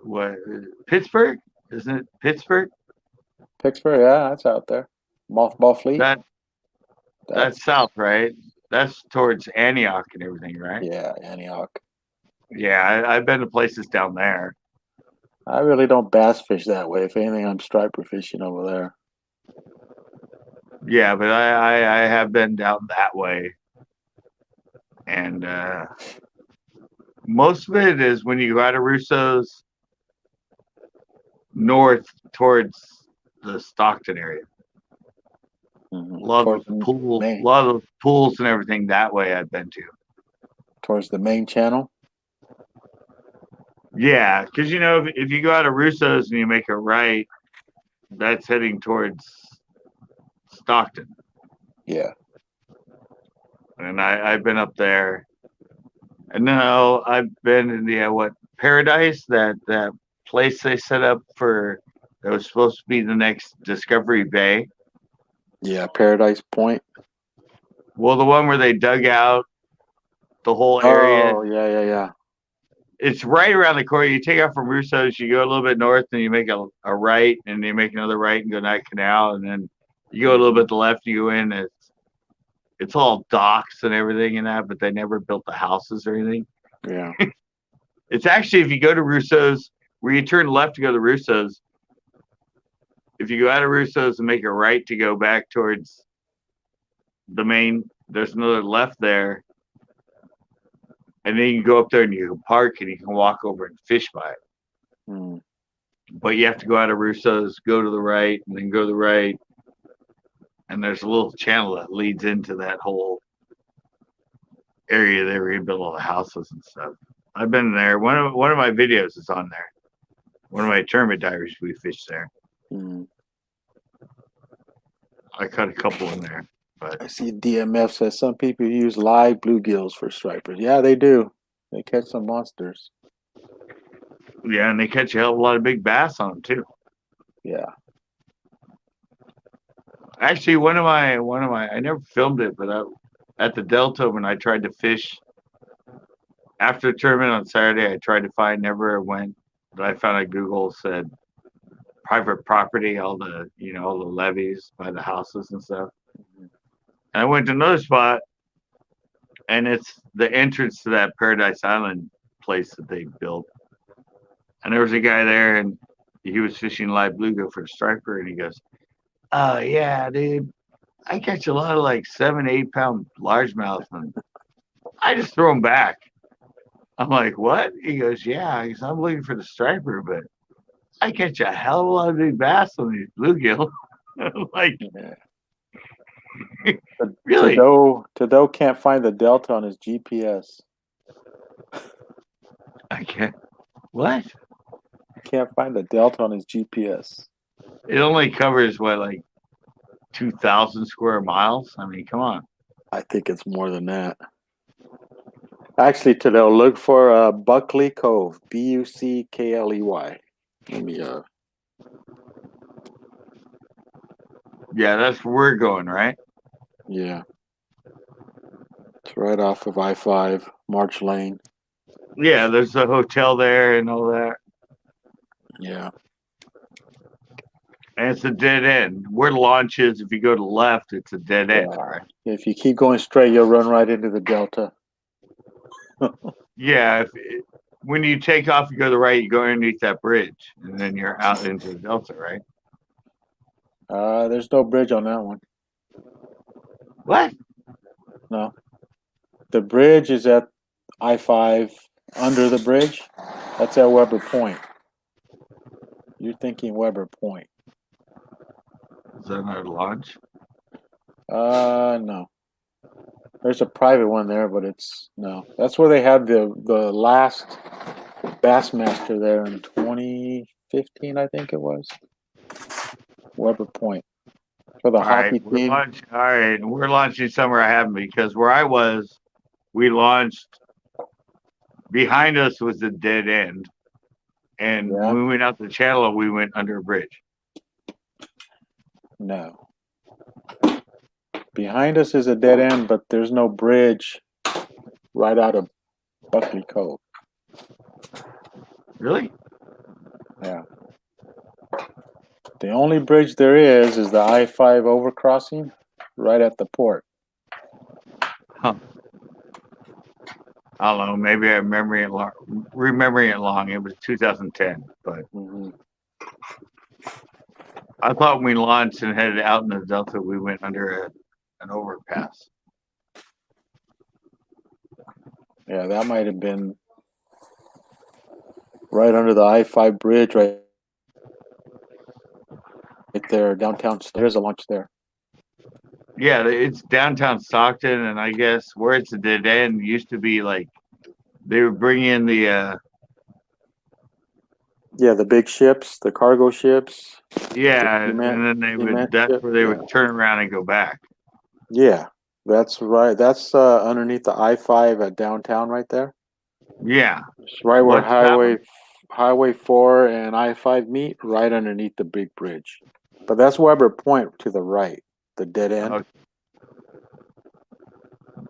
A: What, Pittsburgh? Isn't it Pittsburgh?
E: Pittsburgh, yeah, that's out there. Mothball Fleet.
A: That's south, right? That's towards Antioch and everything, right?
E: Yeah, Antioch.
A: Yeah, I've been to places down there.
E: I really don't bass fish that way. If anything, I'm striper fishing over there.
A: Yeah, but I have been down that way. And most of it is when you go out of Russo's north towards the Stockton area.
E: Mm-hmm.
A: A lot of those pools and everything that way I've been to.
E: Towards the main channel?
A: Yeah, because if you go out of Russo's and you make a right, that's heading towards Stockton.
E: Yeah.
A: And I've been up there. And now I've been in the Paradise, that place they set up for that was supposed to be the next Discovery Bay.
E: Yeah, Paradise Point.
A: Well, the one where they dug out the whole area.
E: Oh, yeah.
A: It's right around the corner. You take off from Russo's, you go a little bit north, and you make a right, and you make another right and go down that canal, and then you go a little bit to the left, you go in. It's all docks and everything in that, but they never built the houses or anything.
E: Yeah.
A: It's actually, if you go to Russo's, where you turn left to go to Russo's, if you go out of Russo's and make a right to go back towards the main, there's another left there. And then you can go up there and you can park and you can walk over and fish by it.
E: Mm.
A: But you have to go out of Russo's, go to the right, and then go to the right. And there's a little channel that leads into that whole area there where you build all the houses and stuff. I've been there. One of my videos is on there. One of my tournament divers, we fished there.
E: Mm.
A: I caught a couple in there. But
E: I see DMF says some people use live bluegills for stripers. Yeah, they do. They catch some monsters.
A: yeah, and they catch a hell of a lot of big bass on them too.
E: Yeah.
A: Actually, one of my I never filmed it, but at the Delta when I tried to fish after the tournament on Saturday, I tried to find, never went. But I found on Google said private property, all the levees by the houses and stuff. And I went to another spot, and it's the entrance to that Paradise Island place that they built. And there was a guy there, and he was fishing live bluegill for a striper, and he goes, "Oh yeah, dude, I catch a lot of like 7, 8 pound largemouth, and I just throw them back." I'm like, "What?" He goes, "Yeah." He goes, "I'm looking for the striper, but I catch a hell of a lot of big bass on these bluegill." I'm like,
E: Yeah.
A: really?
E: Tidoe can't find the delta on his GPS.
A: I can't. What?
E: He can't find the delta on his GPS.
A: It only covers what, like 2,000 square miles? I mean, come on.
E: I think it's more than that. Actually, Tidoe, look for Buckley Cove. Buckley. Let me
A: Yeah, that's where we're going, right?
E: yeah. It's right off of I-5, March Lane.
A: Yeah, there's a hotel there and all that.
E: Yeah.
A: And it's a dead end. Where the launch is, if you go to the left, it's a dead end, right?
E: If you keep going straight, you'll run right into the delta.
A: Yeah, when you take off, you go to the right, you go underneath that bridge, and then you're out into the delta, right?
E: There's no bridge on that one.
A: What?
E: No. The bridge is at I-5 under the bridge. That's at Weber Point. You're thinking Weber Point.
A: Is that our launch?
E: No. There's a private one there, but no. That's where they had the last Bassmaster there in 2015, I think it was. Weber Point. For the
A: All right,
E: hockey team.
A: we're launching somewhere I haven't, because where I was, we launched. Behind us was a dead end, and
E: Yeah.
A: when we went out the channel, we went under a bridge.
E: No. Behind us is a dead end, but there's no bridge right out of Buckley Cove.
A: Really?
E: Yeah. The only bridge there is the I-5 overcrossing right at the port.
A: Huh. I don't know. Maybe I'm remembering it long. It was 2010, but I thought when we launched and headed out in the Delta, we went under an overpass.
E: Yeah, that might have been right under the I-5 bridge, right there, downtown. There's a launch there.
A: Yeah, it's downtown Stockton, and I guess where it's a dead end used to be like they would bring in the
E: the big ships, the cargo ships.
A: yeah,
E: The cement,
A: and then that's where they would turn around and go back.
E: Yeah, that's right. That's underneath the I-5 at downtown, right there.
A: Yeah,
E: It's right where
A: What's
E: Highway 4 and I-5 meet, right underneath the big bridge. But that's Weber Point to the right, the dead end.
A: Okay.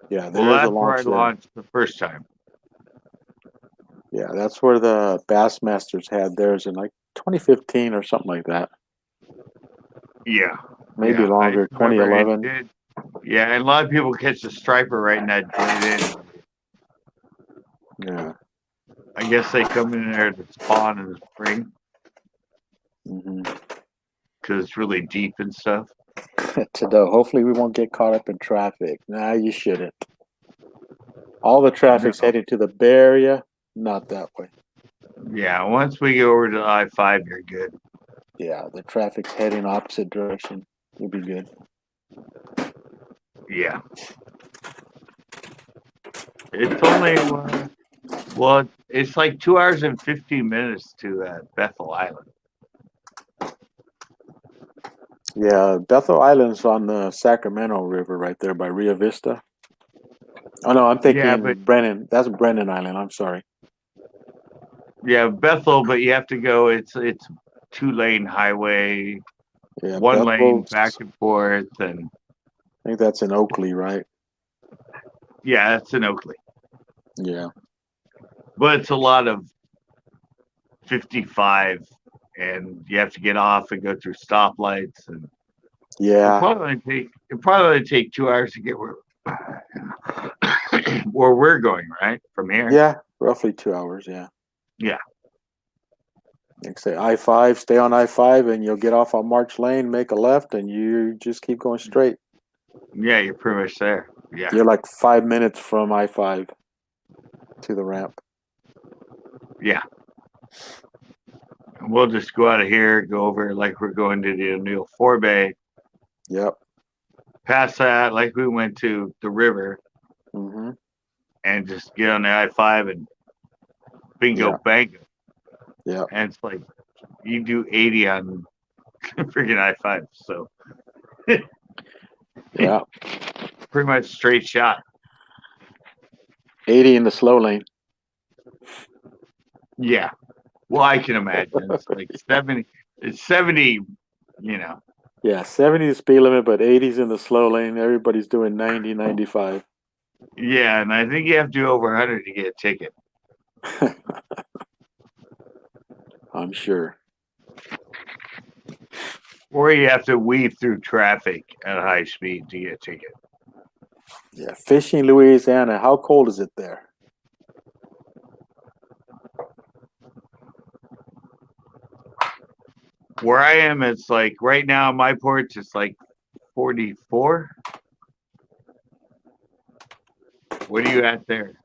E: Yeah,
A: Well,
E: there's a
A: that's where I
E: launch there.
A: launched the first time.
E: Yeah, that's where the Bassmasters had theirs in like 2015 or something like that.
A: Yeah,
E: Maybe
A: yeah,
E: longer,
A: I remember
E: 2011.
A: Yeah, and a lot of people catch the striper right in that dead end.
E: Yeah.
A: I guess they come in there to spawn in the spring because it's really deep and stuff.
E: Hopefully we won't get caught up in traffic. Nah, you shouldn't. All the traffic's heading to the Bay Area, not that way.
A: Yeah, once we go over to I-5, you're good.
E: Yeah, the traffic's heading opposite direction. You'll be good.
A: Yeah. It's only, it's like 2 hours and 15 minutes to Bethel Island.
E: Yeah, Bethel Island's on the Sacramento River right there by Rio Vista. Oh, no, I'm thinking Brennan. That's Brennan Island. I'm sorry.
A: Yeah, Bethel, but you have to go. It's 2-lane highway,
E: Yeah,
A: one lane back and forth, and
E: I think that's in Oakley, right?
A: Yeah, that's in Oakley.
E: Yeah,
A: but it's a lot of 55, and you have to get off and go through stoplights, and
E: yeah.
A: It'll probably take 2 hours to get where we're going, right? From here.
E: Yeah, roughly 2 hours. Yeah.
A: Yeah.
E: Like I say, I-5, stay on I-5, and you'll get off on March Lane, make a left, and you just keep going straight.
A: Yeah, you're pretty much there. Yeah.
E: You're like 5 minutes from I-5 to the ramp.
A: Yeah. We'll just go out of here, go over like we're going to the O'Neill Forebay,
E: Yep.
A: pass that like we went to the river,
E: Mm-hmm.
A: and just get on the I-5 and bingo,
E: Yeah.
A: bango.
E: Yeah.
A: And it's like you do 80 on freaking I-5, so
E: Yeah.
A: pretty much straight shot.
E: 80 in the slow lane.
A: Yeah. Well, I can imagine it's like 70. It's 70. You know.
E: Yeah, 70 is the speed limit, but 80's in the slow lane. Everybody's doing 90, 95.
A: Yeah, and I think you have to do over 100 to get a ticket.
E: I'm sure.
A: Or you have to weave through traffic at high speed to get a ticket.
E: Yeah, fishing Louisiana. How cold is it there?
A: Where I am, it's like right now on my porch, it's like 44. What are you at there?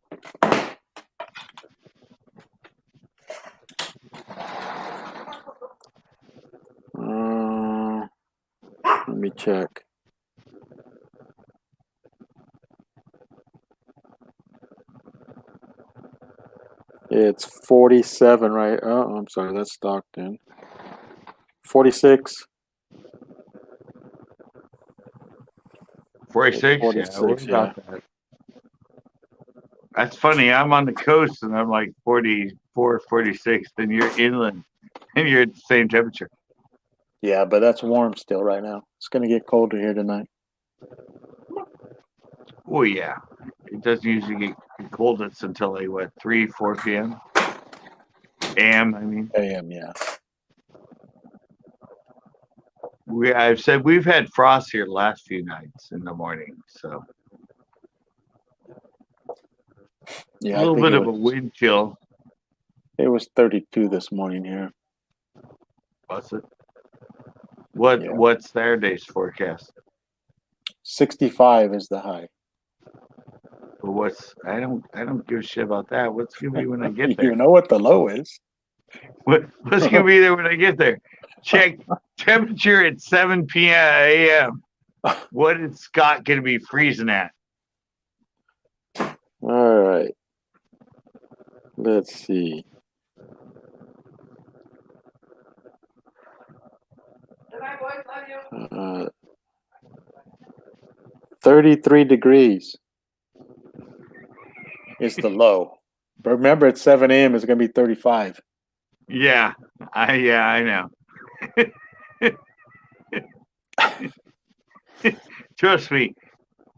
E: Let me check. It's 47, right? Oh, I'm sorry, that's Stockton. 46.
A: 46?
E: 46,
A: Yeah, we're about that. That's funny. I'm on the coast and I'm like 44, 46. Then you're inland and you're at the same temperature.
E: Yeah, but that's warm still right now. It's going to get colder here tonight.
A: Oh, yeah. It doesn't usually get coldest until like, what, 3, 4 p.m.? AM, I mean.
E: AM, yeah.
A: I've said we've had frost here the last few nights in the morning, so
E: Yeah,
A: a little bit of a wind chill.
E: It was 32 this morning here.
A: Was it?
E: Yeah.
A: What's their day's forecast?
E: 65 is the high.
A: But I don't give a shit about that. What's gonna be when I get there?
E: You know what the low is.
A: What's gonna be there when I get there? Check temperature at 7 p.m. a.m. What is Scott gonna be freezing at?
E: All right. Let's see. 33 degrees is the low. But remember, at 7 a.m., it's going to be 35.
A: Yeah, I know. Trust me,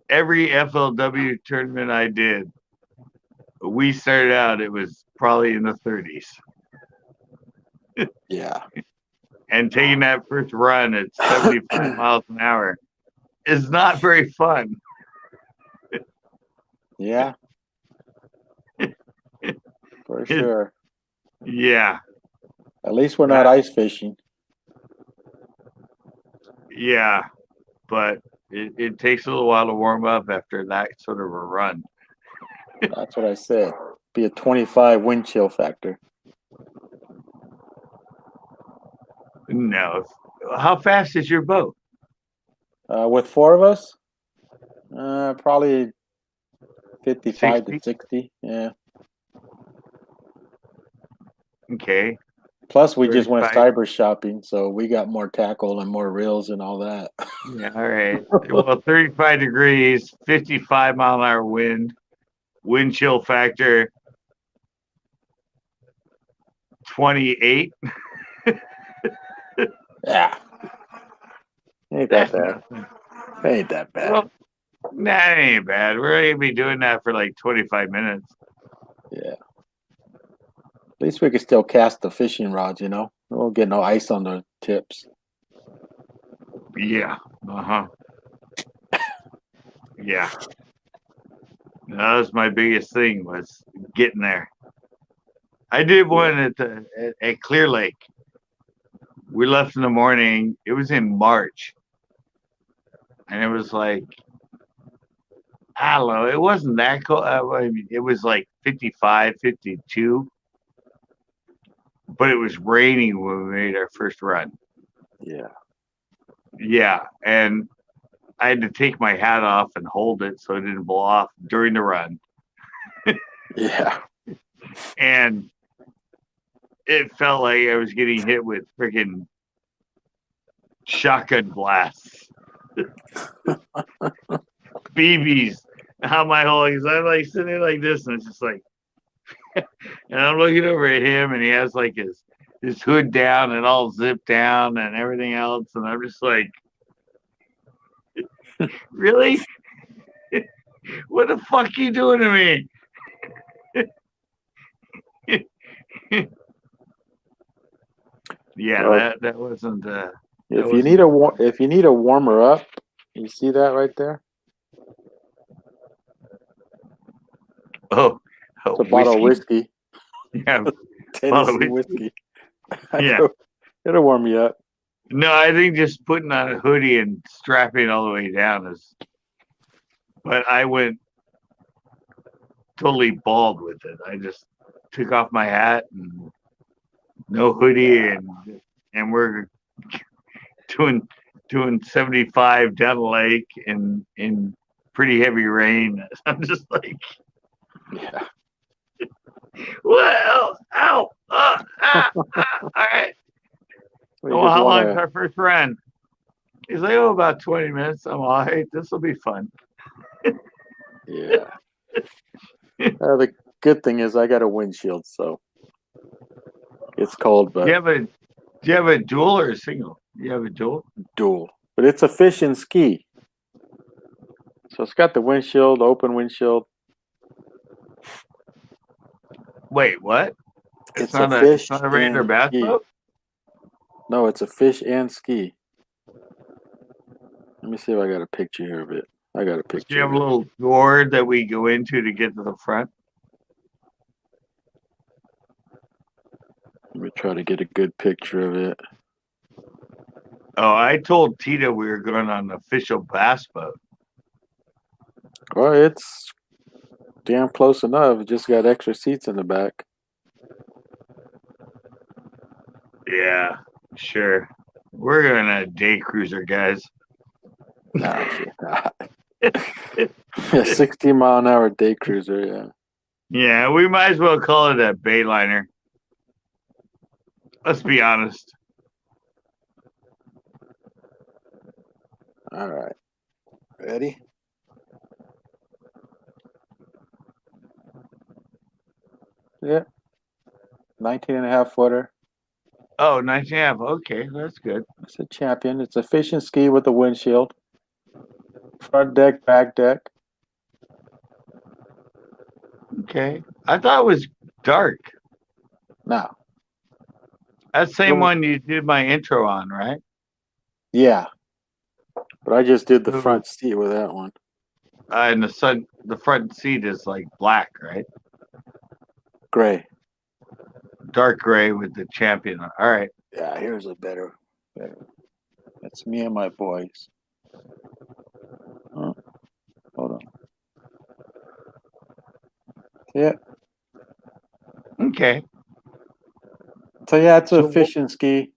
A: every FLW tournament I did, we started out, it was probably in the 30s.
E: Yeah.
A: And taking that first run at 75 miles an hour is not very fun.
E: Yeah. For sure.
A: Yeah.
E: At least we're not ice fishing.
A: Yeah. But it takes a little while to warm up after that sort of a run.
E: That's what I said. Be a 25 wind chill factor.
A: No. How fast is your boat?
E: With 4 of us, probably 55 to 60. Yeah.
A: Okay.
E: Plus, we just went
A: 35.
E: cyber shopping, so we got more tackle and more reels and all that.
A: Yeah, all right. Well, 35 degrees, 55 mile an hour wind chill factor 28.
E: Yeah. Ain't that bad. Ain't that bad.
A: Well, nah, it ain't bad. We're going to be doing that for like 25 minutes.
E: Yeah. At least we can still cast the fishing rods, you know? We won't get no ice on the tips.
A: Yeah. Uh-huh. Yeah. That was my biggest thing was getting there. I did one at Clear Lake. We left in the morning. It was in March, and it was like I don't know. It wasn't that cold. I mean, it was like 55, 52, but it was raining when we made our first run.
E: Yeah.
A: Yeah, and I had to take my hat off and hold it so it didn't blow off during the run.
E: Yeah.
A: And it felt like I was getting hit with freaking shotgun blasts. BBs. How my whole I'm like sitting there like this, and it's just like, and I'm looking over at him, and he has like his hood down and all zipped down and everything else, and I'm just like, really? What the fuck are you doing to me? Yeah,
E: Well,
A: that wasn't.
E: if you need a warmer up, you see that right there?
A: Oh,
E: It's a bottle of whiskey.
A: Yeah,
E: Tennessee whiskey.
A: Yeah.
E: It'll warm you up.
A: No, I think just putting on a hoodie and strapping all the way down is. But I went totally bald with it. I just took off my hat and no hoodie, and we're doing 75 down the lake in pretty heavy rain. I'm just like,
E: Yeah.
A: well, ow, all right. Well, how long is our first run? He's like, oh, about 20 minutes. I'm all right. This will be fun.
E: Yeah. The good thing is I got a windshield, so it's cold, but
A: Do you have a dual or a single? You have a dual?
E: dual. But it's a fish and ski. So it's got the windshield, open windshield.
A: Wait, what?
E: It's a fish
A: not a regular
E: and
A: bass
E: ski.
A: boat?
E: No, it's a fish and ski. Let me see if I got a picture here of it. I got a
A: Do
E: picture.
A: you have a little door that we go into to get to the front?
E: Let me try to get a good picture of it.
A: Oh, I told Tita we were going on an official bass boat.
E: Well, it's damn close enough. It just got extra seats in the back.
A: Yeah, sure. We're going on a day cruiser, guys.
E: Nah, shit. A 16-mile-an-hour day cruiser, yeah.
A: Yeah, we might as well call it a bayliner. Let's be honest.
E: All right. Ready? Yeah. 19.5 footer.
A: Oh, 19.5. Okay, that's good.
E: It's a champion. It's a fish and ski with a windshield. Front deck, back deck.
A: Okay. I thought it was dark.
E: Now,
A: That's the same one you did my intro on, right?
E: yeah. But I just did the
A: Ooh.
E: front seat with that one.
A: And the front seat is like black, right?
E: Gray.
A: Dark gray with the champion. All right.
E: Yeah, here's a better. That's me and my boys. Hold on. Yeah.
A: Okay.
E: So yeah, it's a
A: So
E: fish and ski.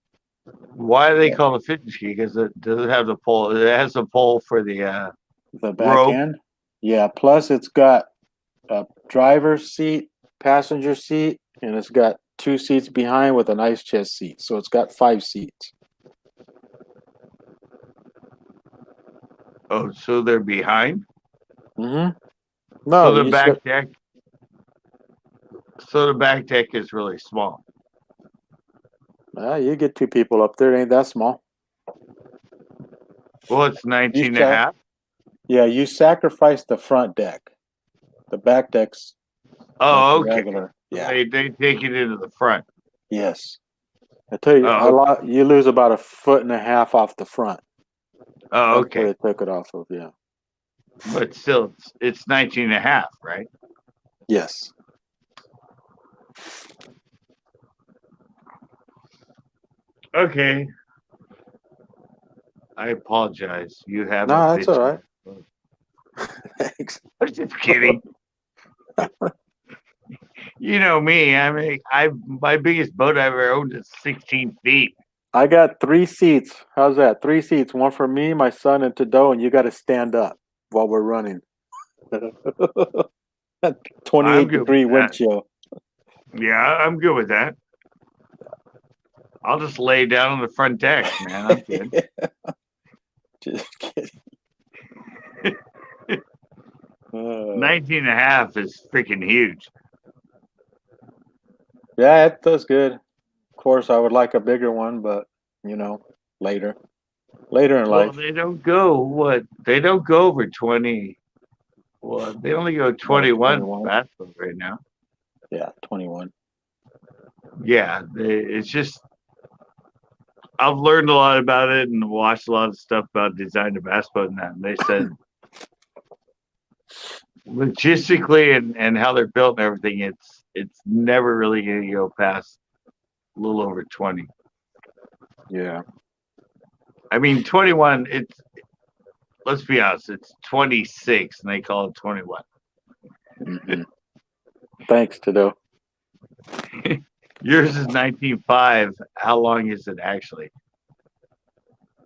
A: why do they call it a fishing ski? Because it doesn't have the pole. It has the pole for the
E: The back
A: rope.
E: end. Yeah. Plus, it's got a driver's seat, passenger seat, and it's got 2 seats behind with an ice chest seat. So it's got 5 seats.
A: Oh, so they're behind.
E: Mm-hmm.
A: So
E: No,
A: the
E: you
A: back
E: said,
A: deck. So the back deck is really small.
E: you get 2 people up there. It ain't that small.
A: Well, it's 19 and a half.
E: Yeah, you sacrifice the front deck. The back deck's
A: Oh,
E: like
A: okay.
E: regular. Yeah.
A: They take it into the front.
E: Yes. I tell you,
A: Oh,
E: you lose about 1.5 feet off the front.
A: Oh,
E: That's
A: okay.
E: where they took it off of, yeah.
A: But still, it's 19 and a half, right?
E: Yes.
A: Okay. I apologize. You have
E: No,
A: a
E: that's all
A: bitch.
E: right. Thanks.
A: I'm just kidding. You know me. I mean, my biggest boat I've ever owned is 16 feet.
E: I got 3 seats. How's that? 3 seats. One for me, my son, and Tidoe, and you got to stand up while we're running.
A: I'm
E: 28-degree
A: good with
E: wind
A: that.
E: chill.
A: Yeah, I'm good with that. I'll just lay down on the front deck, man. I'm good.
E: Just kidding.
A: 19 and a half is freaking huge.
E: Yeah, it does good. Of course, I would like a bigger one, but later in
A: Well,
E: life.
A: they don't go They don't go over 20. Well, they only go 21
E: 21.
A: bass boat right now.
E: Yeah, 21.
A: Yeah, it's just I've learned a lot about it and watched a lot of stuff about design of bass boat and that. And they said logistically and how they're built and everything, it's never really going to go past a little over 20.
E: Yeah.
A: I mean, 21. Let's be honest, it's 26 and they call it 21.
E: Mm-hmm. Thanks, Tidoe.
A: Yours is 19.5. How long is it actually?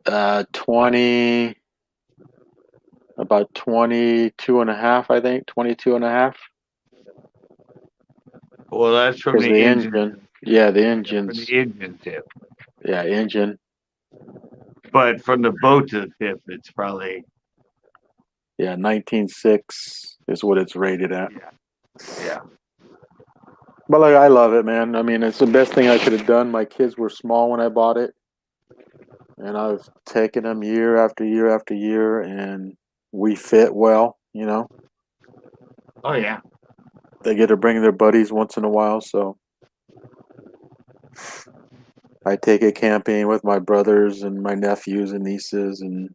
E: 20, about 22 and a half, I think. 22 and a half.
A: Well, that's from
E: Because
A: the
E: the
A: engine.
E: engine. Yeah, the
A: From
E: engines.
A: the engine tip.
E: Yeah, engine.
A: But from the boat to the tip, it's probably
E: Yeah, 19.6 is what it's rated at.
A: yeah.
E: But I love it, man. I mean, it's the best thing I could have done. My kids were small when I bought it, and I've taken them year after year after year, and we fit well.
A: Oh yeah.
E: They get to bring their buddies once in a while, so I take it camping with my brothers and my nephews and nieces, and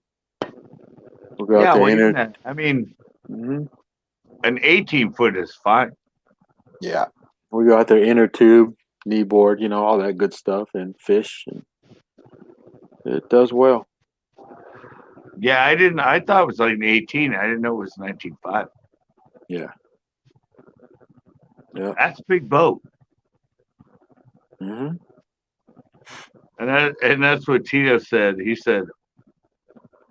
E: we'll go out
A: Yeah,
E: there.
A: well, even that. I mean,
E: Mm-hmm.
A: an 18-foot is fine.
E: Yeah, we go out there, inner tube, knee board, all that good stuff, and fish, and it does well.
A: Yeah, I thought it was like an 18. I didn't know it was 19.5.
E: Yeah. Yeah.
A: That's a big boat.
E: Mm-hmm.
A: And that's what Tito said. He said,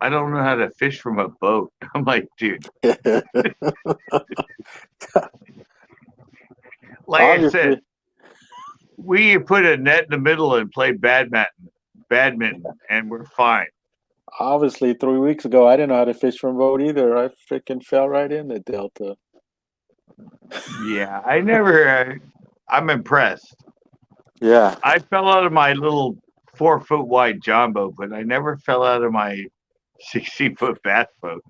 A: I don't know how to fish from a boat. I'm like, dude, like I
E: Obviously,
A: said, we put a net in the middle and play badminton, and we're fine.
E: 3 weeks ago, I didn't know how to fish from a boat either. I freaking fell right in the delta.
A: Yeah, I never. I'm impressed.
E: Yeah.
A: I fell out of my little 4-foot wide John boat, but I never fell out of my 60-foot bass boat.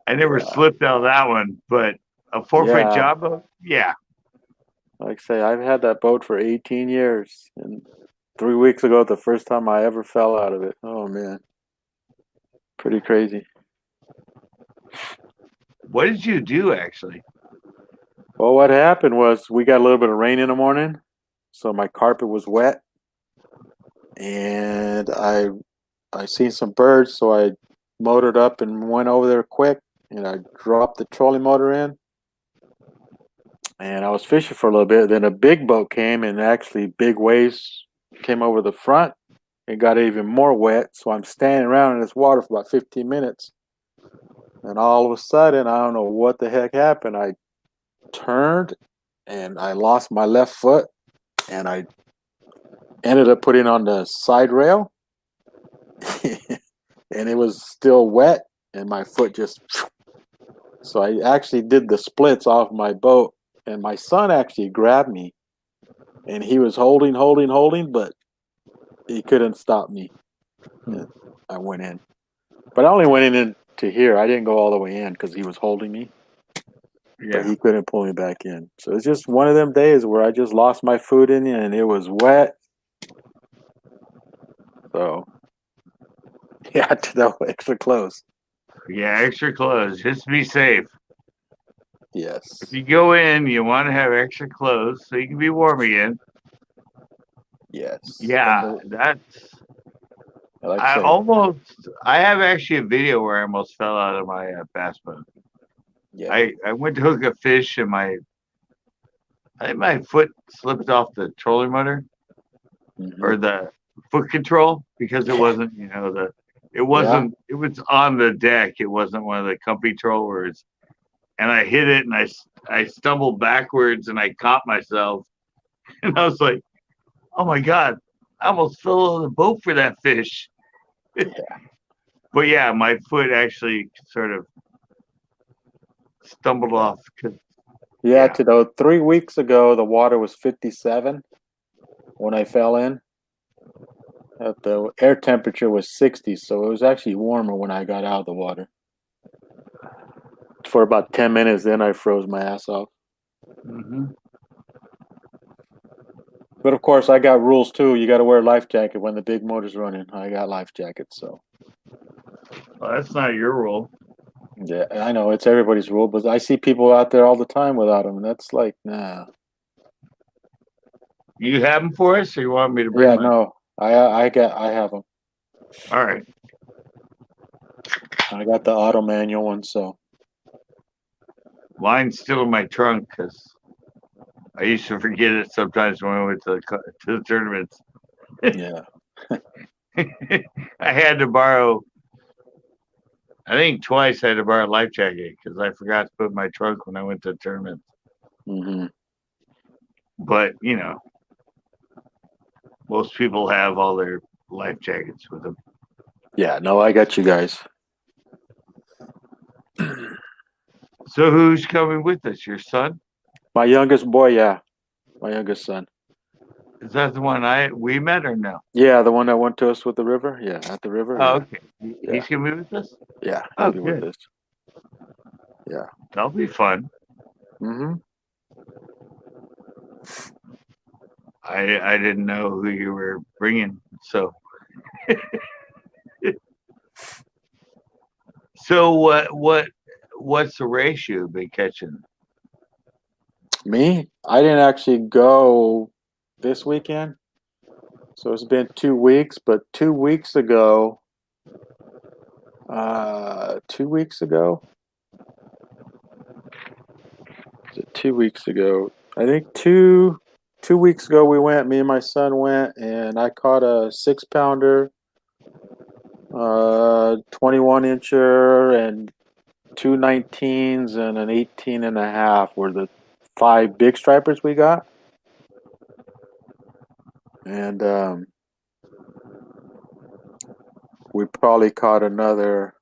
A: I never slipped out of that one, but a 4-foot John boat, yeah.
E: Like I say, I've had that boat for 18 years, and 3 weeks ago, the first time I ever fell out of it. Oh man, pretty crazy.
A: What did you do actually?
E: Well, what happened was we got a little bit of rain in the morning, so my carpet was wet, and I seen some birds, so I motored up and went over there quick, and I dropped the trolling motor in, and I was fishing for a little bit. Then a big boat came, and actually big waves came over the front. It got even more wet, so I'm standing around in this water for about 15 minutes, and all of a sudden, I don't know what the heck happened. I turned, and I lost my left foot, and I ended up putting on the side rail, and it was still wet, and my foot just. So I actually did the splits off my boat, and my son actually grabbed me, and he was holding, but he couldn't stop me. And I went in, but I only went in to here. I didn't go all the way in because he was holding me, but
A: Yeah.
E: he couldn't pull me back in. So it's just one of them days where I just lost my foot in it, and it was wet. So yeah, that was extra close.
A: Yeah, extra close. Just be safe.
E: Yes.
A: If you go in, you want to have extra clothes so you can be warm again.
E: Yes.
A: Yeah, that's.
E: Like
A: I
E: I say,
A: almost. I have actually a video where I almost fell out of my bass boat.
E: yeah.
A: I went to hook a fish and I think my foot slipped off the trolling motor or
E: Mhm.
A: the foot control because it wasn't, it wasn't, it was on the deck. It wasn't one of the comfy trollers. And I hit it and I stumbled backwards and I caught myself. And I was like, oh my God, I almost fell on the boat for that fish.
E: Yeah.
A: But yeah, my foot actually sort of stumbled off.
E: Yeah, Tidoe, 3 weeks ago, the water was 57 when I fell in. The air temperature was 60, so it was actually warmer when I got out of the water. For about 10 minutes, then I froze my ass off.
A: Mm-hmm.
E: But of course, I got rules too. You got to wear a life jacket when the big motor's running. I got life jackets, so.
A: Well, that's not your rule.
E: Yeah, I know it's everybody's rule, but I see people out there all the time without them, and that's like, nah.
A: You have them for us, or you want me to bring
E: Yeah,
A: mine?
E: no, I have them.
A: All right.
E: I got the auto manual one, so.
A: Mine's still in my trunk because I used to forget it sometimes when I went to the tournaments.
E: Yeah.
A: I had to borrow. I think twice I had to borrow a life jacket because I forgot to put it in my trunk when I went to the tournament.
E: Mm-hmm.
A: But most people have all their life jackets with them.
E: Yeah, no, I got you guys.
A: So who's coming with us? Your son?
E: My youngest boy, yeah. My youngest son.
A: Is that the one we met or no?
E: Yeah, the one that went to us with the river. Yeah, at the river.
A: Oh,
E: Yeah.
A: okay. He's gonna be with us.
E: Yeah,
A: Oh,
E: he'll be with
A: good.
E: us. Yeah.
A: That'll be fun.
E: Mm-hmm.
A: I didn't know who you were bringing, so. So what's the race you've been catching?
E: Me? I didn't actually go this weekend. So it's been 2 weeks, but 2 weeks ago, 2 weeks ago? Is it 2 weeks ago? I think 2 weeks ago we went, me and my son went, and I caught a 6-pounder, 21-incher, and 2 19s and an 18.5 were the 5 big stripers we got. And we probably caught another.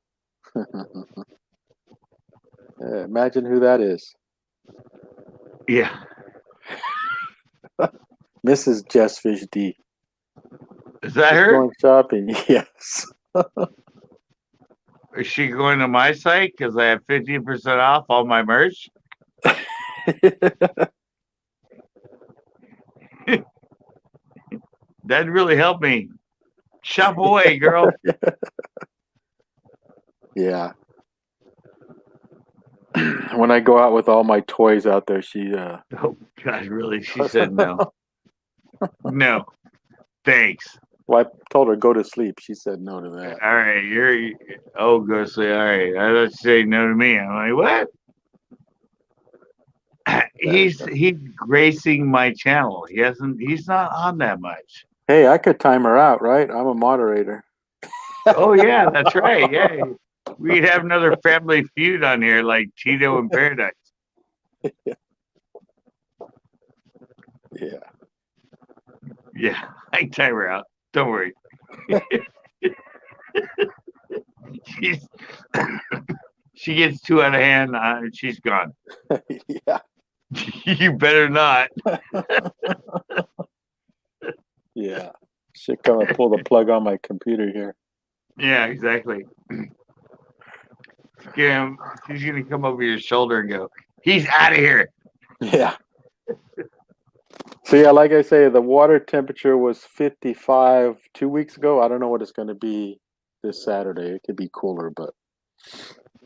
E: Imagine who that is.
A: Yeah.
E: Mrs. Jessfish D.
A: Is that
E: She's
A: her?
E: going shopping. Yes.
A: Is she going to my site because I have 15% off all my merch? That'd really help me. Shop away, girl.
E: Yeah. When I go out with all my toys out there, she
A: Oh God, really? She said no. No, thanks.
E: well, I told her go to sleep. She said no to that.
A: All right, go to sleep. All right, I thought you say no to me. I'm like, what? He's gracing my channel. He's not on that much.
E: Hey, I could time her out, right? I'm a moderator.
A: Oh yeah, that's right. Yeah, we'd have another family feud on here like Tito and Paradise.
E: Yeah.
A: Yeah, I can time her out. Don't worry. She gets too out of hand, she's gone.
E: Yeah.
A: You better not.
E: Yeah. Should come and pull the plug on my computer here.
A: Yeah, exactly. She's gonna come over your shoulder and go, "He's out of here."
E: Yeah. So yeah, like I say, the water temperature was 55 2 weeks ago. I don't know what it's going to be this Saturday. It could be cooler, but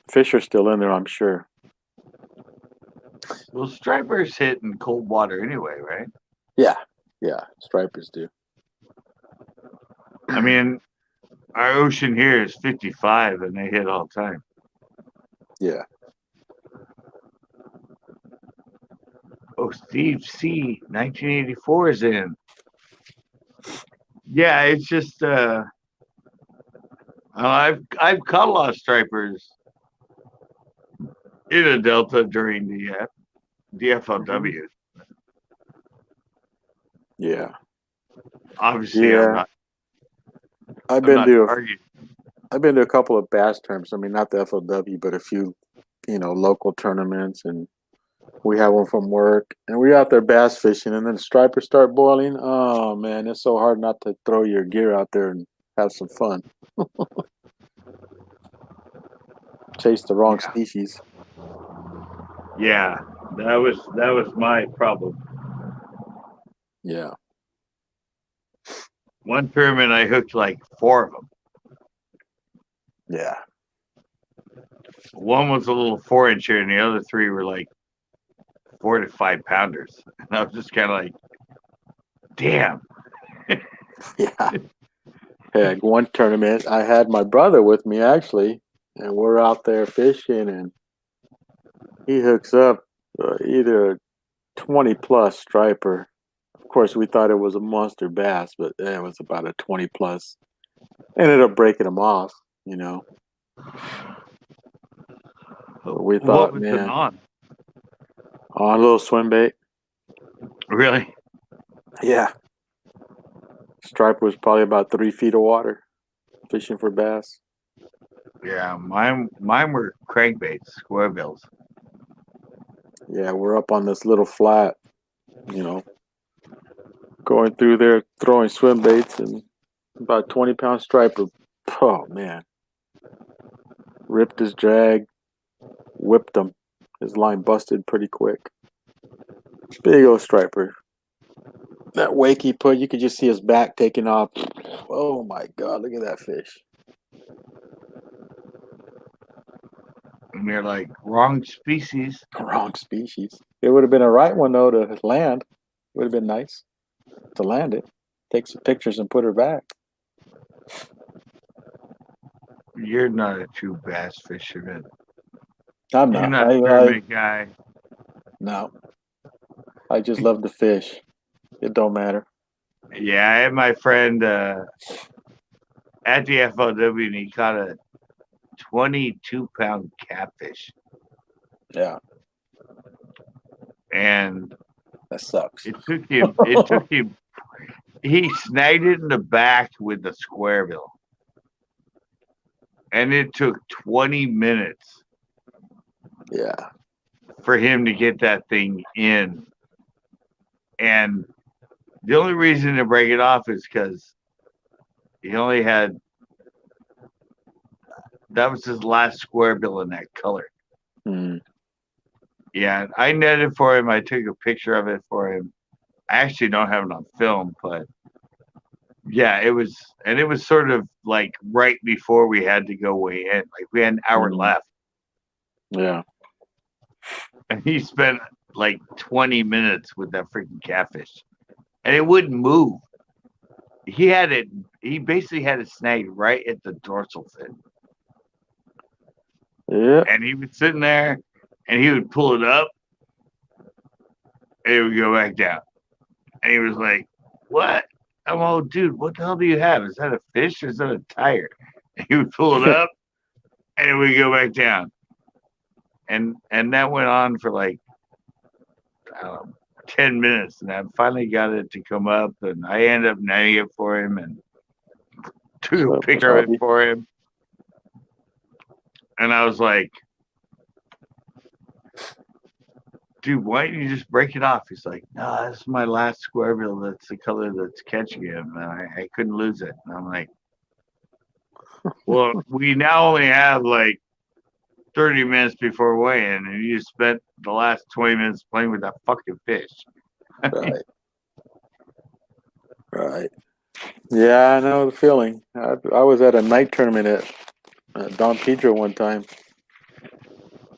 E: fish are still in there, I'm sure.
A: Well, stripers hit in cold water anyway, right?
E: Yeah, stripers do.
A: I mean, our ocean here is 55, and they hit all the time.
E: Yeah.
A: Oh, Steve C. 1984 is in. Yeah, it's just I've caught a lot of stripers in a delta during the DFLW.
E: Yeah.
A: Obviously,
E: Yeah. I've
A: I'm
E: been
A: not
E: to
A: targeting.
E: I've been to a couple of bass tournaments. I mean, not the FLW, but a few, local tournaments, and we have one from work, and we're out there bass fishing, and then the stripers start boiling. Oh man, it's so hard not to throw your gear out there and have some fun. Chase the wrong
A: Yeah.
E: species.
A: Yeah, that was my problem.
E: Yeah.
A: One tournament, I hooked like 4 of them.
E: Yeah.
A: One was a little 4-incher, and the other 3 were like 4 to 5 pounders. And I was just kind of like, damn.
E: Yeah. Had one tournament. I had my brother with me actually, and we're out there fishing, and he hooks up either a 20 plus striper. Of course, we thought it was a monster bass, but it was about a 20 plus. Ended up breaking him off, But we
A: What
E: thought,
A: was it
E: man,
A: on?
E: on a little swim bait.
A: Really?
E: Yeah. Striper was probably about 3 feet of water, fishing for bass.
A: Yeah, mine were crankbaits, square bills.
E: Yeah, we're up on this little flat, going through there, throwing swim baits, and about 20-pound striper. Oh, man. Ripped his drag, whipped him. His line busted pretty quick. Big old striper. That wake he put, you could just see his back taking off. Oh, my God, look at that fish.
A: And they're like, wrong species.
E: Wrong species. It would have been a right one, though, to land. Would have been nice to land it. Take some pictures and put her back.
A: You're not a true bass fisherman.
E: I'm
A: You're
E: not.
A: not a tournament guy.
E: No. I just love to fish. It don't matter.
A: Yeah, I had my friend at the FLW, and he caught a 22-pound catfish.
E: Yeah.
A: And
E: that sucks.
A: It took him. He snagged it in the back with the square bill, and it took 20 minutes.
E: Yeah.
A: For him to get that thing in, and the only reason to break it off is because he only had. That was his last square bill in that color.
E: Mm.
A: Yeah, I netted for him. I took a picture of it for him. I actually don't have it on film, but yeah, it was sort of like right before we had to go weigh in. Like we had an hour left.
E: Yeah.
A: And he spent like 20 minutes with that freaking catfish. And it wouldn't move. He basically had it snagged right at the dorsal fin.
E: Yeah.
A: And he was sitting there, and he would pull it up, and it would go back down. And he was like, what? I'm all, dude, what the hell do you have? Is that a fish or is that a tire? And he would pull it up, and it would go back down. And that went on for like, I don't know, 10 minutes. And I finally got it to come up, and I ended up netting it for him and took a picture of it for him. And I was like, dude, why don't you just break it off? He's like, no, this is my last square bill. That's the color that's catching him. And I couldn't lose it. And I'm like, well, we now only have like 30 minutes before weigh-in, and you spent the last 20 minutes playing with that fucking fish.
E: Right. Right. Yeah, I know the feeling. I was at a night tournament at Don Pedro one time.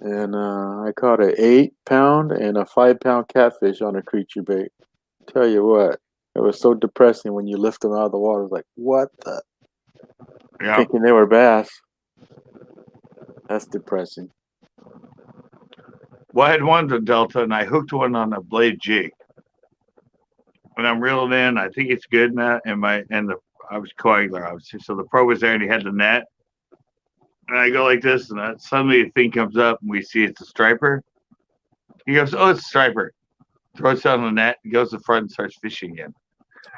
E: And I caught an 8-pound and a 5-pound catfish on a creature bait. Tell you what, it was so depressing when you lift them out of the water. Like, what the?
A: Yeah.
E: Thinking they were bass. That's depressing.
A: Well, I had one to Delta, and I hooked one on a blade jig. When I'm reeling in, I think it's good now. I was coiler, obviously. So the pro was there, and he had the net. And I go like this, and suddenly a thing comes up, and we see it's a striper. He goes, "Oh, it's a striper." Throws it on the net, goes to the front, and starts fishing again.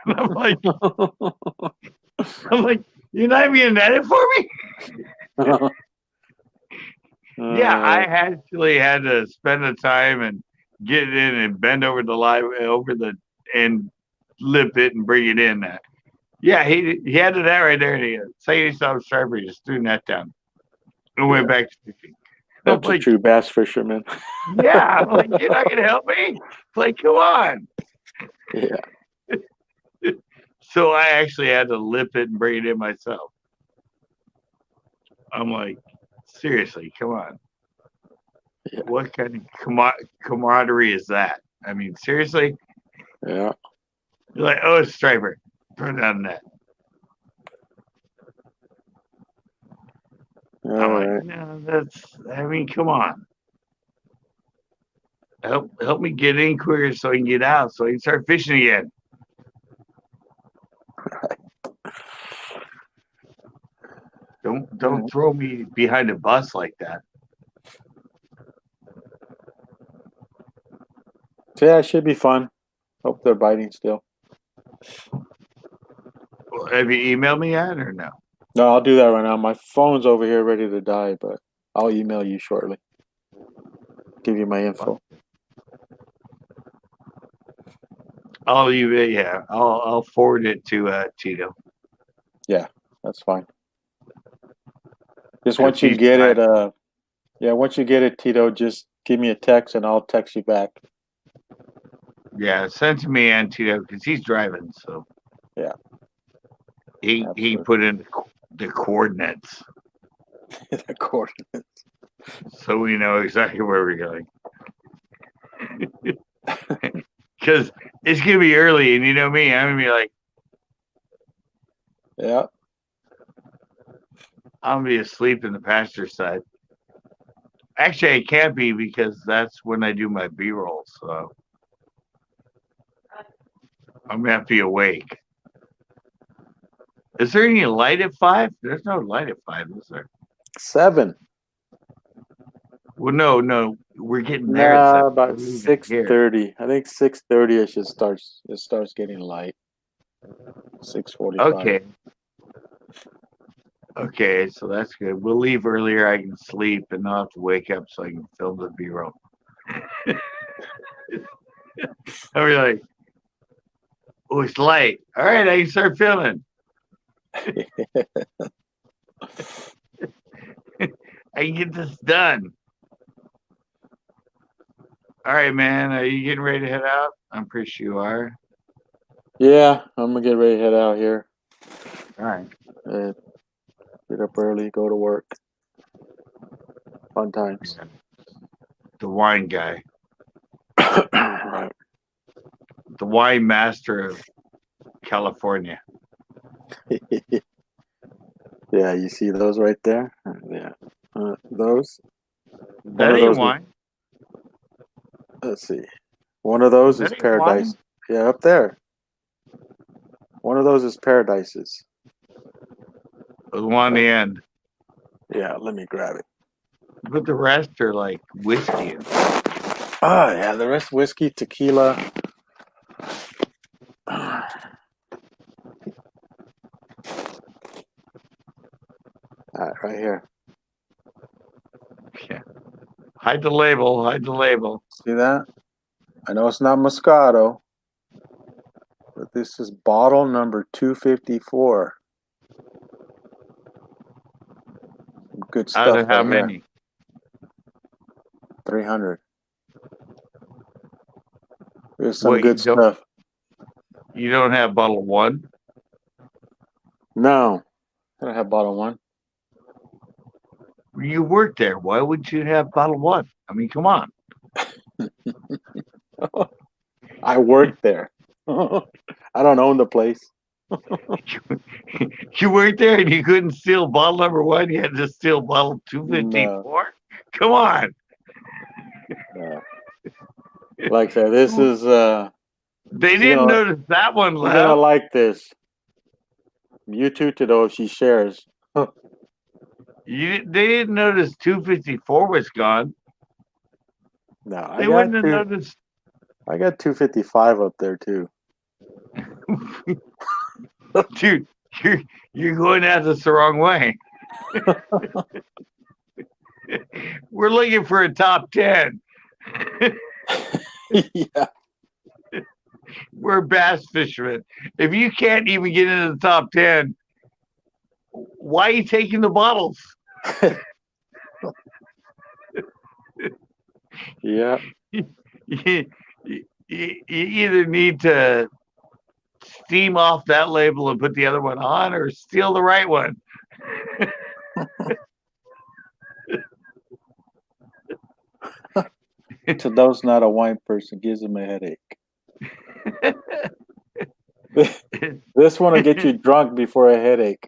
A: And I'm like, "You're not even gonna net it for me?" Yeah, I actually had to spend the time and get it in and bend over and lip it and bring it in. Yeah, he had it out right there. And he say he saw the striper, he just threw the net down and went back to fishing.
E: That's a true bass fisherman.
A: Yeah, I'm like, you're not gonna help me? Like, come on.
E: Yeah.
A: So I actually had to lip it and bring it in myself. I'm like, seriously, come on. Yeah. What kind of camaraderie is that? I mean, seriously?
E: Yeah.
A: You're like, oh, it's a striper. Throw it down the net. I'm like, no, come on. Help me get in quicker so I can get out, so I can start fishing again. Don't throw me behind a bus like that.
E: So yeah, it should be fun. Hope they're biting still.
A: Well, have you emailed me yet or no?
E: No, I'll do that right now. My phone's over here ready to die, but I'll email you shortly. Give you my info.
A: I'll forward it to tidoe.
E: Yeah, that's fine. Just once you get it, once you get it, tidoe, just give me a text and I'll text you back.
A: Yeah, send to me and tidoe because he's driving, so
E: yeah.
A: He put in the coordinates.
E: The coordinates.
A: So we know exactly where we're going. Because it's gonna be early, and you know me, I'm gonna be like,
E: yeah,
A: I'm gonna be asleep in the passenger side. Actually, I can't be because that's when I do my B-roll. So I'm gonna have to be awake. Is there any light at 5? There's no light at 5, is there?
E: 7.
A: Well, no, we're getting there.
E: Nah, about 6:30. I think 6:30 it starts getting light. 6:45.
A: Okay, so that's good. We'll leave earlier. I can sleep and not have to wake up so I can film the B-roll. I'll be like, oh, it's light. All right, I can start filming. I can get this done. All right, man. Are you getting ready to head out? I'm pretty sure you are.
E: Yeah, I'm gonna get ready to head out here.
A: All right.
E: Get up early, go to work. Fun times.
A: The wine guy.
E: Right.
A: The wine master of California.
E: Yeah, you see those right there? Yeah. Those?
A: That ain't wine.
E: Let's see. One of those is paradise.
A: Wine?
E: Yeah, up there. One of those is paradises.
A: The one on the end.
E: Yeah, let me grab it.
A: But the rest are like whiskey.
E: Oh, yeah, the rest whiskey, tequila. All right here.
A: Yeah. Hide the label.
E: See that? I know it's not Moscato, but this is bottle number 254. Good stuff.
A: Out of how many?
E: 300. There's some good stuff.
A: You don't have bottle 1?
E: No, I don't have bottle 1.
A: You work there. Why would you have bottle one? I mean, come on.
E: I work there. I don't own the place.
A: You worked there and you couldn't steal bottle number one. You had to steal bottle 254. Come on.
E: No. Like I said, this is
A: They
E: She's
A: didn't
E: gonna-
A: notice that one
E: you're gonna
A: left.
E: like this. You too, Tidoe, if she shares.
A: They didn't notice 254 was gone.
E: No,
A: They wouldn't have noticed.
E: I got 255 up there too.
A: Dude, you're going at this the wrong way. We're looking for a top 10.
E: Yeah.
A: We're bass fishermen. If you can't even get into the top 10, why are you taking the bottles?
E: Yeah.
A: You either need to steam off that label and put the other one on or steal the right one.
E: Tidoe's not a wine person, gives him a headache. This one will get you drunk before a headache.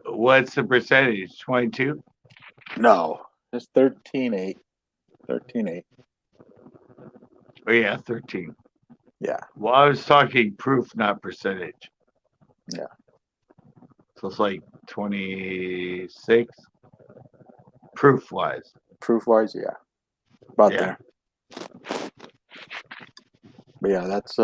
A: What's the percentage? 22?
E: No, it's 13.8. 13.8.
A: Oh, yeah, 13.
E: Yeah.
A: Well, I was talking proof, not percentage.
E: Yeah.
A: So it's like 26 proof wise.
E: Proof wise, yeah. About
A: Yeah.
E: there. But yeah, that's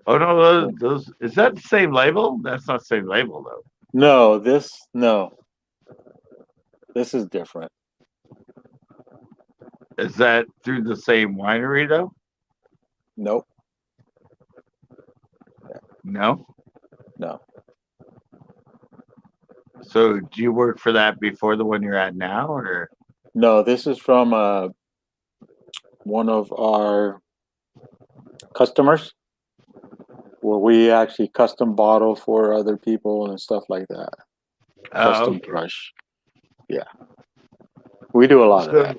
A: Oh, no, those is that the same label? That's not the same label, though.
E: no, this is different.
A: Is that through the same winery, though?
E: Nope.
A: No.
E: No.
A: So do you work for that before the one you're at now, or?
E: No, this is from one of our customers where we actually custom bottle for other people and stuff like that. Custom
A: okay.
E: crush. Yeah. We do a lot of that.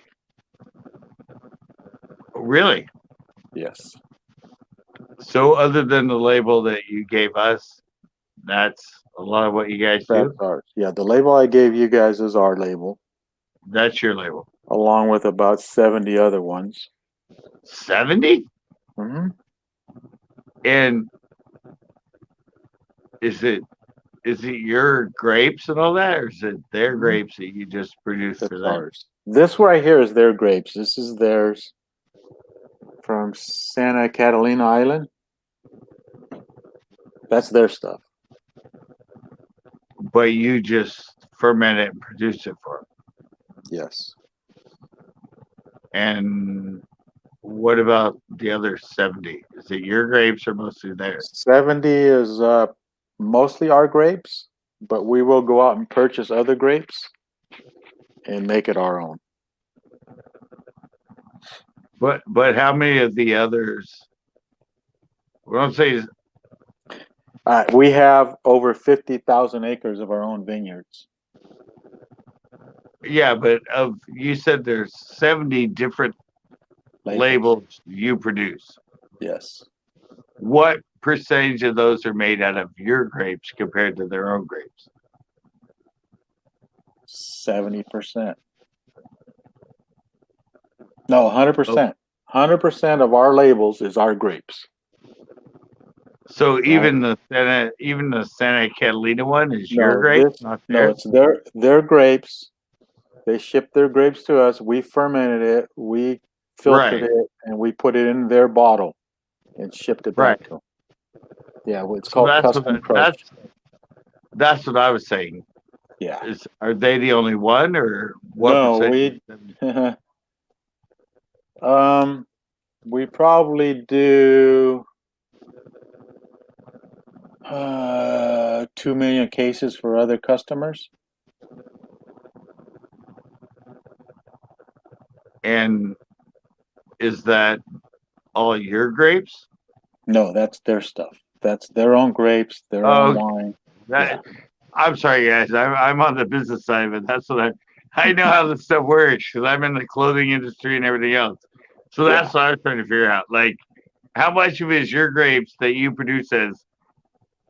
A: Really?
E: Yes.
A: So other than the label that you gave us, that's a lot of what you guys
E: That's
A: do?
E: ours. Yeah, the label I gave you guys is our label,
A: That's your label.
E: along with about 70 other ones.
A: 70?
E: Mm-hmm.
A: And is it your grapes and all that, or is it their
E: Mhm.
A: grapes that you just produce
E: That's
A: for them?
E: ours. This right here is their grapes. This is theirs from Santa Catalina Island. That's their stuff.
A: But you just ferment it and produce it for them.
E: Yes.
A: And what about the other 70? Is it your grapes or mostly theirs?
E: 70 is mostly our grapes, but we will go out and purchase other grapes and make it our own.
A: But how many of the others? What I'm saying is,
E: We have over 50,000 acres of our own vineyards.
A: yeah, but you said there's 70 different labels you produce.
E: Yes.
A: What percentage of those are made out of your grapes compared to their own grapes?
E: 70%. No, 100%. 100% of our labels is our grapes.
A: So even the Santa Catalina one is your
E: No,
A: grapes, not
E: No,
A: theirs?
E: it's their grapes. They ship their grapes to us. We fermented it. We filtered
A: Right.
E: it, and we put it in their bottle and shipped it back
A: Right.
E: to them. Yeah, well, it's
A: So
E: called
A: that's
E: custom
A: what
E: crush.
A: that's what I was saying.
E: Yeah.
A: Are they the only one, or what
E: No,
A: percentage?
E: we probably do 2 million cases for other customers.
A: And is that all your grapes?
E: No, that's their stuff. That's their own grapes, their own wine.
A: That, I'm sorry, guys. I'm on the business side of it. That's what I know how this stuff works because I'm in the clothing industry and everything else. So that's what I was trying to figure out. Like, how much of it is your grapes that you produce as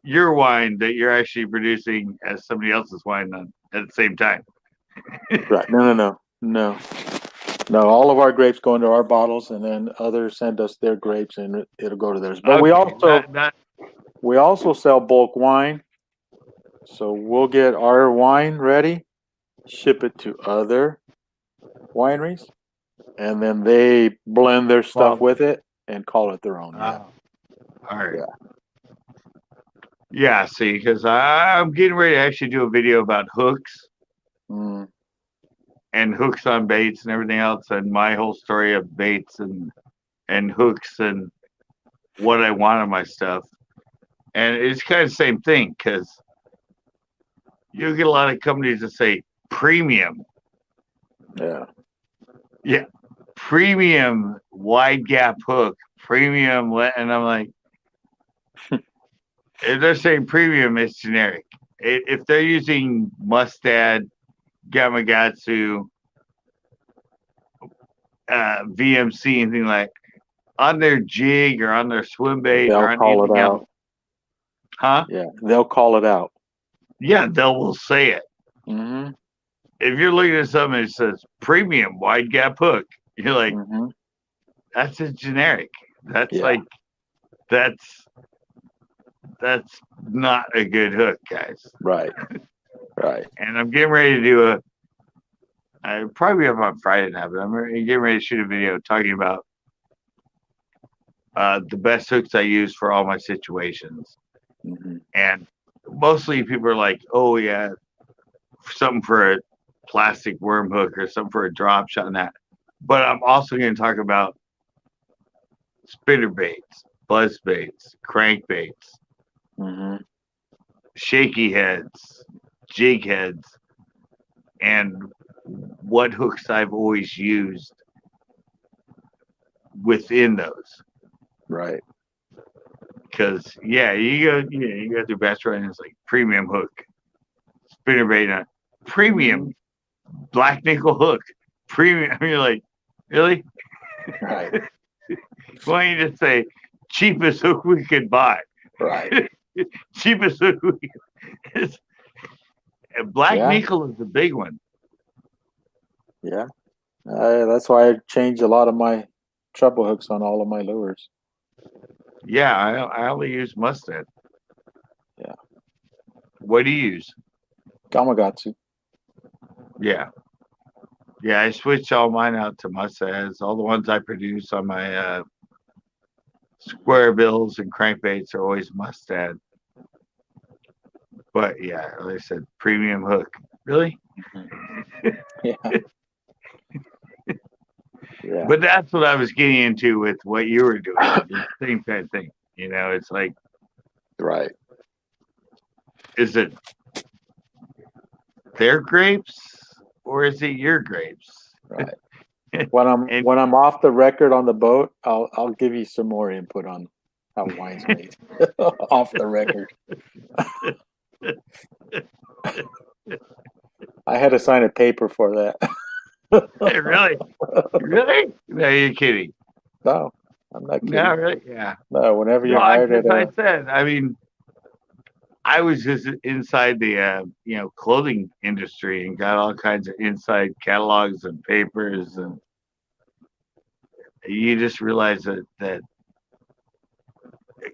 A: your wine that you're actually producing as somebody else's wine at the same time?
E: Right. No. All of our grapes go into our bottles, and then others send us their grapes, and it'll go to theirs. But we also sell bulk wine, so we'll get our wine ready, ship it to other wineries, and then they blend their stuff with it and call it their own.
A: All right. Yeah. See, because I'm getting ready to actually do a video about hooks. And hooks on baits and everything else, and my whole story of baits and hooks and what I want on my stuff. And it's kind of the same thing because you get a lot of companies that say premium. Yeah. Premium wide gap hook, premium, and I'm like, if they're saying premium, it's generic. If they're using Mustad, Gamakatsu, VMC, anything like on their jig or on their swim bait,
E: they'll call it out.
A: Huh?
E: Yeah, they'll call it out.
A: Yeah, will say it.
E: Mm-hmm.
A: If you're looking at something that says premium wide gap hook, you're like, that's a generic. That's that's not a good hook, guys.
E: Right.
A: And I'm getting ready to do I probably have on Friday now, but I'm getting ready to shoot a video talking about the best hooks I use for all my situations. And mostly people are like, oh yeah, something for a plastic worm hook or something for a drop shot and that. But I'm also going to talk about spinner baits, buzz baits, crank baits, shaky heads, jig heads, and what hooks I've always used within those.
E: Right.
A: Because you go through Bass Pro and it's like premium hook, spinner bait, premium black nickel hook, premium. I mean, you're like, really?
E: Right.
A: Why don't you just say cheapest hook we could buy?
E: Right.
A: Cheapest hook we could. Black nickel is the big one.
E: Yeah. That's why I changed a lot of my treble hooks on all of my lures.
A: Yeah, I only use Mustad.
E: Yeah.
A: What do you use?
E: Gamakatsu.
A: Yeah. Yeah, I switched all mine out to Mustads. All the ones I produce on my square bills and crankbaits are always Mustad. But yeah, like I said, premium hook. Really?
E: Yeah. Yeah.
A: But that's what I was getting into with what you were doing. The same kind of thing. You know, it's like,
E: right.
A: Is it their grapes or is it your grapes?
E: Right. When I'm off the record on the boat, I'll give you some more input on how wine's made. Off the record. I had to sign a paper for that.
A: Really? Really? No, you're kidding.
E: No, I'm not kidding.
A: No, really? Yeah.
E: No, whenever you're hired at
A: I said, I mean, I was just inside the clothing industry and got all kinds of inside catalogs and papers, and you just realize that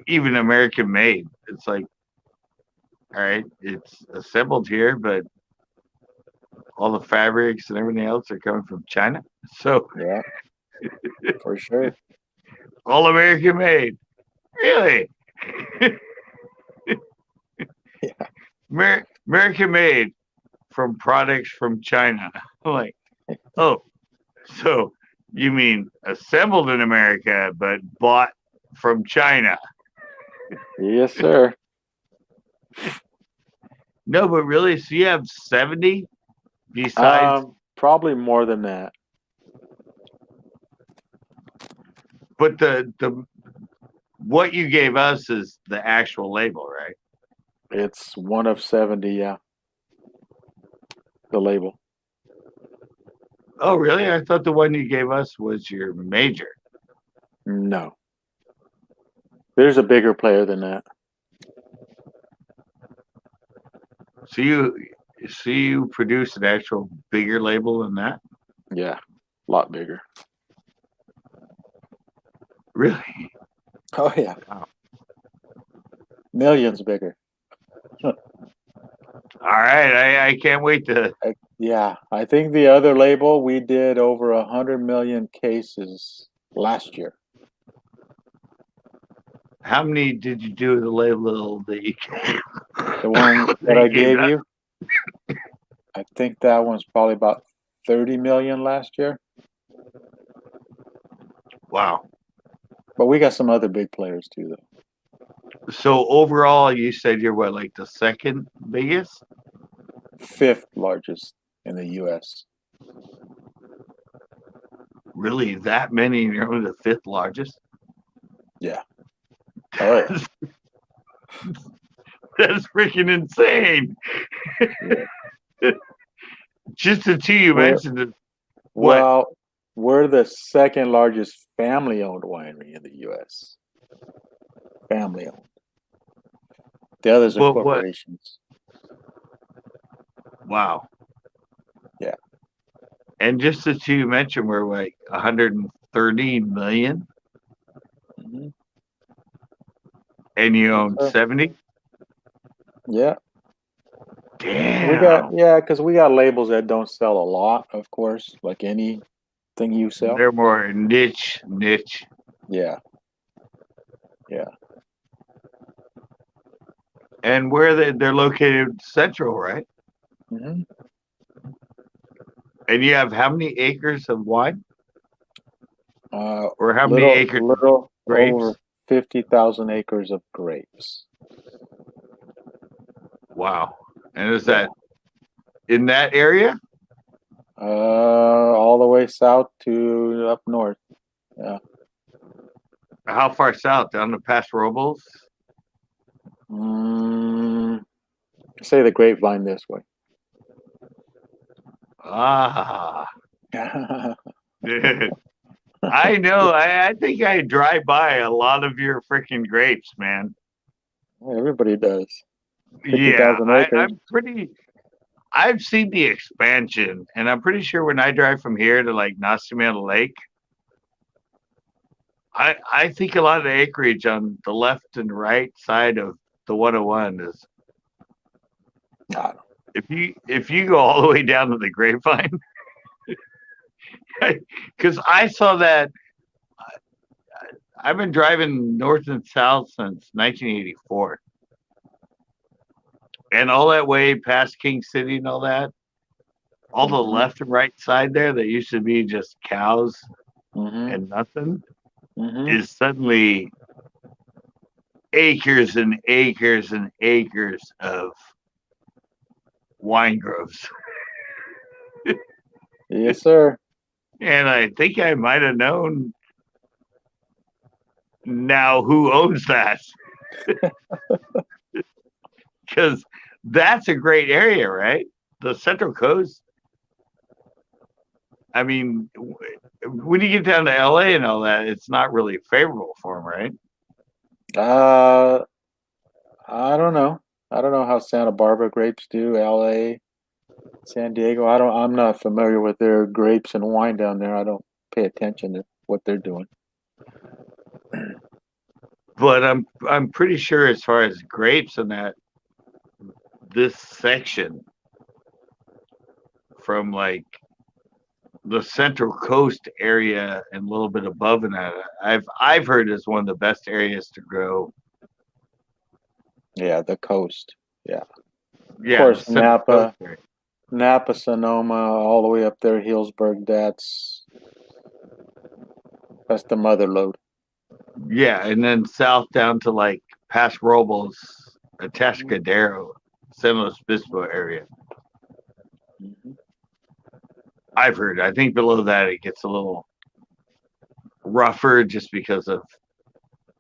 A: even American made, it's like, all right, it's assembled here, but all the fabrics and everything else are coming from China. So
E: yeah, for sure.
A: All American made. Really?
E: Yeah.
A: American made from products from China. I'm like, oh, so you mean assembled in America but bought from China?
E: Yes, sir.
A: No, but really, so you have 70 besides?
E: Probably more than that.
A: But the what you gave us is the actual label, right?
E: It's one of 70, yeah. The label.
A: Oh, really? I thought the one you gave us was your major.
E: No. There's a bigger player than that.
A: So you produce an actual bigger label than that?
E: Yeah, a lot bigger.
A: Really?
E: Oh, yeah.
A: Wow.
E: Millions bigger.
A: All right, I can't wait to.
E: Yeah, I think the other label, we did over 100 million cases last year.
A: How many did you do the label that you
E: The one that I gave you, I think that one's probably about 30 million last year.
A: Wow.
E: But we got some other big players too, though.
A: So overall, you said you're what, like the second biggest?
E: Fifth largest in the U.S.
A: Really, that many? And you're only the fifth largest?
E: Yeah. Oh, yeah.
A: That's freaking insane. Just the two you mentioned. What?
E: Well, we're the second largest family-owned winery in the U.S. Family-owned. The others are
A: But what?
E: corporations.
A: Wow.
E: Yeah.
A: And just the two you mentioned were like 130 million,
E: Mhm.
A: and you own
E: Sure.
A: 70.
E: Yeah.
A: Damn.
E: Because we got labels that don't sell a lot, of course, like anything you sell.
A: They're more niche.
E: Yeah. Yeah.
A: And where they're located central, right?
E: hmm
A: And you have how many acres of wine? Or how many
E: little,
A: acres of
E: little
A: grapes?
E: over 50,000 acres of grapes.
A: Wow. And is that in that area?
E: All the way south to up north. Yeah.
A: How far south? Down to Paso Robles?
E: Say the grapevine this way.
A: Ah. I know. I think I drive by a lot of your freaking grapes, man.
E: Everybody does.
A: Yeah,
E: 50,000 acres.
A: I've seen the expansion, and I'm pretty sure when I drive from here to like Nacimiento Lake, I think a lot of the acreage on the left and right side of the 101 is. If you go all the way down to the Grapevine, because I saw that. I've been driving north and south since 1984. And all that way past King City and all that, all the left and right side there that used to be just cows and nothing is suddenly acres and acres and acres of wine groves.
E: Yes, sir.
A: And I think I might have known now who owns that. Because that's a great area, right? The Central Coast. I mean, when you get down to LA and all that, it's not really favorable for them, right?
E: I don't know. I don't know how Santa Barbara grapes do. LA, San Diego. I'm not familiar with their grapes and wine down there. I don't pay attention to what they're doing.
A: But I'm pretty sure as far as grapes and that, this section from like the Central Coast area and a little bit above in that, I've heard is one of the best areas to grow.
E: Yeah, the coast. Yeah.
A: Yeah,
E: Of course,
A: the Central Coast area.
E: Napa, Sonoma, all the way up there, Healdsburg. That's the mother lode.
A: Yeah, and then south down to like Paso Robles, Atascadero, San Luis Obispo area. I've heard. I think below that it gets a little rougher just because of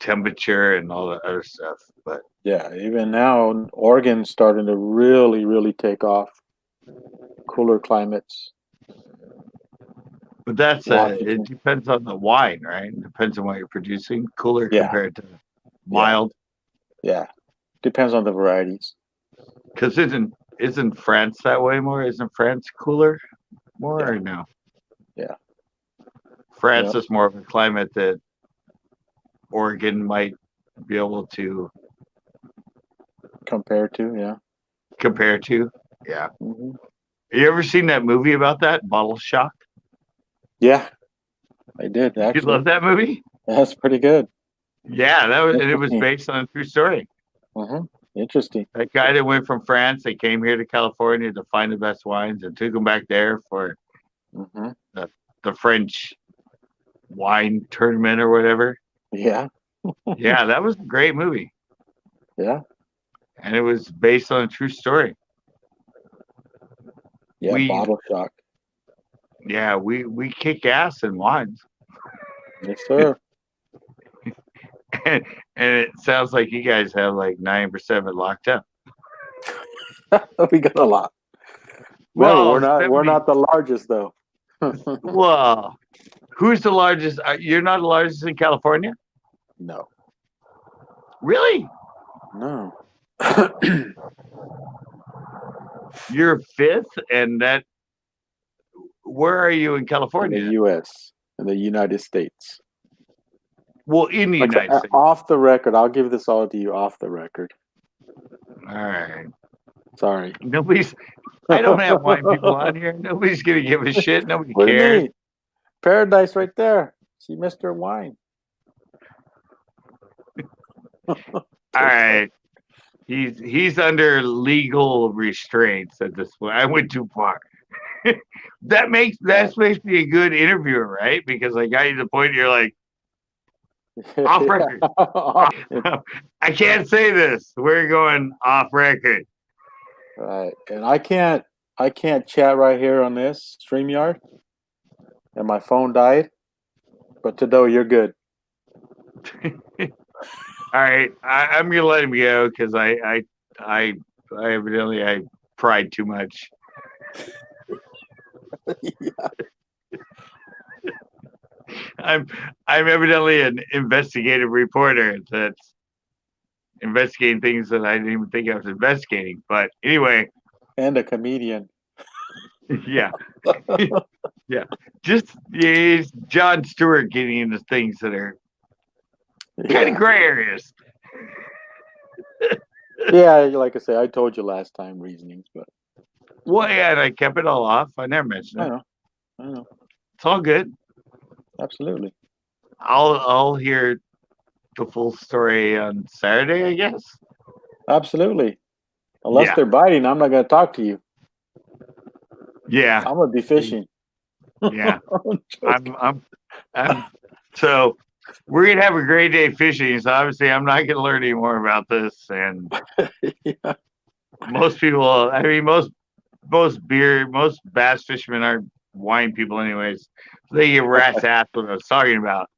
A: temperature and all the other stuff. But
E: Yeah, even now, Oregon's starting to really, really take off. Cooler climates.
A: that's it
E: Washington.
A: depends on the wine, right? It depends on what you're producing. Cooler
E: Yeah.
A: compared to mild.
E: Yeah, depends on the varieties.
A: Because isn't France that way more? Isn't France cooler more
E: Yeah.
A: or no?
E: Yeah.
A: France
E: Yep.
A: is more of a climate that Oregon might be able to
E: Compared to, yeah.
A: compare to. Yeah.
E: Hmm.
A: You ever seen that movie about that, Bottle Shock?
E: Yeah, I did
A: You
E: actually.
A: love that movie?
E: That's pretty good.
A: Yeah, and it was
E: Interesting.
A: based on a true story.
E: Hmm. Interesting.
A: That guy that went from France, they came here to California to find the best wines and took them back there for
E: Hmm.
A: the French wine tournament or whatever.
E: Yeah,
A: Yeah, that was a great movie.
E: yeah,
A: And it was based on a true story.
E: yeah.
A: We
E: Bottle shock.
A: we kick ass in wines.
E: Yes, sir.
A: And it sounds like you guys have like 90% of it locked up.
E: We got a lot.
A: Well,
E: Remember, we're
A: 70
E: not the largest though.
A: Well, who's the largest? You're not the largest in California?
E: No,
A: Really?
E: no.
A: You're fifth, and that. Where are you in
E: In
A: California?
E: the U.S., in the United States.
A: Well, in the United States.
E: Off the record, I'll give this all to you off the record.
A: All right.
E: Sorry.
A: I don't have wine people on here. Nobody's gonna give a shit. Nobody
E: What do you
A: cares.
E: mean? Paradise right there. See Mr. Wine.
A: All right. He's under legal restraints at this point. I went too far. that makes me a good interviewer, right? Because I got you to the point you're like, off record. I can't say this. We're going off record.
E: Right. And I can't chat right here on this StreamYard. And my phone died. But Tidoe, you're good.
A: All right, I'm gonna let him go because I evidently I pried too much.
E: Yeah.
A: I'm evidently an investigative reporter that's investigating things that I didn't even think I was investigating. But anyway,
E: And a comedian.
A: yeah, yeah, it's Jon Stewart getting into things that are kind of gray areas.
E: Yeah, like I say, I told you last time reasonings, but
A: Well, yeah, and I kept it all off. I never mentioned
E: I
A: it.
E: know.
A: It's all good.
E: Absolutely.
A: I'll hear the full story on Saturday, I guess.
E: Absolutely. Unless
A: Yeah.
E: they're biting, I'm not going to talk to you.
A: Yeah,
E: I'm going to be fishing.
A: yeah. I'm so we're gonna have a great day fishing. So obviously, I'm not gonna learn any more about this. And
E: Yeah.
A: most people, I mean, most bass fishermen aren't wine people, anyways. So they get rat's ass what I was talking about.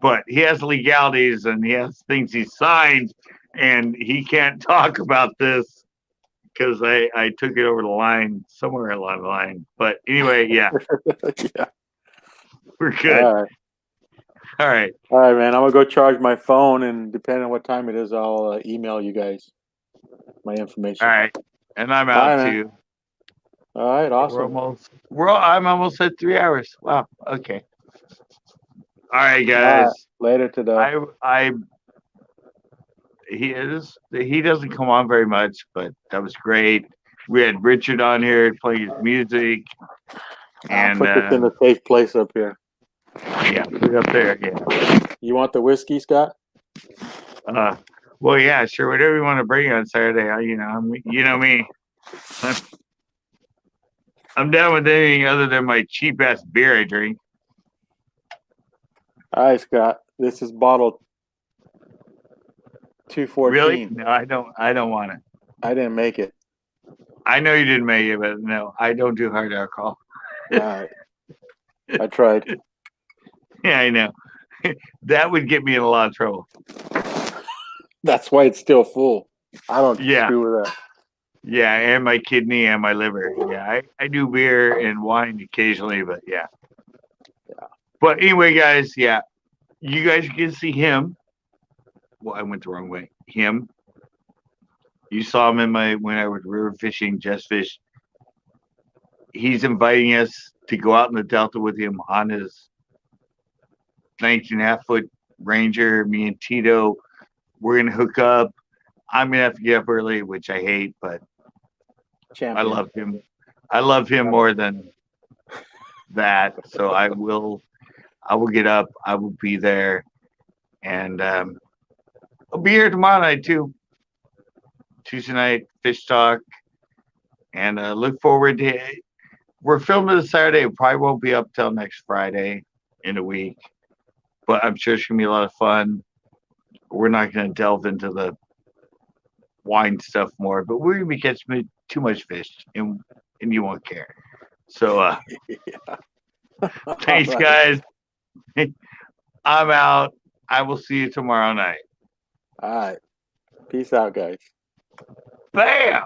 A: But he has legalities and he has things he signed, and he can't talk about this because I took it over the line somewhere along the line. But anyway, yeah,
E: Yeah.
A: we're good.
E: All right.
A: All right.
E: All right, man. I'm going to go charge my phone, and depending on what time it is, I'll email you guys my information.
A: All right. And I'm
E: Bye,
A: out
E: man.
A: too.
E: All right. Awesome.
A: I'm almost at 3 hours. Wow. Okay. All right,
E: All
A: guys.
E: right. Later, Tidoe.
A: He doesn't come on very much, but that was great. We had Richard on here playing his music.
E: I'll
A: And
E: put this in a safe place up here.
A: yeah, put it up there. Yeah.
E: You want the whiskey, Scott?
A: Well, yeah, sure. Whatever you want to bring on Saturday. You know me. I'm done with anything other than my cheap ass beer I drink.
E: All right, Scott. This is bottle 214.
A: Really? No, I don't want it.
E: I didn't make it.
A: I know you didn't make it, but no, I don't do hard alcohol.
E: All right. I tried.
A: Yeah, I know. that would get me in a lot of trouble.
E: That's why it's still full. I don't
A: Yeah.
E: screw with that.
A: Yeah, and my kidney and my liver. Yeah, I do beer and wine occasionally, but yeah. But anyway, guys, yeah, you guys can see him. Well, I went the wrong way. Him. You saw him when I was river fishing, just fish. He's inviting us to go out in the Delta with him on his 19.5-foot Ranger. Me and Tito, we're gonna hook up. I'm gonna have to get up early, which I hate, but
E: Champion.
A: I love him. I love him more than that. So I will get up. I will be there, and I'll be here tomorrow night too. Tuesday night fish talk, and look forward to it. We're filming this Saturday. It probably won't be up till next Friday in a week, but I'm sure it's gonna be a lot of fun. We're not gonna delve into the wine stuff more, but we're gonna be catching too much fish, and you won't care. So thanks,
E: All right.
A: guys. I'm out. I will see you tomorrow night.
E: All right. Peace out, guys.
A: Bam!